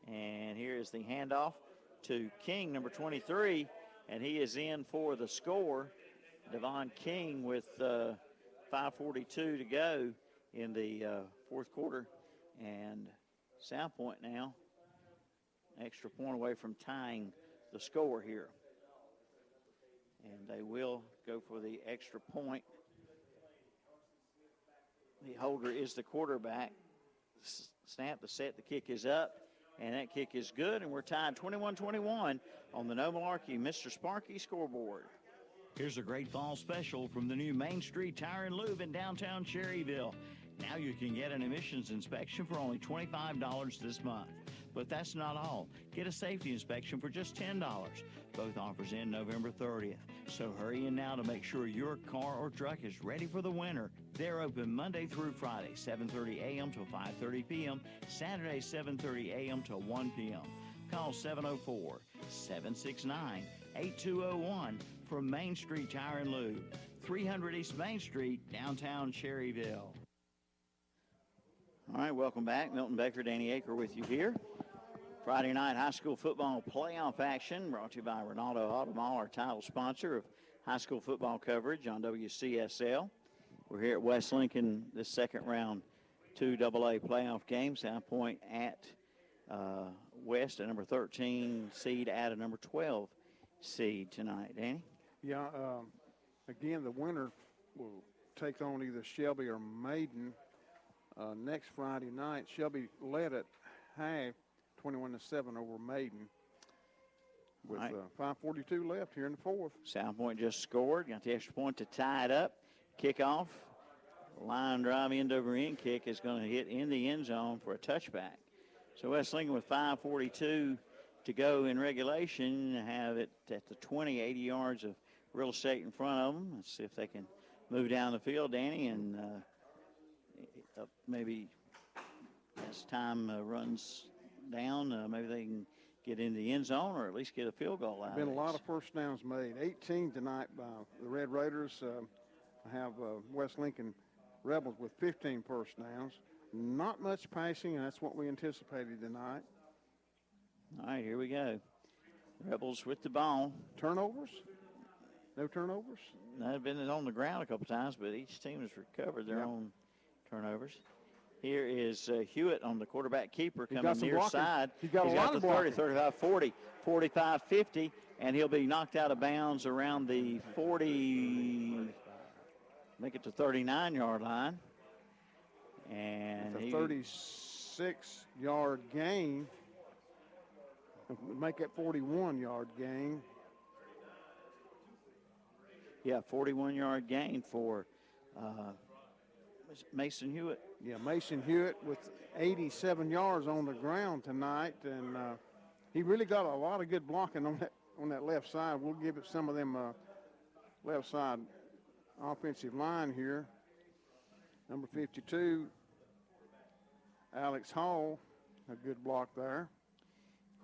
And here is the handoff to King, number 23, and he is in for the score. Devon King with 5:42 to go in the fourth quarter. And South Point now extra point away from tying the score here. And they will go for the extra point. The holder is the quarterback. Snap, the set, the kick is up. And that kick is good, and we're tied 21-21 on the No Malarkey Mr. Sparky scoreboard. Here's a great fall special from the new Main Street Tire and Lube in downtown Cherryville. Now you can get an emissions inspection for only $25 this month. But that's not all. Get a safety inspection for just $10. Both offers end November 30th. So hurry in now to make sure your car or truck is ready for the winter. They're open Monday through Friday, 7:30 a.m. till 5:30 p.m., Saturday, 7:30 a.m. till 1 p.m. Call 704-769-8201 from Main Street Tire and Lube, 300 East Main Street, downtown Cherryville. All right, welcome back. Milton Baker, Danny Aker with you here. Friday night high school football playoff action brought to you by Ronaldo Automall, our title sponsor of high school football coverage on WCSL. We're here at West Lincoln, this second round 2AA playoff game. South Point at West, a number 13 seed, at a number 12 seed tonight. Danny? Yeah, again, the winner will take on either Shelby or Maiden next Friday night. Shelby led at half, 21-7 over Maiden with 5:42 left here in the fourth. South Point just scored, got the extra point to tie it up. Kickoff, line drive end over end kick is going to hit in the end zone for a touchback. So West Lincoln with 5:42 to go in regulation have it at the 20, 80 yards of real estate in front of them. Let's see if they can move down the field, Danny, and maybe as time runs down, maybe they can get in the end zone or at least get a field goal out. There's been a lot of first downs made. 18 tonight by the Red Raiders. Have West Lincoln Rebels with 15 first downs. Not much passing, and that's what we anticipated tonight. All right, here we go. Rebels with the ball. Turnovers? No turnovers? They've been on the ground a couple times, but each team has recovered their own turnovers. Here is Hewitt on the quarterback keeper coming near side. He's got a lot of 30, 35, 40, 45, 50, and he'll be knocked out of bounds around the 40, make it to 39-yard line. And a 36-yard gain. Make it 41-yard gain. Yeah, 41-yard gain for Mason Hewitt. Yeah, Mason Hewitt with 87 yards on the ground tonight, and he really got a lot of good blocking on that left side. We'll give it some of them left side offensive line here. Number 52, Alex Hall, a good block there.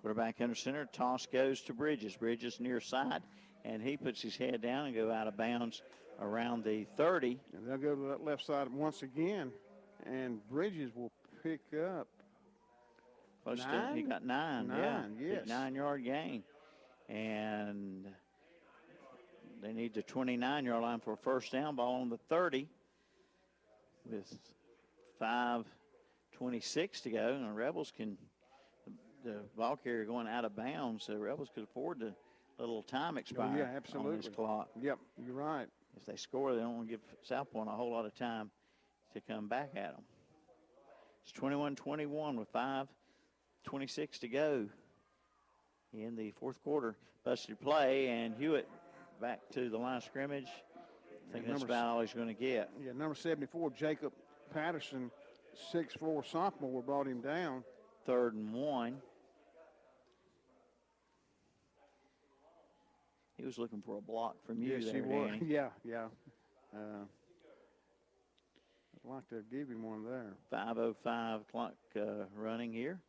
Quarterback under center, toss goes to Bridges. Bridges near side, and he puts his head down and go out of bounds around the 30. And they'll go to that left side once again, and Bridges will pick up nine? He got nine, yes. 9-yard gain. And they need the 29-yard line for a first down. Ball on the 30 with 5:26 to go. And the Rebels the ball carrier going out of bounds, so the Rebels could afford to let a little time expire. Oh, yeah, absolutely. On this clock. Yep, you're right. If they score, they don't want to give South Point a whole lot of time to come back at them. It's 21-21 with 5:26 to go in the fourth quarter. Busted play, and Hewitt back to the line of scrimmage. I think that's about all he's going to get. Yeah, number 74, Jacob Patterson, 6'4" sophomore, brought him down. 3rd and 1. He was looking for a block from you there, Danny. Yeah. I'd like to give him one there. 5:05 clock running here.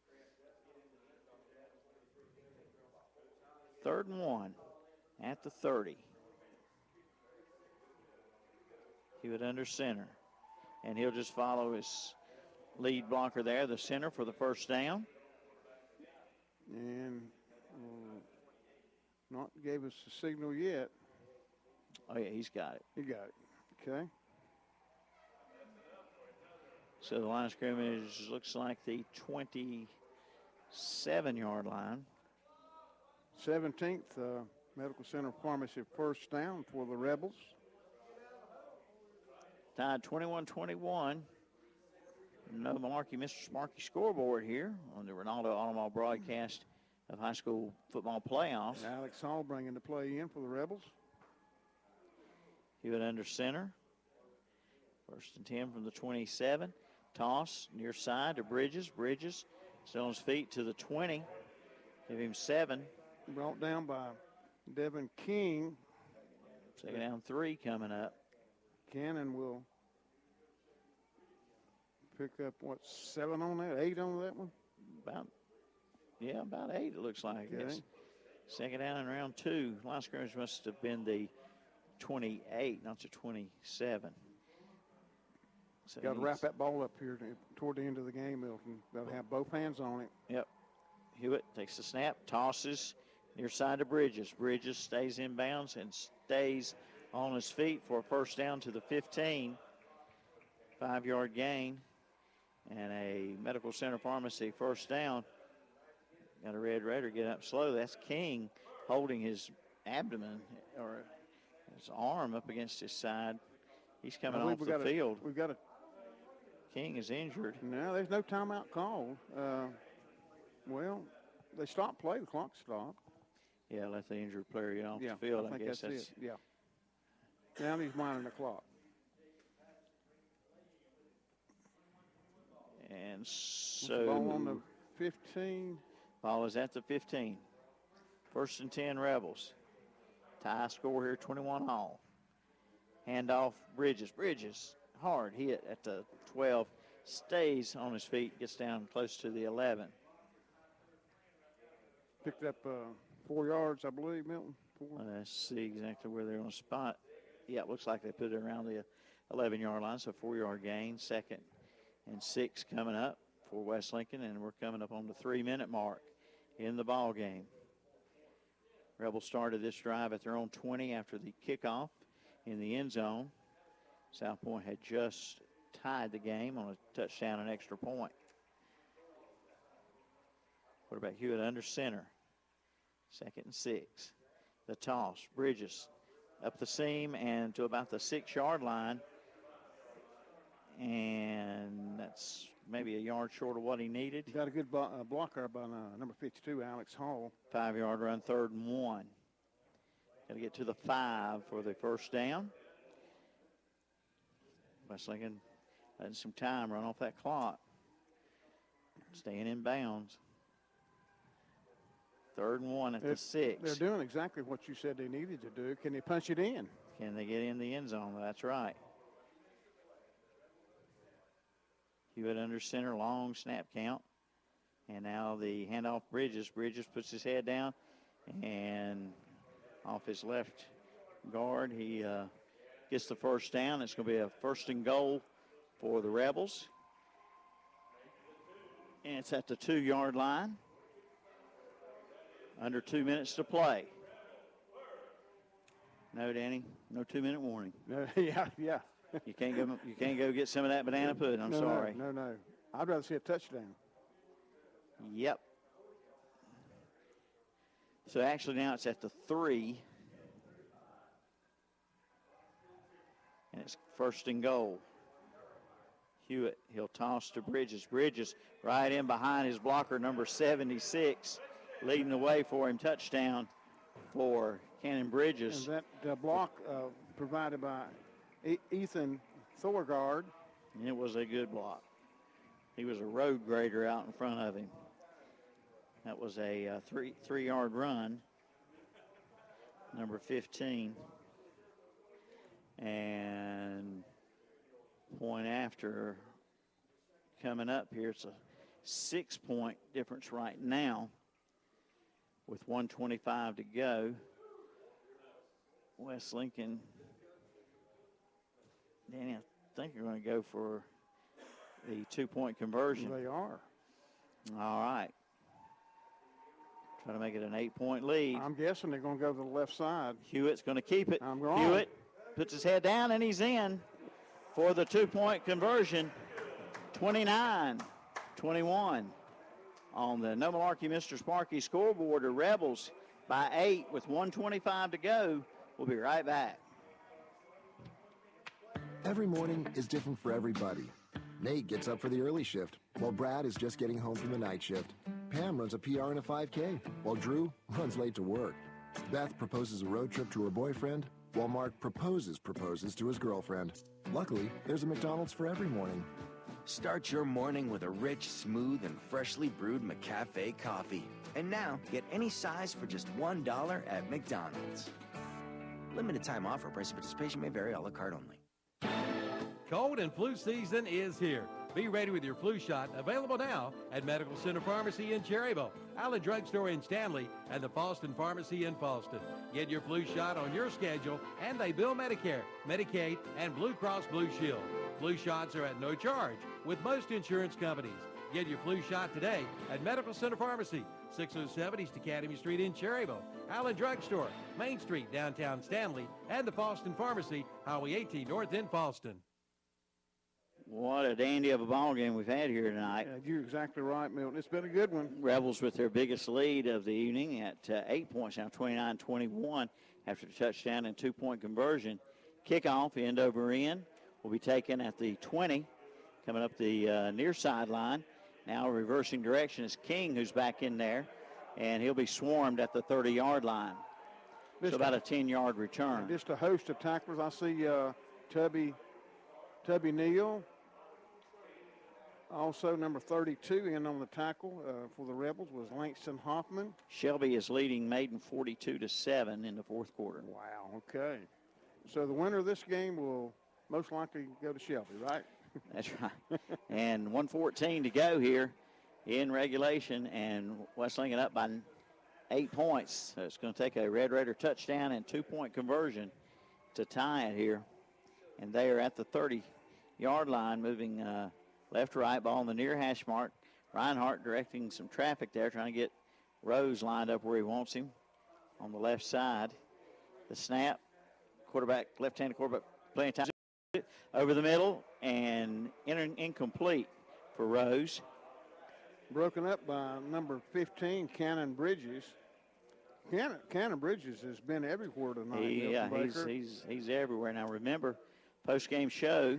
3rd and 1 at the 30. Hewitt under center. And he'll just follow his lead blocker there, the center, for the first down. And not gave us a signal yet. Oh, yeah, he's got it. He got it. Okay. So the line of scrimmage looks like the 27-yard line. 17th Medical Center Pharmacy first down for the Rebels. Tied 21-21. No Mr. Sparky scoreboard here on the Ronaldo Automall broadcast of high school football playoffs. Alex Hall bringing the play in for the Rebels. Hewitt under center. 1st and 10 from the 27. Toss near side to Bridges. Bridges still on his feet to the 20. Give him 7. Brought down by Devin King. 2nd down 3 coming up. Cannon will pick up, 7 on that, 8 on that one? About 8 it looks like. Okay. Yes. 2nd down and round 2. Line of scrimmage must have been the 28, not the 27. So Got to wrap that ball up here toward the end of the game, Milton. Got to have both hands on it. Yep. Hewitt takes the snap, tosses near side to Bridges. Bridges stays in bounds and stays on his feet for a 1st down to the 15. 5-yard gain and a medical center pharmacy 1st down. Got a Red Raider get up slow. That's King holding his abdomen or his arm up against his side. He's coming off the field. We've got a King is injured. No, there's no timeout called. Well, they stopped play. The clock stopped. Yeah, let the injured player get off the field. I think guess that's it. Yeah. Now he's minding the clock. And so ball on the 15. Ball is at the 15. 1st and 10 Rebels. Tie score here, 21 all. Handoff Bridges. Bridges, hard hit at the 12. Stays on his feet, gets down close to the 11. Picked up 4 yards, I believe, Milton. 4. Let's see exactly where they're going to spot. Yeah, it looks like they put it around the 11-yard line, so 4-yard gain. 2nd and 6 coming up for West Lincoln, and we're coming up on the 3-minute mark in the ball game. Rebels started this drive at their own 20 after the kickoff in the end zone. South Point had just tied the game on a touchdown and extra point. Quarterback Hewitt under center. 2nd and 6. The toss. Bridges up the seam and to about the 6-yard line. And that's maybe a yard short of what he needed. Got a good blocker by number 52, Alex Hall. 5-yard run, 3rd and 1. Got to get to the 5 for the 1st down. West Lincoln letting some time run off that clock. Staying in bounds. 3rd and 1 at the 6. They're doing exactly what you said they needed to do. Can they punch it in? Can they get in the end zone? That's right. Hewitt under center, long snap count. And now the handoff Bridges. Bridges puts his head down and off his left guard, he gets the 1st down. It's going to be a 1st and goal for the Rebels. And it's at the 2-yard line. Under 2 minutes to play. No, Danny, no 2-minute warning. Yeah. You can't go get some of that banana pudding. I'm sorry. No. I'd rather see a touchdown. Yep. So actually now it's at the 3. And it's 1st and goal. Hewitt, he'll toss to Bridges. Bridges right in behind his blocker, number 76, leading the way for him. Touchdown for Cannon Bridges. And that block provided by Ethan Thorgard. And it was a good block. He was a road grader out in front of him. That was a 3-yard run, number 15. And point after coming up here, it's a 6-point difference right now with 1:25 to go. West Lincoln, Danny, I think you're going to go for the 2-point conversion. They are. All right. Try to make it an 8-point lead. I'm guessing they're going to go to the left side. Hewitt's going to keep it. I'm wrong. Hewitt puts his head down, and he's in for the 2-point conversion. 29-21 on the No Malarkey Mr. Sparky scoreboard. The Rebels by 8 with 1:25 to go. We'll be right back. Every morning is different for everybody. Nate gets up for the early shift, while Brad is just getting home from the night shift. Pam runs a PR and a 5K, while Drew runs late to work. Beth proposes a road trip to her boyfriend, while Mark proposes to his girlfriend. Luckily, there's a McDonald's for every morning. Start your morning with a rich, smooth, and freshly brewed McCafe coffee. And now, get any size for just $1 at McDonald's. Limited time offer. Price of participation may vary. A la carte only. Cold and flu season is here. Be ready with your flu shot, available now at Medical Center Pharmacy in Cherryville, Allen Drug Store in Stanley, and the Falston Pharmacy in Falston. Get your flu shot on your schedule, and they bill Medicare, Medicaid, and Blue Cross Blue Shield. Flu shots are at no charge with most insurance companies. Get your flu shot today at Medical Center Pharmacy, 607 East Academy Street in Cherryville, Allen Drug Store, Main Street, downtown Stanley, and the Falston Pharmacy, Highway 18 North in Falston. What a dandy of a ball game we've had here tonight. Yeah, you're exactly right, Milton. It's been a good one. Rebels with their biggest lead of the evening at 8 points, now 29-21 after the touchdown and two-point conversion. Kickoff, end over end, will be taken at the 20, coming up the near sideline. Now reversing direction is King, who's back in there, and he'll be swarmed at the 30-yard line. So about a 10-yard return. Just a host of tacklers. I see Tubby Neal. Also, number 32 in on the tackle for the Rebels was Langston Hoffman. Shelby is leading Maiden 42-7 in the fourth quarter. Wow, okay. So the winner of this game will most likely go to Shelby, right? That's right. And 1:14 to go here in regulation, and West Lincoln up by 8 points. So it's going to take a Red Raider touchdown and two-point conversion to tie it here. And they are at the 30-yard line, moving left to right, ball on the near hash mark. Reinhardt directing some traffic there, trying to get Rose lined up where he wants him on the left side. The snap, left-handed quarterback playing time over the middle, and incomplete for Rose. Broken up by number 15, Cannon Bridges. Cannon Bridges has been everywhere tonight. Yeah, he's everywhere. Now remember, post-game show,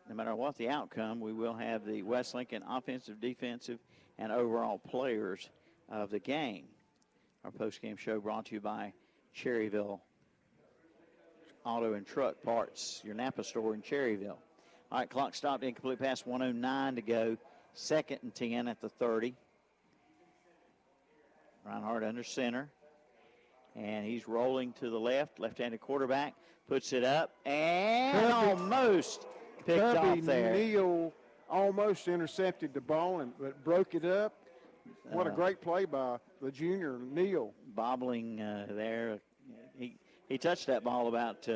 no matter what the outcome, we will have the West Lincoln offensive, defensive, and overall players of the game. Our post-game show brought to you by Cherryville Auto and Truck Parts, your Napa store in Cherryville. All right, clock stopped, incomplete pass, 1:09 to go. 2nd and 10 at the 30. Reinhardt under center. And he's rolling to the left-handed quarterback, puts it up, and almost picked off there. Neal almost intercepted the ball, but broke it up. What a great play by the junior, Neal. Bobbling there. He touched that ball about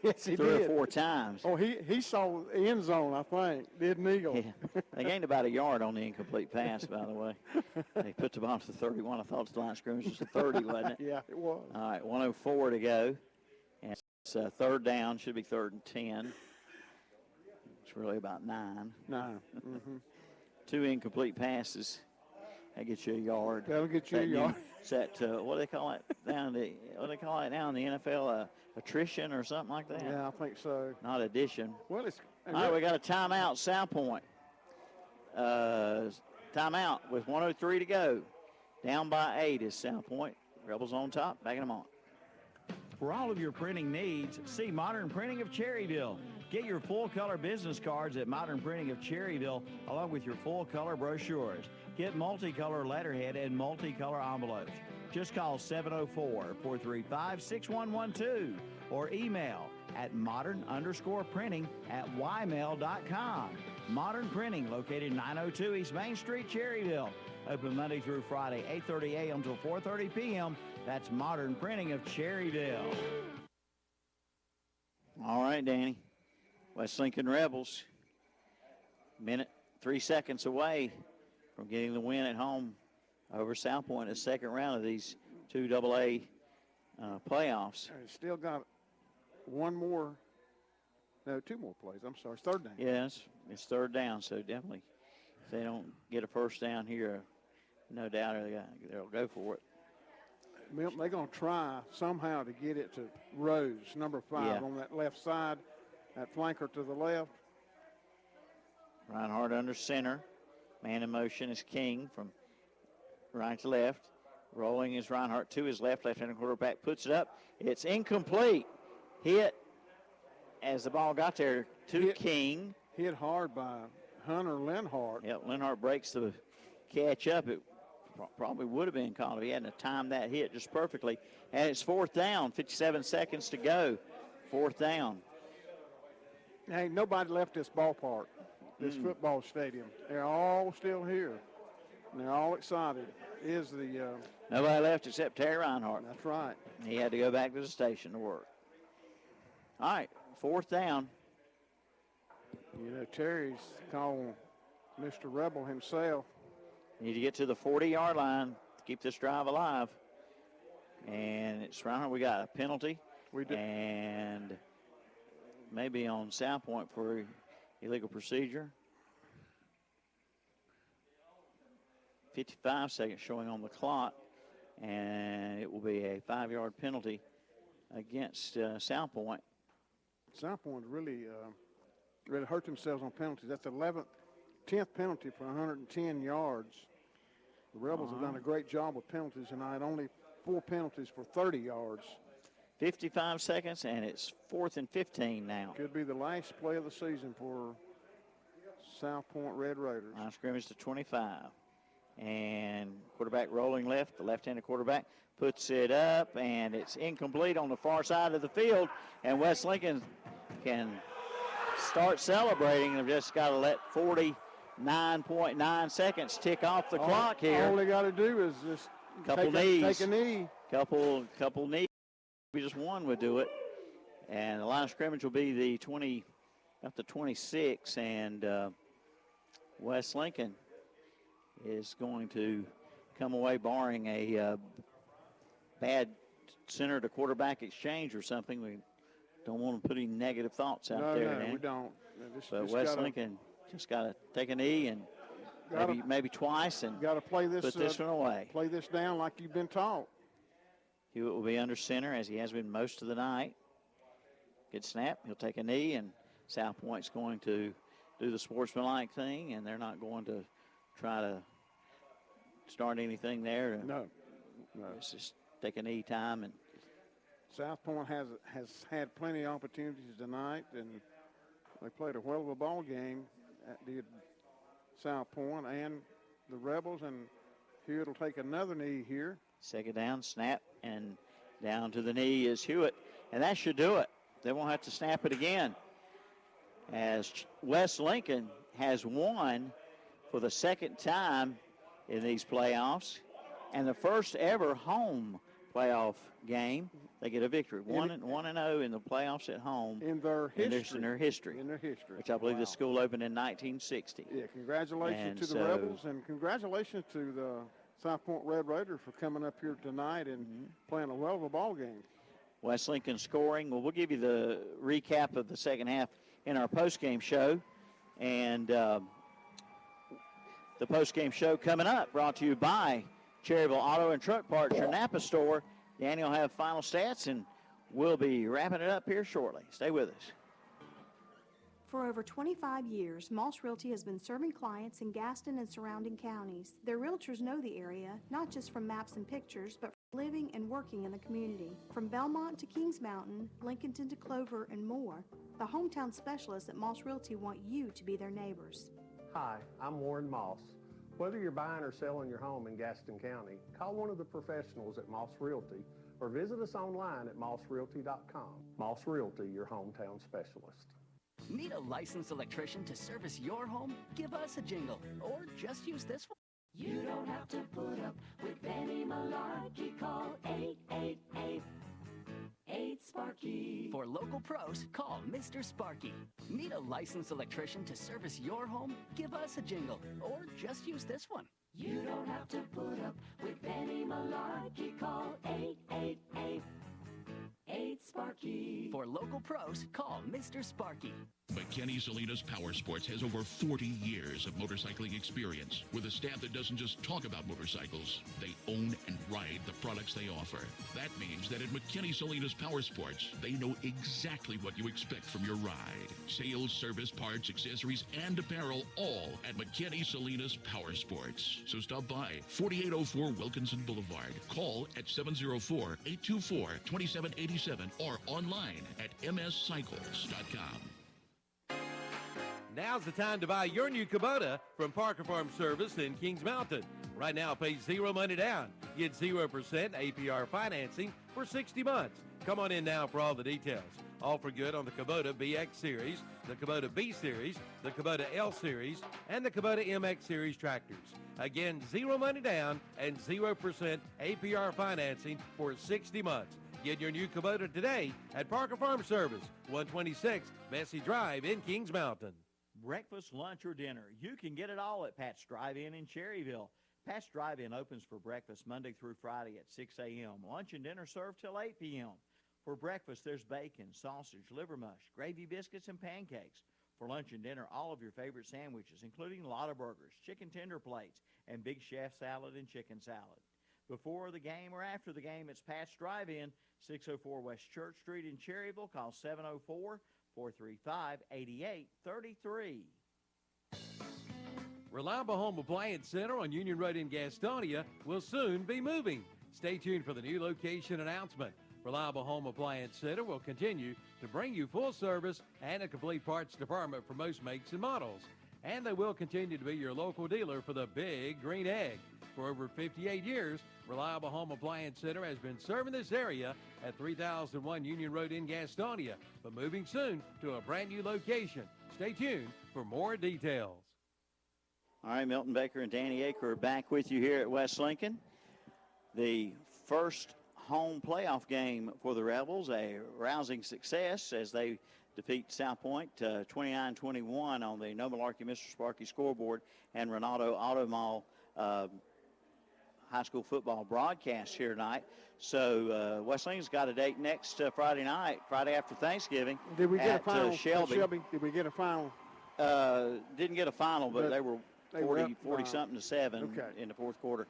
yes, he 3 did. or 4 times. Oh, he saw the end zone, I think, did Neal. Yeah. They gained about a yard on the incomplete pass, by the way. They put the ball to the 31. I thought the line of scrimmage was the 30, wasn't it? Yeah, it was. All right, 1:04 to go. And it's third down, should be 3rd and 10. It's really about 9. 9. Mm-hmm. 2 incomplete passes. That gets you a yard. That'll get you a yard. Is that, what do they call it down in the NFL? Attrition or something like that? Yeah, I think so. Not addition. Well, it's all right, we got a timeout, South Point. Timeout with 1:03 to go. Down by 8 is South Point. Rebels on top. Back in a moment. For all of your printing needs, see Modern Printing of Cherryville. Get your full-color business cards at Modern Printing of Cherryville, along with your full-color brochures. Get multicolor letterhead and multicolor envelopes. Just call 704-435-6112 or email at modern_printing@ymail.com. Modern Printing, located 902 East Main Street, Cherryville. Open Monday through Friday, 8:30 a.m. till 4:30 p.m. That's Modern Printing of Cherryville. All right, Danny. West Lincoln Rebels, 3 seconds away from getting the win at home over South Point in the second round of these 2 AA playoffs. Still got 2 more plays. I'm sorry, it's 3rd down. Yes, it's 3rd down, so definitely if they don't get a first down here, no doubt they'll go for it. They're going to try somehow to get it to Rose, number 5, on that left side, that flanker to the left. Reinhardt under center. Man in motion is King from right to left. Rolling is Reinhardt to his left. Left-handed quarterback puts it up. It's incomplete. Hit as the ball got there to King. Hit hard by Hunter Lenhart. Yep, Lenhart breaks the catch up. It probably would have been called if he hadn't timed that hit just perfectly. And it's 4th down, 57 seconds to go. 4th down. Hey, nobody left this ballpark, this football stadium. They're all still here. And they're all excited. Nobody left except Terry Reinhardt. That's right. He had to go back to the station to work. All right, 4th down. You know, Terry's calling Mr. Rebel himself. Need to get to the 40-yard line to keep this drive alive. And it's Reinhardt. We got a penalty. We did. And maybe on South Point for illegal procedure. 55 seconds showing on the clock. And it will be a 5-yard penalty against South Point. South Point really hurt themselves on penalties. That's the 10th penalty for 110 yards. The Rebels have done a great job with penalties tonight. Only 4 penalties for 30 yards. 55 seconds, and it's 4th and 15 now. Could be the last play of the season for South Point Red Raiders. Line scrimmage to 25. And quarterback rolling left. The left-handed quarterback puts it up, and it's incomplete on the far side of the field. And West Lincoln can start celebrating. They've just got to let 49.9 seconds tick off the clock here. All they got to do is just take a knee. Couple knees. Maybe just one would do it. And the line of scrimmage will be the 26, and West Lincoln is going to come away barring a bad center to quarterback exchange or something. We don't want to put any negative thoughts out there. No, we don't. But West Lincoln just got to take a knee and maybe twice and got to play this, put this one away. Play this down like you've been taught. Hewitt will be under center as he has been most of the night. Good snap. He'll take a knee, and South Point's going to do the sportsmanlike thing, and they're not going to try to start anything there. No. It's just take a knee time. And South Point has had plenty of opportunities tonight, and they played a well of a ball game. Did South Point and the Rebels, and Hewitt will take another knee here. Second down, snap, and down to the knee is Hewitt, and that should do it. They won't have to snap it again, as West Lincoln has won for the second time in these playoffs, and the first ever home playoff game. They get a victory, 1-0 in the playoffs at home in their history. Which I believe the school opened in 1960. Yeah, congratulations to the Rebels, and congratulations to the South Point Red Raiders for coming up here tonight and playing a well of a ball game. West Lincoln scoring. Well, we'll give you the recap of the second half in our postgame show. And the postgame show coming up, brought to you by Cherryville Auto and Truck Parts, your Napa store. Danny will have final stats, and we'll be wrapping it up here shortly. Stay with us. For over 25 years, Moss Realty has been serving clients in Gaston and surrounding counties. Their realtors know the area, not just from maps and pictures, but from living and working in the community. From Belmont to Kings Mountain, Lincolnton to Clover, and more, the hometown specialists at Moss Realty want you to be their neighbors. Hi, I'm Warren Moss. Whether you're buying or selling your home in Gaston County, call one of the professionals at Moss Realty or visit us online at mossrealty.com. Moss Realty, your hometown specialist. Need a licensed electrician to service your home? Give us a jingle, or just use this one. You don't have to put up with any malarkey. Call 888-8-SPARKY. For local pros, call Mr. Sparky. Need a licensed electrician to service your home? Give us a jingle, or just use this one. You don't have to put up with any malarkey. Call 888-8-SPARKY. Sparky. For local pros, call Mr. Sparky. McKinney Salinas Power Sports has over 40 years of motorcycling experience with a staff that doesn't just talk about motorcycles. They own and ride the products they offer. That means that at McKinney Salinas Power Sports, they know exactly what you expect from your ride. Sales, service, parts, accessories, and apparel, all at McKinney Salinas Power Sports. So stop by 4804 Wilkinson Boulevard. Call at 704-824-2787 or online at mscycles.com. Now's the time to buy your new Kubota from Parker Farm Service in Kings Mountain. Right now, pay zero money down. Get 0% APR financing for 60 months. Come on in now for all the details. All for good on the Kubota BX Series, the Kubota B Series, the Kubota L Series, and the Kubota MX Series tractors. Again, zero money down and 0% APR financing for 60 months. Get your new Kubota today at Parker Farm Service, 126 Bessie Drive in Kings Mountain. Breakfast, lunch, or dinner, you can get it all at Pat's Drive-In in Cherryville. Pat's Drive-In opens for breakfast Monday through Friday at 6 a.m. Lunch and dinner served till 8 p.m. For breakfast, there's bacon, sausage, liver mush, gravy biscuits, and pancakes. For lunch and dinner, all of your favorite sandwiches, including Lotta Burgers, chicken tender plates, and Big Chef salad and chicken salad. Before the game or after the game, it's Pat's Drive-In, 604 West Church Street in Cherryville. Call 704-435-8833. Reliable Home Appliance Center on Union Road in Gastonia will soon be moving. Stay tuned for the new location announcement. Reliable Home Appliance Center will continue to bring you full service and a complete parts department for most makes and models. And they will continue to be your local dealer for the Big Green Egg. For over 58 years, Reliable Home Appliance Center has been serving this area at 3001 Union Road in Gastonia, but moving soon to a brand new location. Stay tuned for more details. All right, Milton Baker and Danny Aker are back with you here at West Lincoln. The first home playoff game for the Rebels, a rousing success as they defeat South Point 29-21 on the No Malarkey Mr. Sparky scoreboard and Ronaldo Auto Mall high school football broadcast here tonight. So West Lincoln's got a date next Friday night, Friday after Thanksgiving. Did we get at a final? Shelby. Did we get a final? Didn't get a final, but they were 40-something to 7 in the fourth quarter.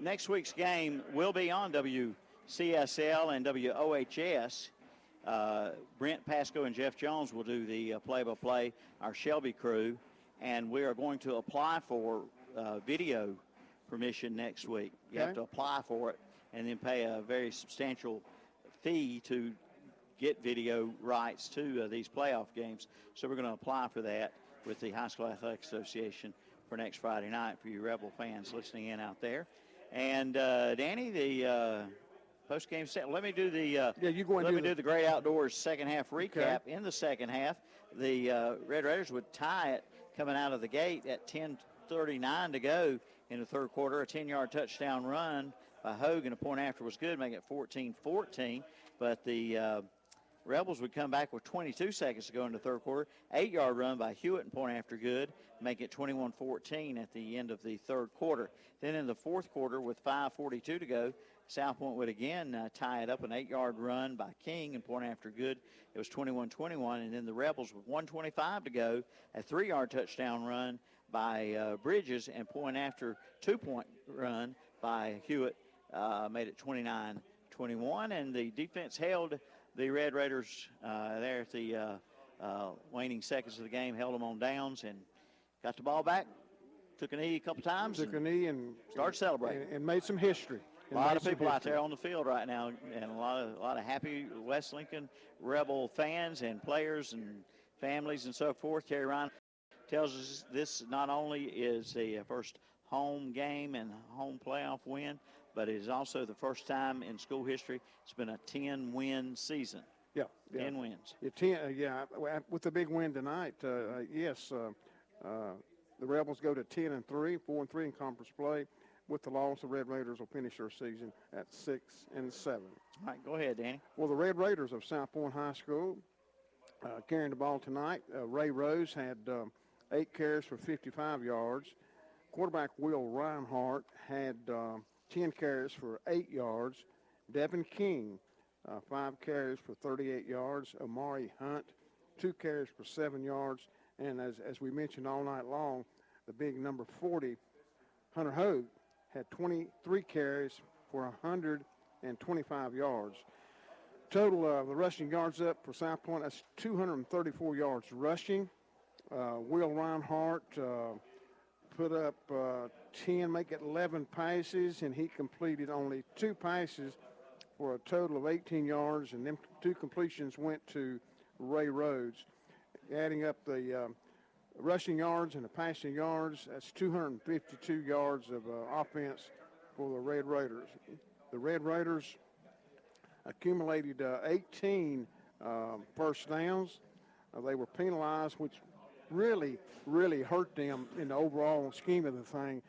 Next week's game will be on WCSL and WOHS. Brent Pasco and Jeff Jones will do the play-by-play, our Shelby crew, and we are going to apply for video permission next week. You have to apply for it and then pay a very substantial fee to get video rights to these playoff games. So we're going to apply for that with the High School Athletic Association for next Friday night for you Rebel fans listening in out there. And Danny, the post-game set. Let me do the do the Great Outdoors second half recap. In the second half, the Red Raiders would tie it coming out of the gate at 10:39 to go in the third quarter. A 10-yard touchdown run by Hogan. A point after was good, making it 14-14. But the Rebels would come back with 22 seconds to go in the third quarter. 8-yard run by Hewitt and point after good, make it 21-14 at the end of the third quarter. Then in the fourth quarter with 5:42 to go, South Point would again tie it up, an 8-yard run by King and point after good. It was 21-21, and then the Rebels with 1:25 to go, a 3-yard touchdown run by Bridges and point after 2-point run by Hewitt made it 29-21, and the defense held the Red Raiders there at the waning seconds of the game, held them on downs and got the ball back, took a knee a couple times. Took a knee and started celebrating. And made some history. A lot of people out there on the field right now, and a lot of happy West Lincoln Rebel fans and players and families and so forth. Terry Ryan tells us this not only is the first home game and home playoff win, but it is also the first time in school history it's been a 10-win season. Yeah. 10 wins. With the big win tonight, yes, the Rebels go to 10-3, 4-3 in conference play. With the loss, the Red Raiders will finish their season at 6-7. All right, go ahead, Danny. Well, the Red Raiders of South Point High School carrying the ball tonight. Ray Rose had 8 carries for 55 yards. Quarterback Will Reinhardt had 10 carries for 8 yards. Devin King, 5 carries for 38 yards. Amari Hunt, 2 carries for 7 yards. And as we mentioned all night long, the big number 40, Hunter Hogue, had 23 carries for 125 yards. Total of the rushing yards up for South Point, that's 234 yards rushing. Will Reinhardt put up 10, make it 11 passes, and he completed only 2 passes for a total of 18 yards, and them 2 completions went to Ray Rhodes. Adding up the rushing yards and the passing yards, that's 252 yards of offense for the Red Raiders. The Red Raiders accumulated 18 first downs. They were penalized, which really hurt them in the overall scheme of the thing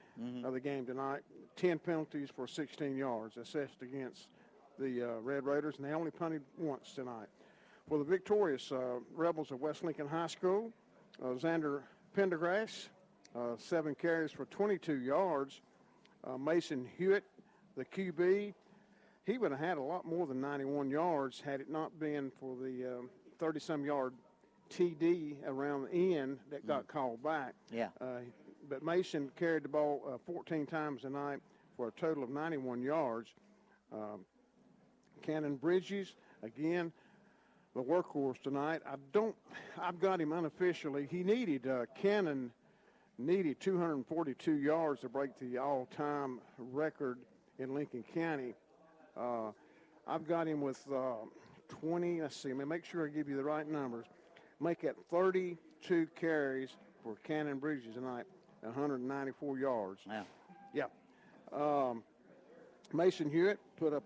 of the game tonight. 10 penalties for 16 yards assessed against the Red Raiders, and they only punted once tonight. For the victorious Rebels of West Lincoln High School, Xander Pendergrass, 7 carries for 22 yards. Mason Hewitt, the QB, he would have had a lot more than 91 yards had it not been for the 30-some yard TD around the end that got called back. Yeah. But Mason carried the ball 14 times tonight for a total of 91 yards. Cannon Bridges, again, the workhorse tonight. I've got him unofficially. Cannon needed 242 yards to break the all-time record in Lincoln County. I've got him with 20, let's see, let me make sure I give you the right numbers. Make it 32 carries for Cannon Bridges tonight, 194 yards. Yeah. Mason Hewitt put up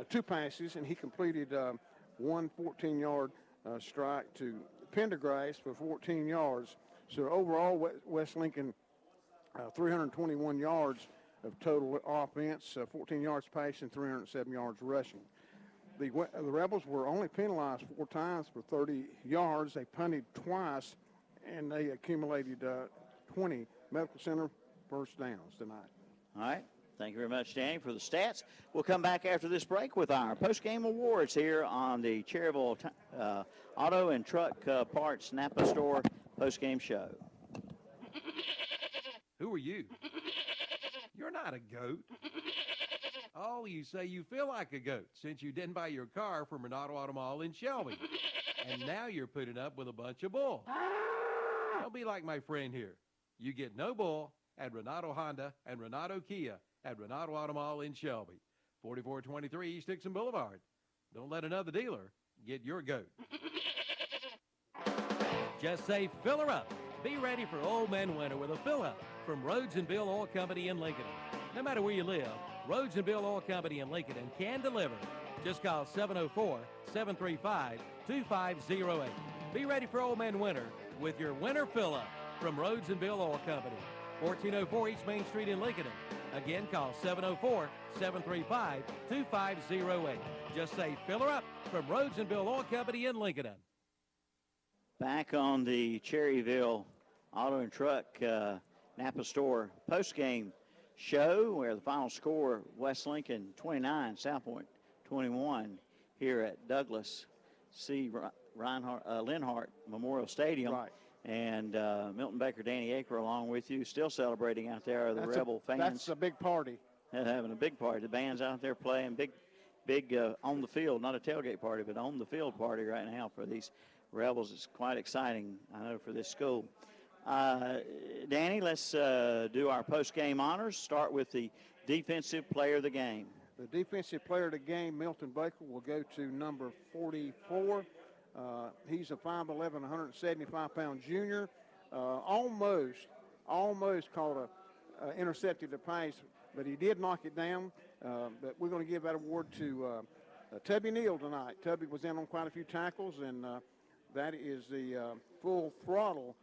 2 passes, and he completed one 14-yard strike to Pendergrass for 14 yards. So overall, West Lincoln, 321 yards of total offense, 14 yards passing, 307 yards rushing. The Rebels were only penalized 4 times for 30 yards. They punted twice, and they accumulated 20 Medical Center first downs tonight. All right. Thank you very much, Danny, for the stats. We'll come back after this break with our post-game awards here on the Cherryville Auto and Truck Parts Napa Store post-game show. Who are you? You're not a goat. Oh, you say you feel like a goat since you didn't buy your car from Renato Auto Mall in Shelby. And now you're putting up with a bunch of bull. Don't be like my friend here. You get no bull at Renato Honda and Renato Kia at Renato Auto Mall in Shelby, 4423 East Dixon Boulevard. Don't let another dealer get your goat. Just say fill her up. Be ready for Old Man Winter with a fill-up from Rhodes and Bill Oil Company in Lincoln. No matter where you live, Rhodes and Bill Oil Company in Lincoln can deliver. Just call 704-735-2508. Be ready for Old Man Winter with your winter fill-up from Rhodes and Bill Oil Company, 1404 East Main Street in Lincoln. Again, call 704-735-2508. Just say fill her up from Rhodes and Bill Oil Company in Lincoln. Back on the Cherryville Auto and Truck Napa Store postgame show, where the final score, West Lincoln 29, South Point 21, here at Douglas C. Linhart Memorial Stadium. Right. And Milton Baker, Danny Aker along with you, still celebrating out there, are the Rebel fans. That's a big party. They're having a big party. The band's out there playing big on the field, not a tailgate party, but on the field party right now for these Rebels. It's quite exciting, I know, for this school. Danny, let's do our post-game honors. Start with the defensive player of the game. The defensive player of the game, Milton Baker, will go to number 44. He's a 5'11", 175-pound junior. Almost caught a intercepted the pass, but he did knock it down. But we're going to give that award to Tubby Neal tonight. Tubby was in on quite a few tackles, and that is the full throttle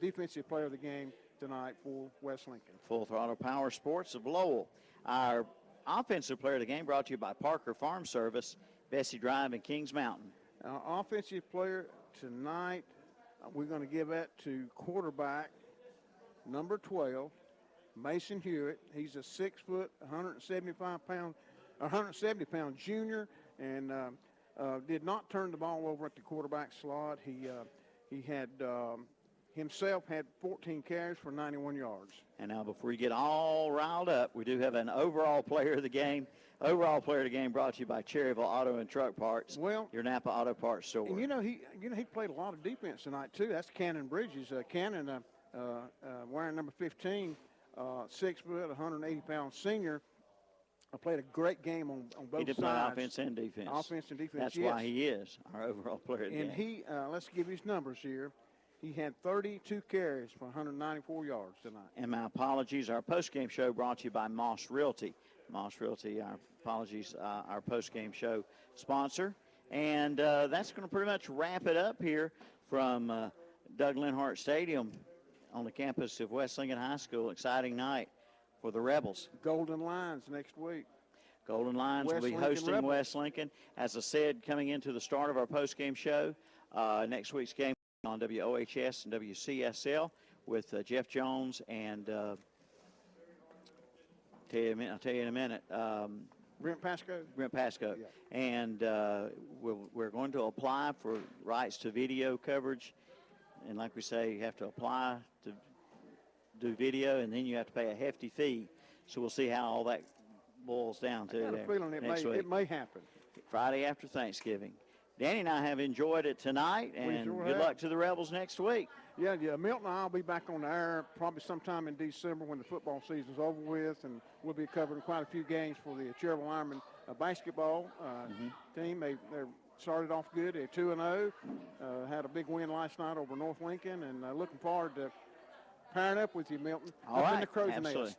defensive player of the game tonight for West Lincoln. Full Throttle Power Sports of Lowell. Our offensive player of the game brought to you by Parker Farm Service, Bessie Drive, and Kings Mountain. Our offensive player tonight, we're going to give that to quarterback number 12, Mason Hewitt. He's a 6 foot, 170 pound junior. and did not turn the ball over at the quarterback slot. He had himself had 14 carries for 91 yards. And now before you get all riled up, we do have an overall player of the game. Overall player of the game brought to you by Cherryville Auto and Truck Parts, your Napa Auto Parts store. And he played a lot of defense tonight too. That's Cannon Bridges. Cannon, wearing number 15, 6 foot, 180-pound senior, played a great game on both sides. He did play offense and defense. Offense and defense. That's why he is our overall player of the game. And he, let's give his numbers here. He had 32 carries for 194 yards tonight. And my apologies, our postgame show brought to you by Moss Realty. Moss Realty, our apologies, our postgame show sponsor. And that's going to pretty much wrap it up here from Doug Linhart Stadium on the campus of West Lincoln High School. Exciting night for the Rebels. Golden Lions next week. Golden Lions will be hosting West Lincoln. As I said, coming into the start of our postgame show, next week's game on WOHS and WCSL with Jeff Jones and I'll tell you in a minute. Brent Pasco. Brent Pasco. Yeah. And we're going to apply for rights to video coverage. And like we say, you have to apply to do video, and then you have to pay a hefty fee. So we'll see how all that boils down to. I got a feeling it may happen. Friday after Thanksgiving. Danny and I have enjoyed it tonight, and good luck to the Rebels next week. Yeah, Milton and I will be back on the air probably sometime in December when the football season's over with, and we'll be covering quite a few games for the Cherryville Ironmen basketball team. They started off good. They're 2-0, had a big win last night over North Lincoln, and looking forward to pairing up with you, Milton. All right, absolutely.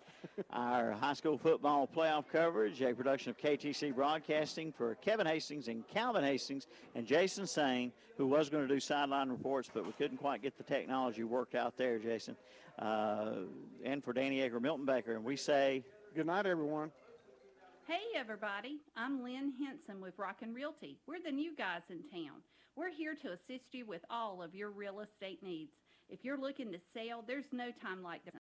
Our high school football playoff coverage, a production of KTC Broadcasting for Kevin Hastings and Calvin Hastings and Jason Sane, who was going to do sideline reports, but we couldn't quite get the technology worked out there, Jason. And for Danny Egger, Milton Baker, and we say good night, everyone. Hey, everybody. I'm Lynn Henson with Rockin' Realty. We're the new guys in town. We're here to assist you with all of your real estate needs. If you're looking to sell, there's no time like this.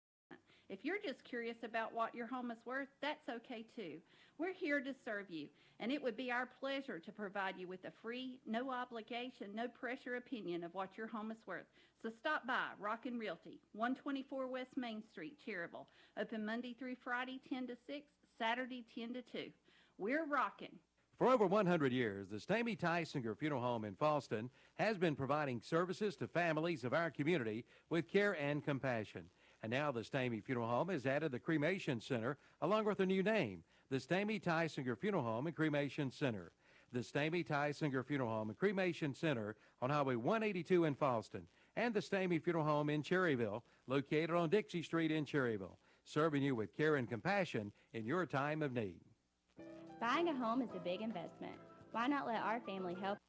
If you're just curious about what your home is worth, that's okay too. We're here to serve you, and it would be our pleasure to provide you with a free, no obligation, no pressure opinion of what your home is worth. So stop by Rockin' Realty, 124 West Main Street, Cherryville. Open Monday through Friday, 10 to 6, Saturday, 10 to 2. We're rockin'. For over 100 years, the Stamey Tysinger Funeral Home in Falston has been providing services to families of our community with care and compassion. And now the Stamey Funeral Home has added the Cremation Center along with a new name, the Stamey Tysinger Funeral Home and Cremation Center. The Stamey Tysinger Funeral Home and Cremation Center on Highway 182 in Falston, and the Stamey Funeral Home in Cherryville, located on Dixie Street in Cherryville, serving you with care and compassion in your time of need. Buying a home is a big investment. Why not let our family help?